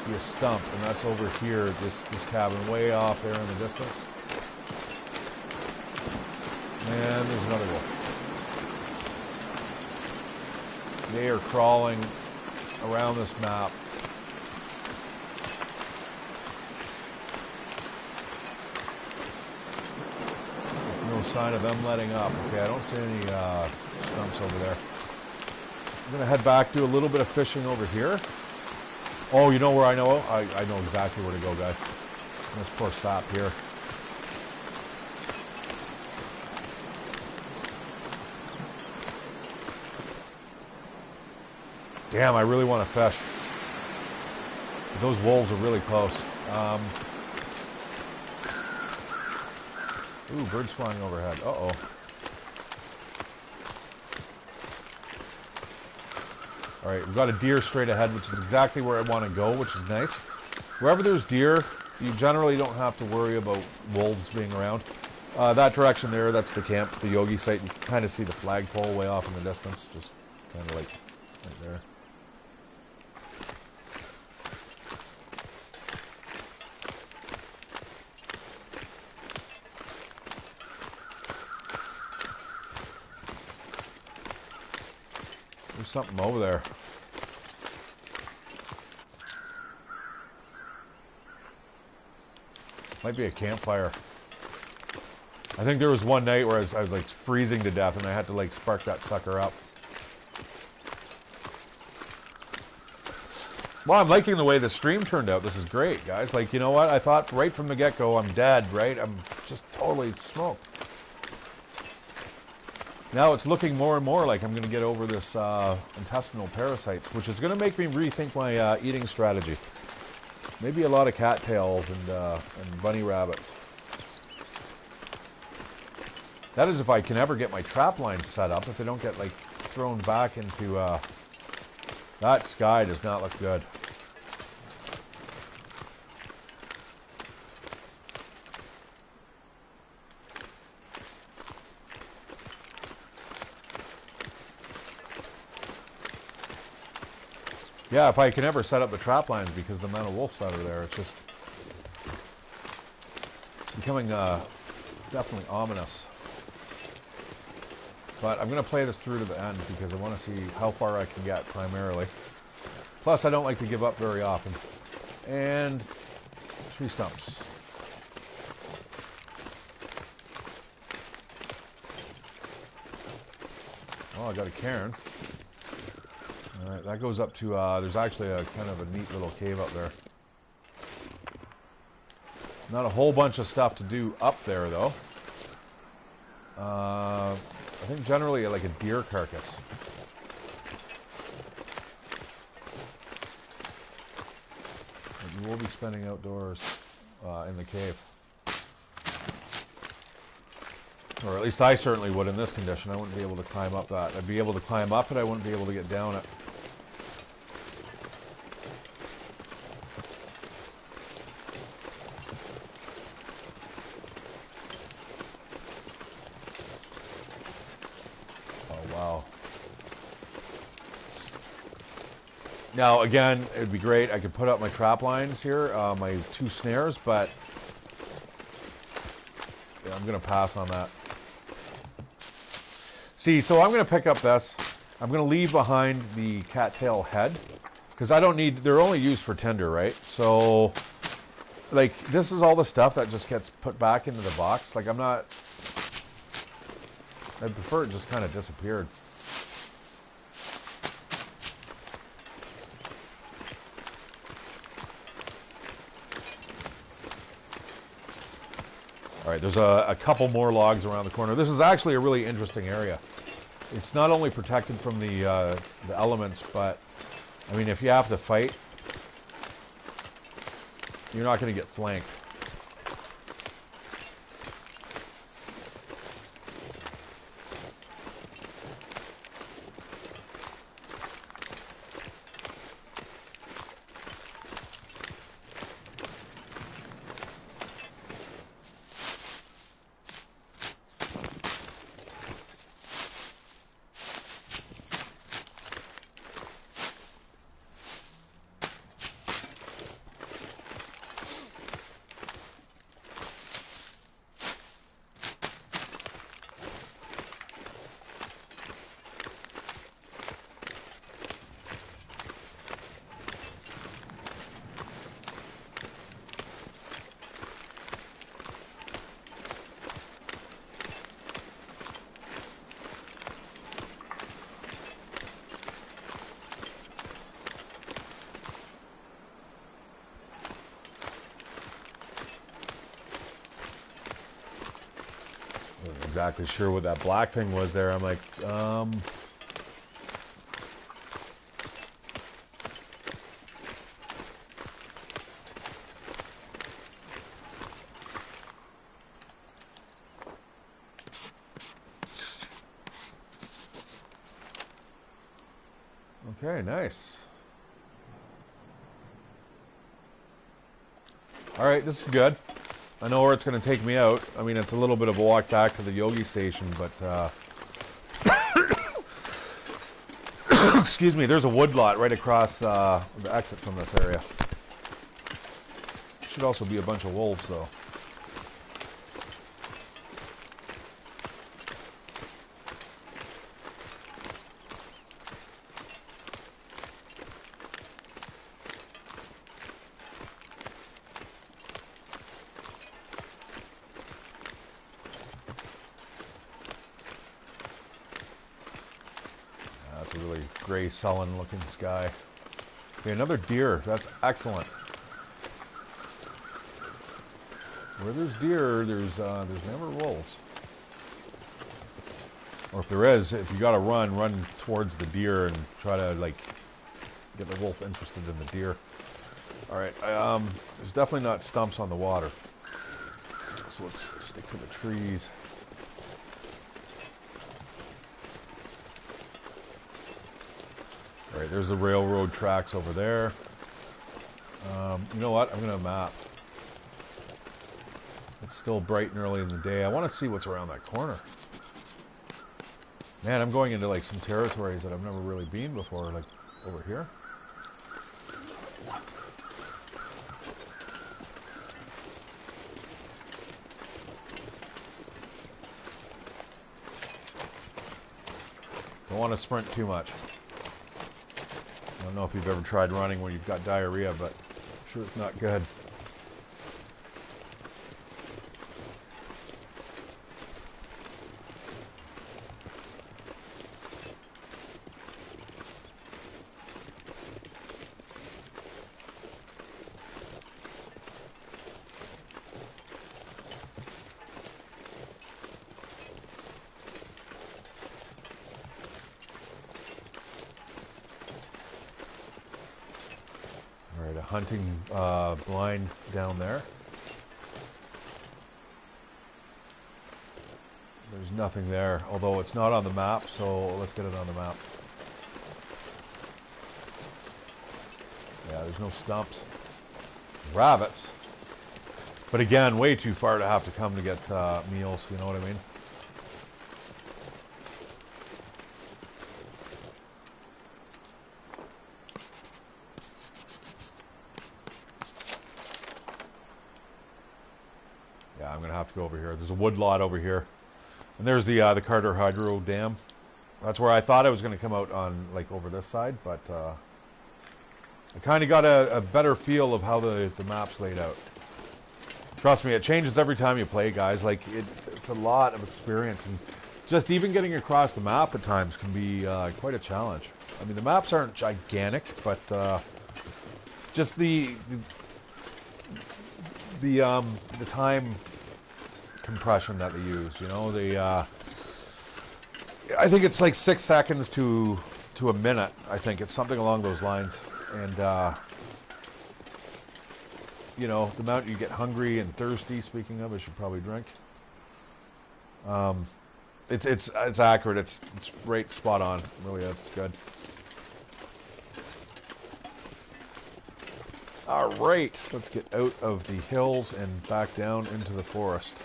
Speaker 1: be a stump, and that's over here, this cabin way off there in the distance. And there's another one. They are crawling around this map. No sign of them letting up. Okay, I don't see any stumps over there. I'm going to head back, do a little bit of fishing over here. Oh, you know where I know? I know exactly where to go, guys. Let's pour sap here. Damn, I really want to fish. Those wolves are really close. Ooh, birds flying overhead. Uh-oh. Alright, we've got a deer straight ahead, which is exactly where I want to go, which is nice. Wherever there's deer, you generally don't have to worry about wolves being around. That direction there, that's the camp, the yogi site. You can kind of see the flagpole way off in the distance, just kind of like right there. There's something over there. Might be a campfire. I think there was one night where I was like freezing to death and I had to like spark that sucker up. Well, I'm liking the way the stream turned out. This is great, guys. Like, you know what? I thought right from the get-go I'm dead, right? I'm just totally smoked. Now it's looking more and more like I'm going to get over this intestinal parasites, which is going to make me rethink my eating strategy. Maybe a lot of cattails and bunny rabbits. That is if I can ever get my trap lines set up, if they don't get like thrown back into... that sky does not look good. Yeah, if I can ever set up the trap lines, because the amount of wolves that are there, it's just becoming definitely ominous. But I'm going to play this through to the end because I want to see how far I can get primarily. Plus, I don't like to give up very often. And tree stumps. Oh, I got a cairn. Alright, that goes up to, there's actually a kind of a neat little cave up there. Not a whole bunch of stuff to do up there, though. I think generally like a deer carcass. But you will be spending outdoors in the cave. Or at least I certainly would in this condition. I wouldn't be able to climb up that. I'd be able to climb up it, I wouldn't be able to get down it. Now, again, it would be great. I could put up my trap lines here, my 2 snares, but yeah, I'm going to pass on that. See, so I'm going to pick up this. I'm going to leave behind the cattail head, because I don't need, they're only used for tinder, right? So, like, this is all the stuff that just gets put back into the box. Like, I'm not, I'd prefer it just kind of disappeared. All right, there's a couple more logs around the corner. This is actually a really interesting area. It's not only protected from the elements, but, I mean, if you have to fight, you're not going to get flanked. Exactly sure what that black thing was there. I'm like, okay, nice. All right, this is good. I know where it's going to take me out. I mean, it's a little bit of a walk back to the yogi station, but excuse me, there's a woodlot right across the exit from this area. Should also be a bunch of wolves, though. Gray sullen looking sky. Okay, another deer. That's excellent. Where there's deer, there's never wolves. Or if there is, if you gotta run towards the deer and try to like get the wolf interested in the deer. All right, there's definitely not stumps on the water. So let's stick to the trees. All right, there's the railroad tracks over there. You know what? I'm going to map. It's still bright and early in the day. I want to see what's around that corner. Man, I'm going into like some territories that I've never really been before, like over here. Don't want to sprint too much. I don't know if you've ever tried running when you've got diarrhea, but I'm sure it's not good. hunting blind down there. There's nothing there, although it's not on the map, so let's get it on the map. Yeah, there's no stumps. Rabbits. But again, way too far to have to come to get meals, you know what I mean? Yeah, I'm going to have to go over here. There's a wood lot over here. And there's the Carter Hydro Dam. That's where I thought I was going to come out on, like, over this side, but I kind of got a better feel of how the map's laid out. Trust me, it changes every time you play, guys. Like, it's a lot of experience, and just even getting across the map at times can be quite a challenge. I mean, the maps aren't gigantic, but just the time compression that they use, you know, I think it's like 6 seconds to a minute. I think it's something along those lines, and you know, the amount you get hungry and thirsty. Speaking of, I should probably drink. It's accurate. It's right spot on. It really is. It's good. All right, let's get out of the hills and back down into the forest.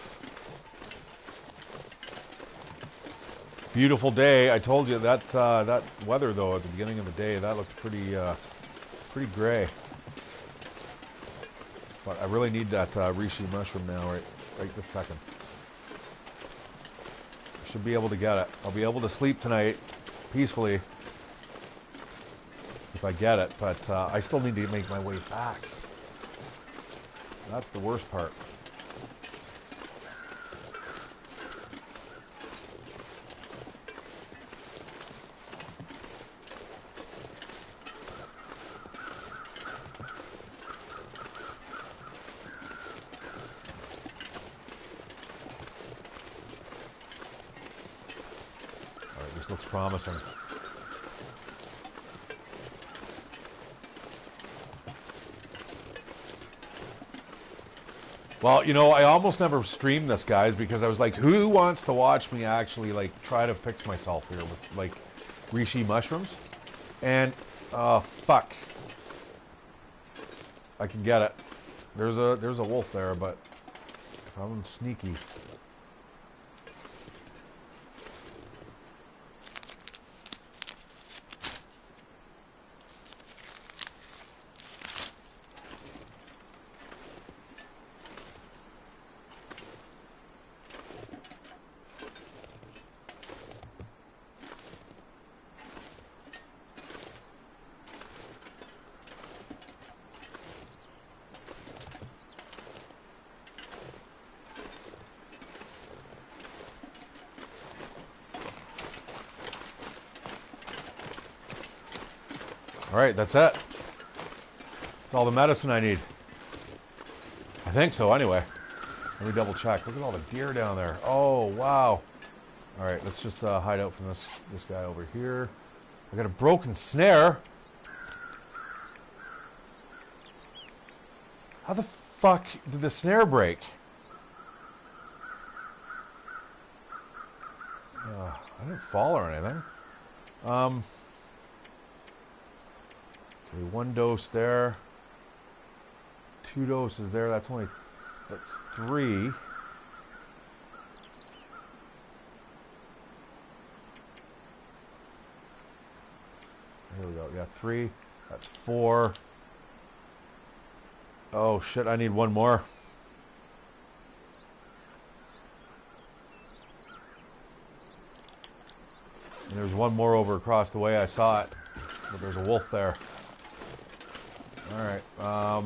Speaker 1: Beautiful day. I told you that that weather though at the beginning of the day, that looked pretty gray. But I really need that reishi mushroom now, right this second. I should be able to get it. I'll be able to sleep tonight peacefully if I get it, but I still need to make my way back. That's the worst part. This looks promising. Well, you know, I almost never streamed this, guys, because I was like, who wants to watch me actually, like, try to fix myself here with, like, reishi mushrooms? And, fuck. I can get it. There's a wolf there, but if I'm sneaky. Alright, that's it. That's all the medicine I need. I think so, anyway. Let me double check. Look at all the deer down there. Oh, wow. Alright, let's just hide out from this guy over here. I got a broken snare. How the fuck did the snare break? I didn't fall or anything. Okay, 1 dose there. 2 doses there. That's 3. Here we go. Yeah, 3. That's 4. Oh shit, I need 1 more. And there's 1 more over across the way. I saw it. But there's a wolf there. Alright, I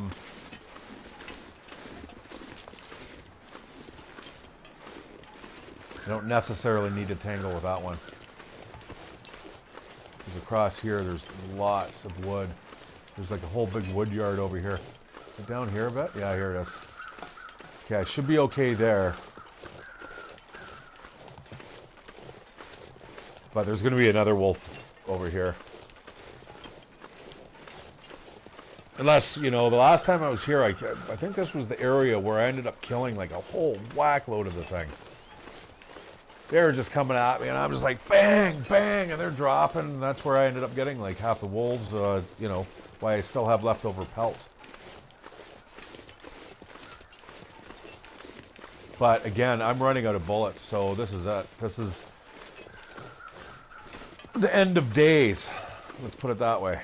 Speaker 1: don't necessarily need to tangle with that one. Because across here, there's lots of wood. There's like a whole big wood yard over here. Is it down here a bit? Yeah, here it is. Okay, I should be okay there. But there's going to be another wolf over here. Unless, you know, the last time I was here, I think this was the area where I ended up killing like a whole whack load of the things. They were just coming at me, and I'm just like, bang, bang, and they're dropping, and that's where I ended up getting like half the wolves, you know, why I still have leftover pelts. But again, I'm running out of bullets, so this is it. This is the end of days. Let's put it that way.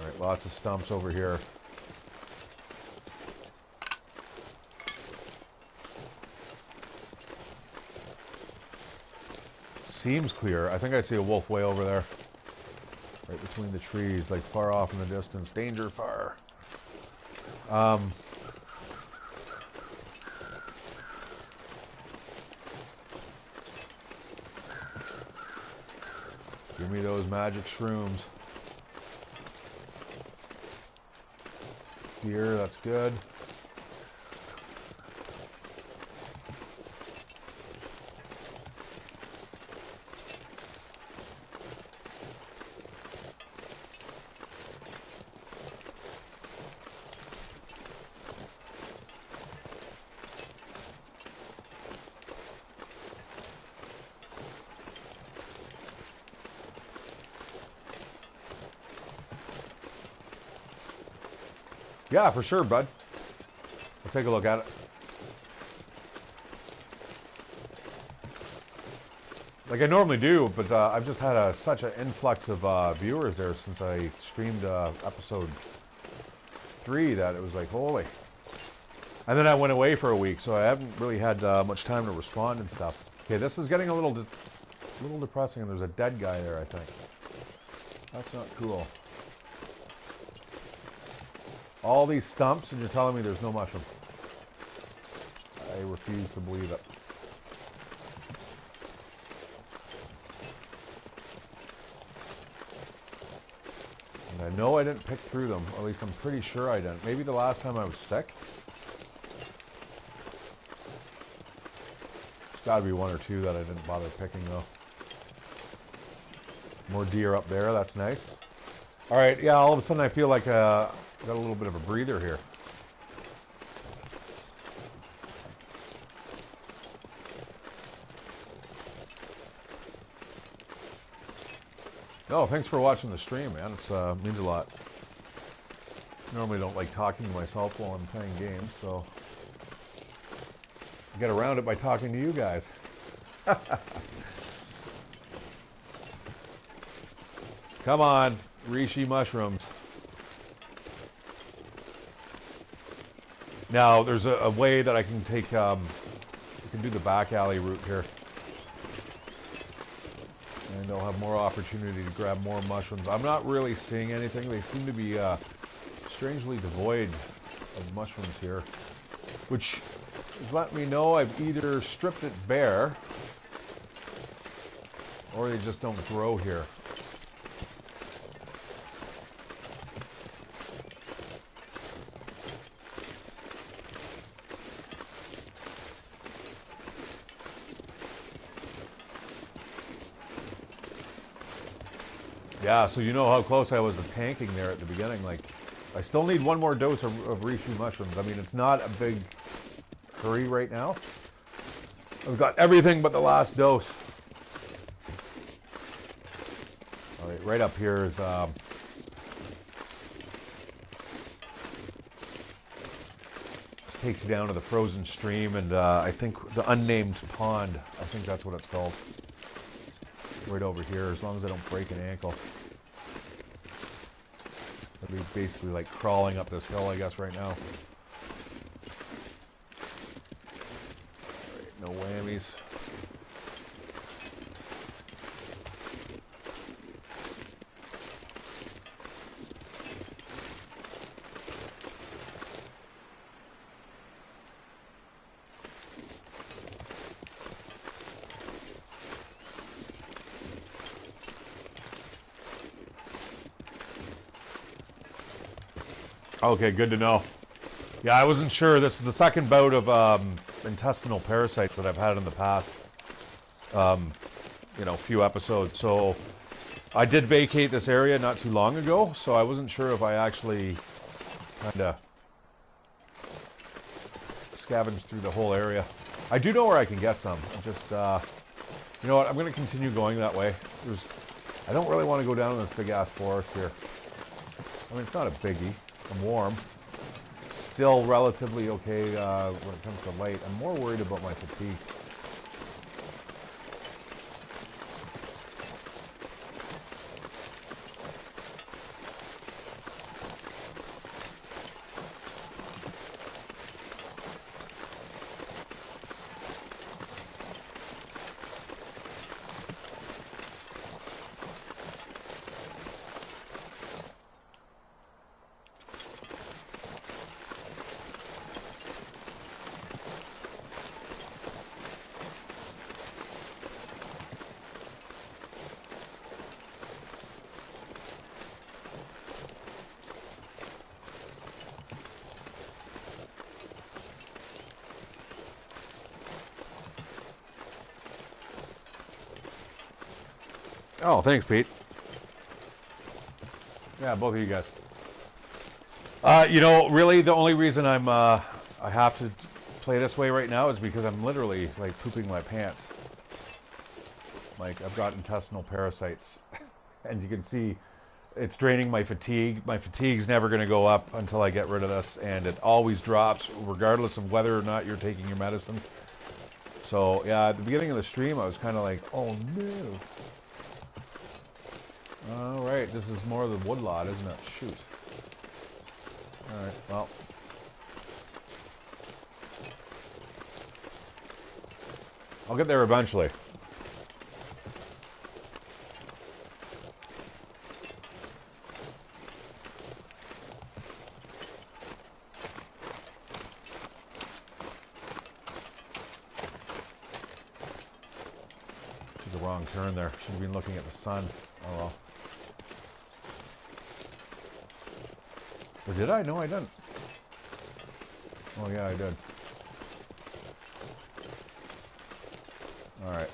Speaker 1: All right, lots of stumps over here. Seems clear. I think I see a wolf way over there. Right between the trees, like far off in the distance. Danger far. Give me those magic shrooms. Here, that's good. Yeah, for sure, bud. I'll take a look at it. Like I normally do, but I've just had such an influx of viewers there since I streamed episode 3 that it was like, holy. And then I went away for a week, so I haven't really had much time to respond and stuff. Okay, this is getting a little depressing, and there's a dead guy there, I think. That's not cool. All these stumps, and you're telling me there's no mushroom. I refuse to believe it. And I know I didn't pick through them, or at least I'm pretty sure I didn't. Maybe the last time I was sick. There's gotta be one or two that I didn't bother picking though. More deer up there, that's nice. Alright, yeah, all of a sudden I feel like got a little bit of a breather here. No, thanks for watching the stream, man. It's means a lot. Normally don't like talking to myself while I'm playing games, so I get around it by talking to you guys. Come on, reishi mushrooms. Now, there's a way that I can take, I can do the back alley route here. And I'll have more opportunity to grab more mushrooms. I'm not really seeing anything. They seem to be strangely devoid of mushrooms here. Which is letting me know I've either stripped it bare, or they just don't grow here. Yeah, so you know how close I was to tanking there at the beginning. Like, I still need one more dose of reishi mushrooms. I mean, it's not a big hurry right now. I've got everything but the last dose. All right, right up here is this takes you down to the frozen stream, and I think the unnamed pond. I think that's what it's called. Right over here, as long as I don't break an ankle. I'll be basically like crawling up this hill, I guess, right now. Alright, no whammies. Okay, good to know. Yeah, I wasn't sure. This is the second bout of intestinal parasites that I've had in the past. You know, few episodes. So I did vacate this area not too long ago, so I wasn't sure if I actually kind of scavenged through the whole area. I do know where I can get some. Just, you know what? I'm going to continue going that way. I don't really want to go down in this big-ass forest here. I mean, it's not a biggie. I'm warm. Still relatively okay when it comes to light. I'm more worried about my fatigue. Oh, thanks, Pete. Yeah, both of you guys. You know, really, the only reason I have to play this way right now is because I'm literally like pooping my pants. Like I've got intestinal parasites, and you can see it's draining my fatigue. My fatigue's never going to go up until I get rid of this, and it always drops regardless of whether or not you're taking your medicine. So yeah, at the beginning of the stream, I was kind of like, oh no. Alright, this is more of the woodlot, isn't it? Shoot. Alright, well. I'll get there eventually. Took the wrong turn there. Should have been looking at the sun. Oh well. Or did I? No, I didn't. Oh, yeah, I did. Alright.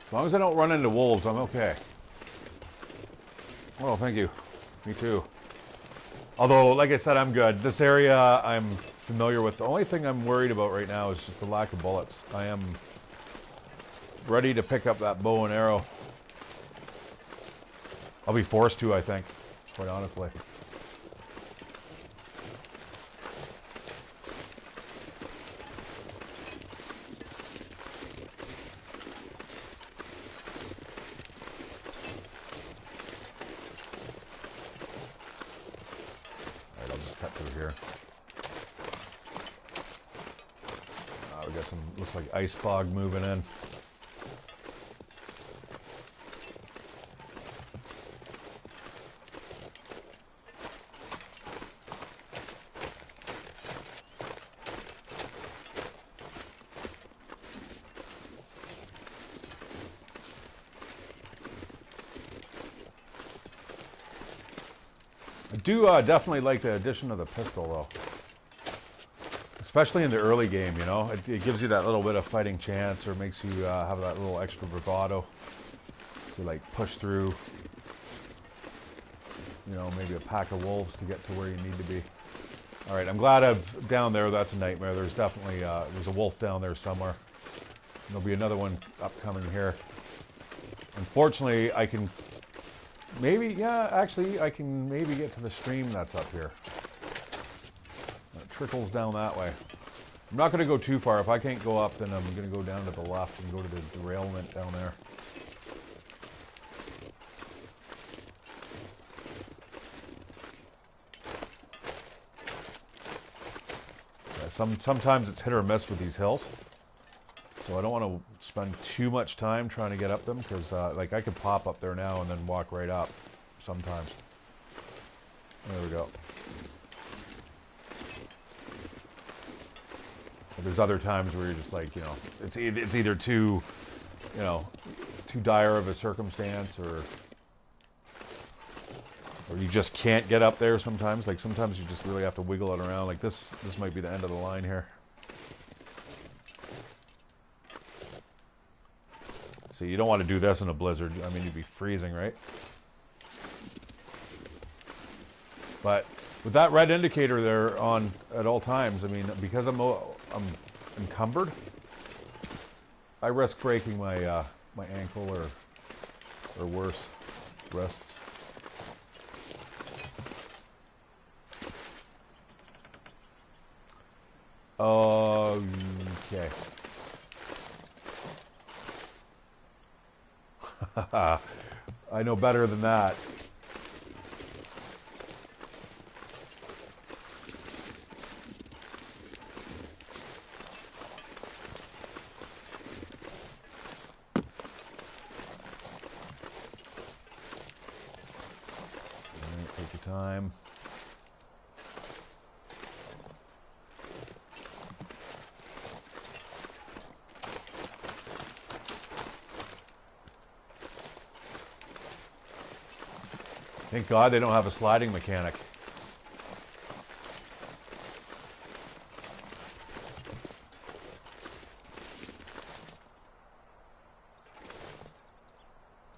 Speaker 1: As long as I don't run into wolves, I'm okay. Oh, thank you. Me too. Although, like I said, I'm good. This area I'm familiar with. The only thing I'm worried about right now is just the lack of bullets. I am ready to pick up that bow and arrow. I'll be forced to, I think, quite honestly. Alright, I'll just cut through here. We got some, looks like ice fog moving in. I do definitely like the addition of the pistol, though. Especially in the early game, you know? It gives you that little bit of fighting chance, or makes you have that little extra bravado to, like, push through, you know, maybe a pack of wolves to get to where you need to be. Alright, I'm glad down there, that's a nightmare. There's definitely, there's a wolf down there somewhere. There'll be another one upcoming here. Unfortunately, I can maybe, yeah, actually, I can maybe get to the stream that's up here. It trickles down that way. I'm not going to go too far. If I can't go up, then I'm going to go down to the left and go to the derailment down there. Yeah, sometimes it's hit or miss with these hills. So I don't want to spend too much time trying to get up them, because like I could pop up there now and then walk right up sometimes. There we go. But there's other times where you're just like, you know, it's either too, you know, too dire of a circumstance, or or you just can't get up there sometimes. Like sometimes you just really have to wiggle it around. Like this might be the end of the line here. See, you don't want to do this in a blizzard. I mean, you'd be freezing, right? But with that red indicator there on at all times, I mean, because I'm encumbered, I risk breaking my my ankle or worse, wrists. Okay. I know better than that. Take your time. Thank God they don't have a sliding mechanic.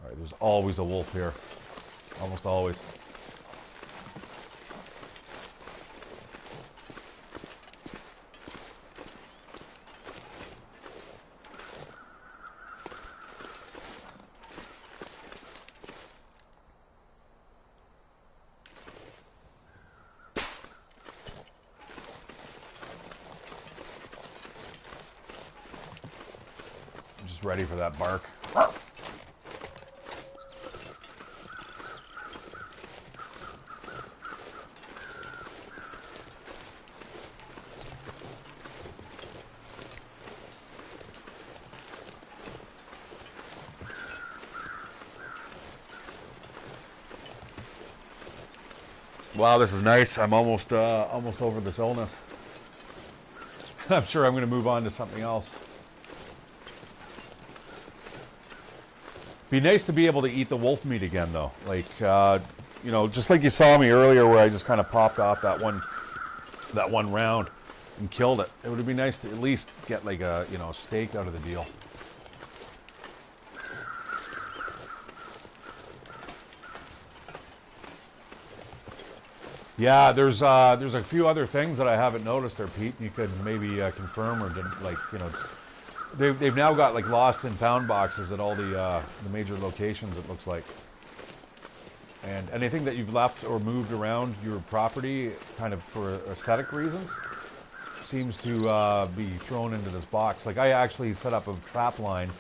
Speaker 1: All right, there's always a wolf here. Almost always. Ready for that bark. Wow, this is nice. I'm almost over this illness. I'm sure I'm going to move on to something else. Be nice to be able to eat the wolf meat again, though. Like, you know, just like you saw me earlier, where I just kind of popped off that one round and killed it. It would be nice to at least get like a steak out of the deal. Yeah, there's a few other things that I haven't noticed there, Pete. You could maybe confirm or didn't, like, you know. They've now got like lost and found boxes at all the major locations, it looks like. And anything that you've left or moved around your property kind of for aesthetic reasons seems to be thrown into this box. Like I actually set up a trap line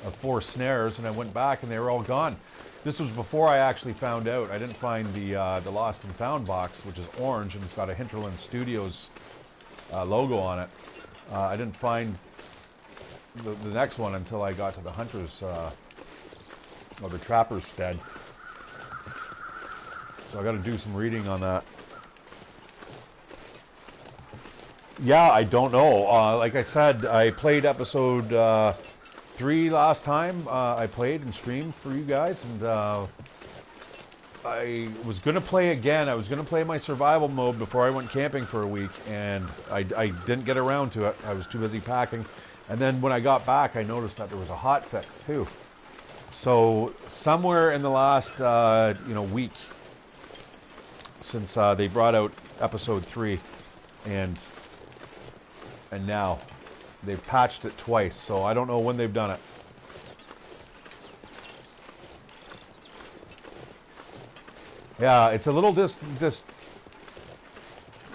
Speaker 1: of 4 snares and I went back and they were all gone. This was before I actually found out. I didn't find the lost and found box, which is orange and it's got a Hinterland Studios logo on it. I didn't find the next one until I got to the hunter's or the trapper's stead. So I got to do some reading on that. Yeah, I don't know. Like I said, I played episode 3 last time. I played and streamed for you guys, and I was going to play again. I was going to play my survival mode before I went camping for a week, and I didn't get around to it. I was too busy packing. And then when I got back, I noticed that there was a hot fix too. So somewhere in the last week, since they brought out episode 3, and now they've patched it twice. So I don't know when they've done it. Yeah, it's a little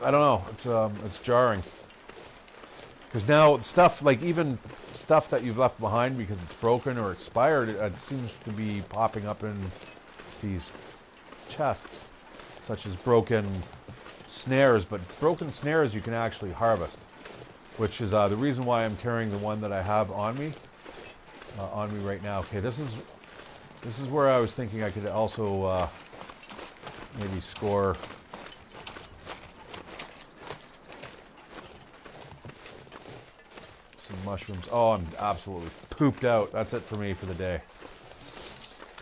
Speaker 1: I don't know. It's jarring. Because now stuff, like even stuff that you've left behind because it's broken or expired, it seems to be popping up in these chests, such as broken snares. But broken snares you can actually harvest, which is the reason why I'm carrying the one that I have on me right now. Okay, this is where I was thinking I could also maybe score. Some mushrooms. Oh, I'm absolutely pooped out. That's it for me for the day.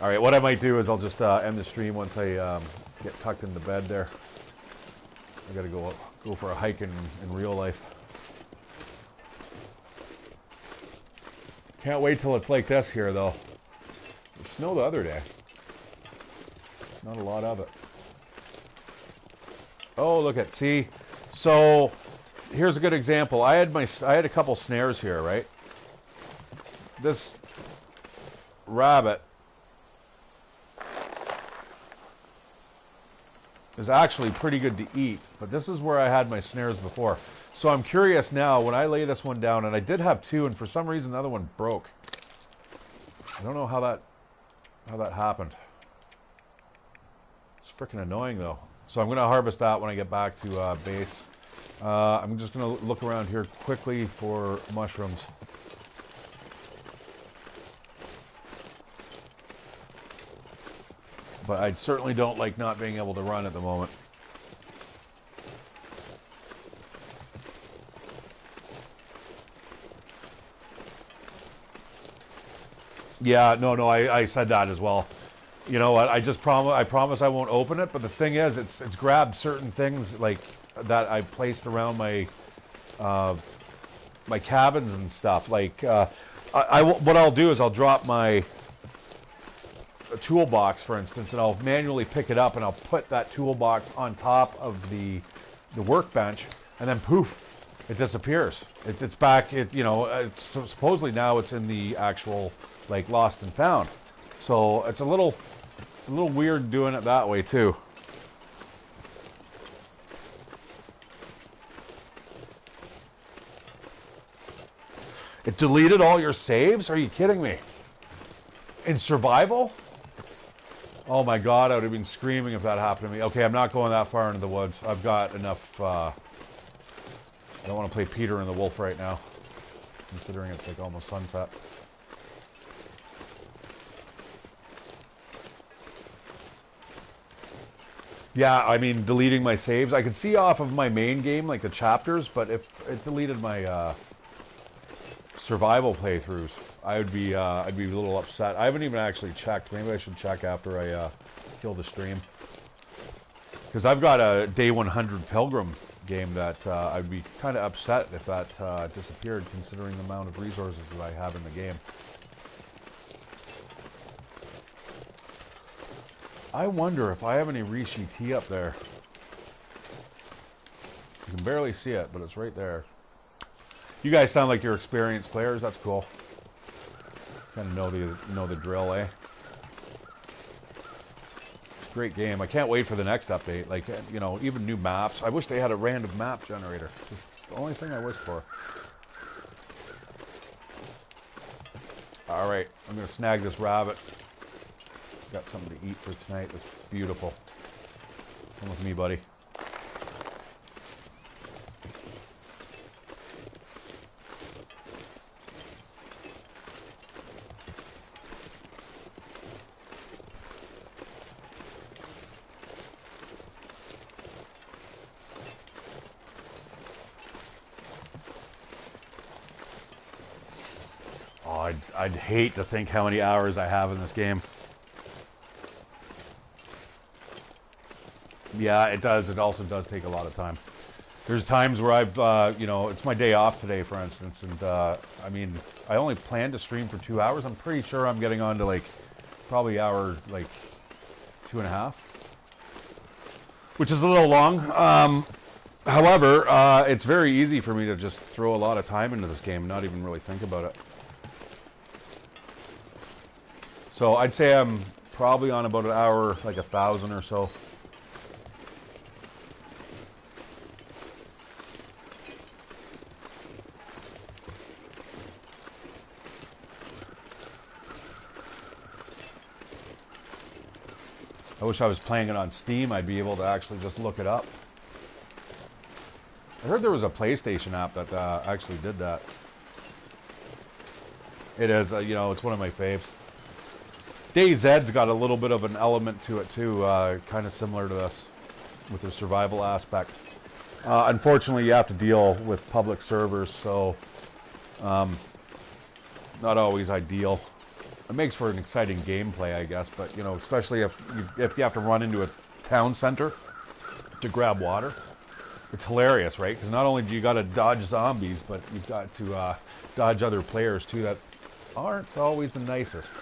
Speaker 1: All right, what I might do is I'll just end the stream once I get tucked into bed there. I gotta go for a hike in real life. Can't wait till it's like this here, though. It snowed the other day. Not a lot of it. Oh, look at, see? So, here's a good example. I had a couple snares here, right? This rabbit is actually pretty good to eat, but this is where I had my snares before. So I'm curious now, when I lay this one down, and I did have two, and for some reason the other one broke. I don't know how that happened. It's freaking annoying though. So I'm going to harvest that when I get back to base. I'm just going to look around here quickly for mushrooms. But I certainly don't like not being able to run at the moment. Yeah, no, I said that as well. You know what? I promise I won't open it. But the thing is, it's grabbed certain things like that I placed around my my cabins and stuff. Like what I'll do is I'll drop my toolbox, for instance, and I'll manually pick it up and I'll put that toolbox on top of the workbench, and then poof, it disappears. It's back. It's supposedly now it's in the actual like lost and found. So it's a little weird doing it that way too. It deleted all your saves? Are you kidding me? In survival? Oh my god, I would have been screaming if that happened to me. Okay, I'm not going that far into the woods. I've got enough, I don't want to play Peter and the Wolf right now, considering it's like almost sunset. Yeah, I mean, deleting my saves. I can see off of my main game, like the chapters, but if it deleted my survival playthroughs, I'd be a little upset. I haven't even actually checked. Maybe I should check after I kill the stream. Because I've got a day 100 Pilgrim game that I'd be kind of upset if that disappeared, considering the amount of resources that I have in the game. I wonder if I have any Rishi tea up there. You can barely see it, but it's right there. You guys sound like you're experienced players. That's cool. Kind of know the drill, eh? It's a great game. I can't wait for the next update. Like, you know, even new maps. I wish they had a random map generator. It's the only thing I wish for. All right, I'm gonna snag this rabbit. Got something to eat for tonight. That's beautiful. Come with me, buddy. Oh, I'd hate to think how many hours I have in this game. Yeah, it does. It also does take a lot of time. There's times where I've, you know, it's my day off today, for instance, and I mean, I only planned to stream for 2 hours. I'm pretty sure I'm getting on to like probably hour like 2.5, which is a little long. However, it's very easy for me to just throw a lot of time into this game and not even really think about it. So I'd say I'm probably on about an hour, like 1,000 or so. I wish I was playing it on Steam. I'd be able to actually just look it up. I heard there was a PlayStation app that actually did that. It is, you know, it's one of my faves. DayZ's got a little bit of an element to it too, kind of similar to this, with the survival aspect. Unfortunately, you have to deal with public servers, so not always ideal. It makes for an exciting gameplay, I guess, but you know, especially if you have to run into town center to grab water. It's hilarious, right? Because not only do you got to dodge zombies, but you've got to dodge other players too that aren't always the nicest.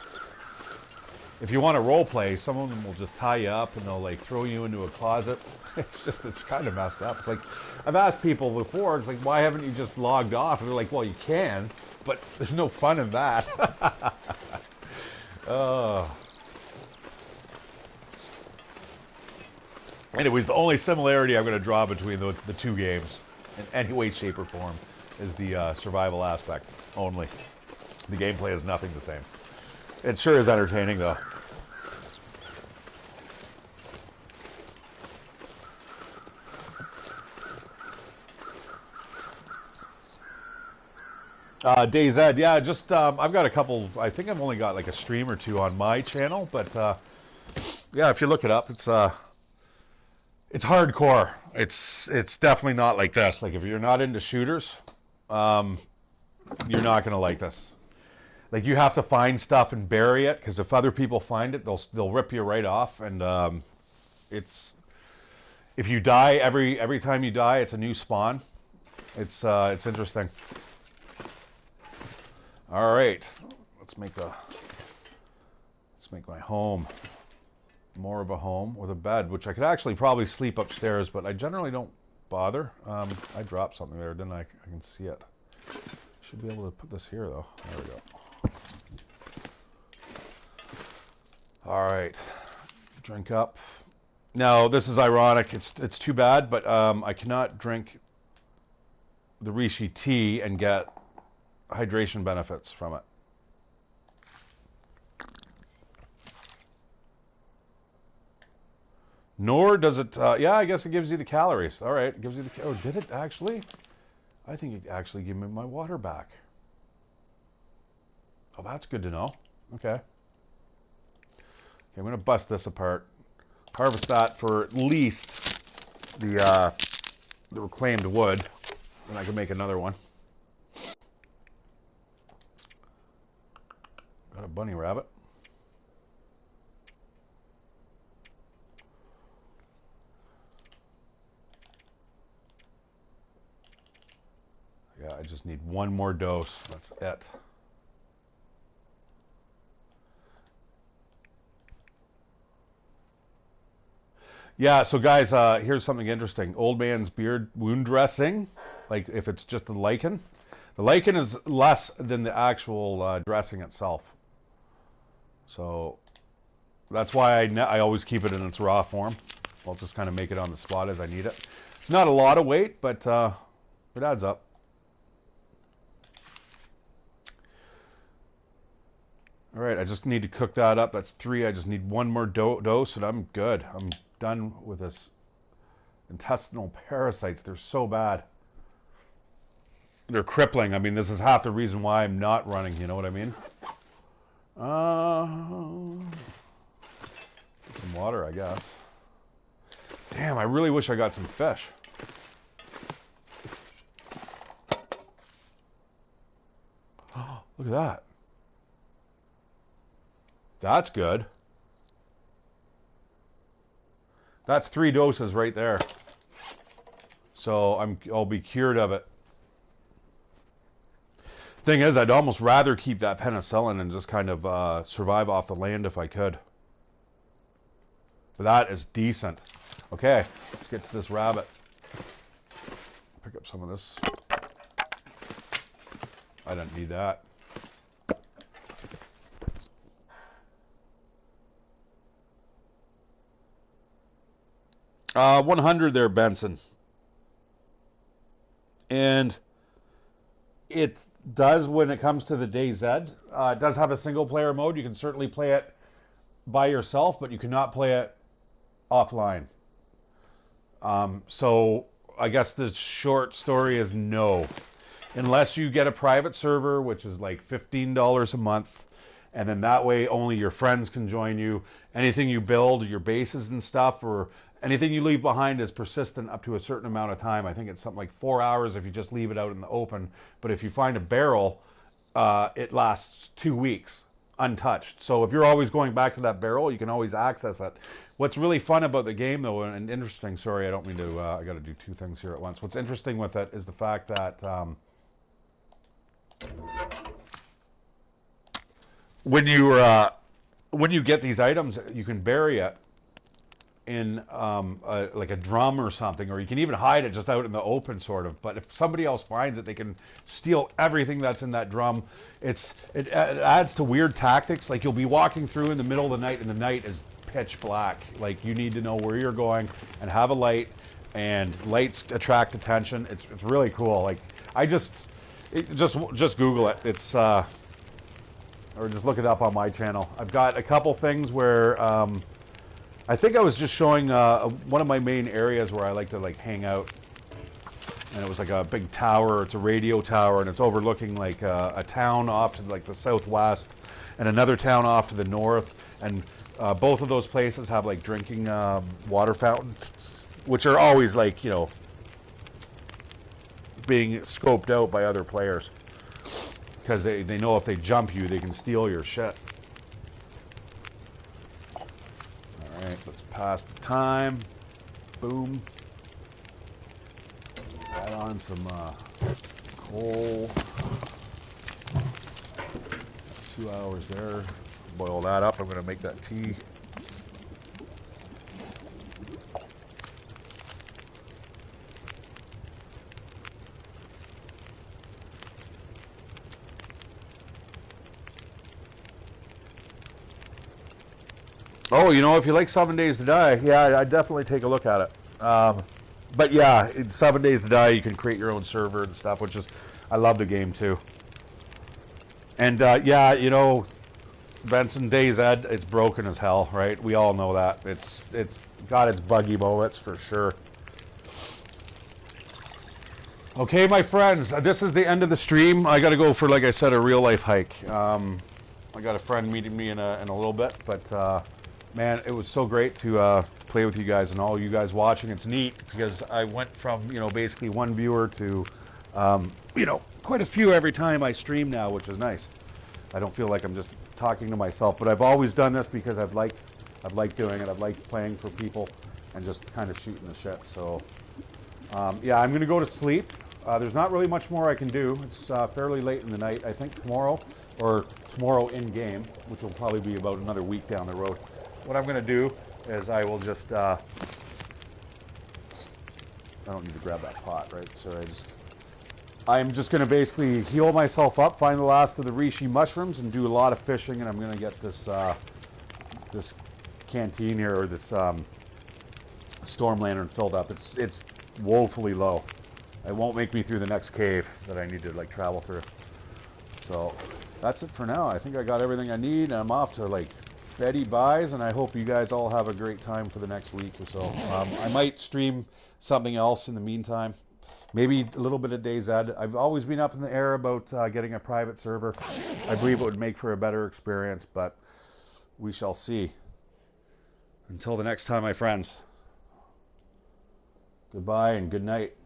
Speaker 1: If you want to role play, some of them will just tie you up and they'll like throw you into a closet. It's kind of messed up. It's like, I've asked people before, it's like, why haven't you just logged off? And they're like, well, you can, but there's no fun in that. Anyways, the only similarity I'm going to draw between the two games, in any way, shape, or form, is the survival aspect only. The gameplay is nothing the same. It sure is entertaining, though. DayZ, yeah, just, I've got a couple, I think I've only got like a stream or two on my channel, but, yeah, if you look it up, it's hardcore. It's definitely not like this. Like, if you're not into shooters, you're not gonna like this. Like, you have to find stuff and bury it, because if other people find it, they'll rip you right off, and, it's, if you die, every time you die, it's a new spawn. It's interesting. All right, let's make my home more of a home with a bed, which I could actually probably sleep upstairs, but I generally don't bother. I dropped something there, didn't I? I can see it. Should be able to put this here, though. There we go. All right, drink up. Now, this is ironic. It's too bad, but I cannot drink the Rishi tea and get hydration benefits from it. Nor does it, yeah, I guess it gives you the calories. All right, it gives you the, oh, did it actually? I think it actually gave me my water back. Oh, that's good to know. Okay. Okay, I'm going to bust this apart. Harvest that for at least the reclaimed wood. Then I can make another one. Got a bunny rabbit. Yeah, I just need one more dose. That's it. Yeah, so guys, here's something interesting. Old man's beard wound dressing, like if it's just the lichen is less than the actual dressing itself. So that's why I always keep it in its raw form. I'll just kind of make it on the spot as I need it. It's not a lot of weight, but it adds up. All right, I just need to cook that up. That's 3. I just need one more dose, and I'm good. I'm done with this intestinal parasites. They're so bad. They're crippling. I mean, this is half the reason why I'm not running. You know what I mean? Get some water, I guess. Damn, I really wish I got some fish. Look at that. That's good. That's 3 doses right there. So I'll be cured of it. Thing is, I'd almost rather keep that penicillin and just kind of survive off the land if I could. But that is decent. Okay, let's get to this rabbit. Pick up some of this. I don't need that. 100 there, Benson. And it does, when it comes to the DayZ, it does have a single player mode. You can certainly play it by yourself, but you cannot play it offline. So I guess the short story is no. Unless you get a private server, which is like $15 a month, and then that way only your friends can join you. Anything you build, your bases and stuff, or anything you leave behind is persistent up to a certain amount of time. I think it's something like 4 hours if you just leave it out in the open. But if you find a barrel, it lasts 2 weeks. untouched. So if you're always going back to that barrel, you can always access it. What's really fun about the game, though, and interesting, sorry, I don't mean to, I got to do two things here at once. What's interesting with it is the fact that when you get these items, you can bury it in like a drum or something, or you can even hide it just out in the open, sort of. But if somebody else finds it, they can steal everything that's in that drum. It adds to weird tactics. Like you'll be walking through in the middle of the night, and the night is pitch black. Like you need to know where you're going and have a light, and lights attract attention. It's really cool. Like just Google it. It's or just look it up on my channel. I've got a couple things where I think I was just showing one of my main areas where I like to like hang out, and it was like a big tower. It's a radio tower, and it's overlooking like a town off to like the southwest, and another town off to the north. And both of those places have like drinking water fountains, which are always like, you know, being scoped out by other players, because they know if they jump you, they can steal your shit. Alright, let's pass the time. Boom. Add on some coal. 2 hours there. Boil that up. I'm going to make that tea. Oh, you know, if you like 7 Days to Die, yeah, I'd definitely take a look at it. But yeah, in 7 Days to Die, you can create your own server and stuff, which is, I love the game too. And yeah, you know, Benson DayZ, it's broken as hell, right? We all know that. It's got its buggy moments for sure. Okay, my friends, this is the end of the stream. I got to go for, like I said, a real life hike. I got a friend meeting me in a little bit, but man, it was so great to play with you guys and all you guys watching. It's neat because I went from, you know, basically one viewer to, you know, quite a few every time I stream now, which is nice. I don't feel like I'm just talking to myself, but I've always done this because I've liked doing it. I've liked playing for people and just kind of shooting the shit. So yeah, I'm gonna go to sleep. There's not really much more I can do. It's fairly late in the night. I think tomorrow in game, which will probably be about another week down the road. What I'm gonna do is I will just I don't need to grab that pot, right? So I'm just gonna basically heal myself up, find the last of the reishi mushrooms, and do a lot of fishing. And I'm gonna get this this canteen here, or this storm lantern filled up. It's woefully low. It won't make me through the next cave that I need to like travel through. So that's it for now. I think I got everything I need, and I'm off to like Betty buys, and I hope you guys all have a great time for the next week or so. I might stream something else in the meantime. Maybe a little bit of DayZ. I've always been up in the air about getting a private server. I believe it would make for a better experience, but we shall see. Until the next time, my friends. Goodbye and good night.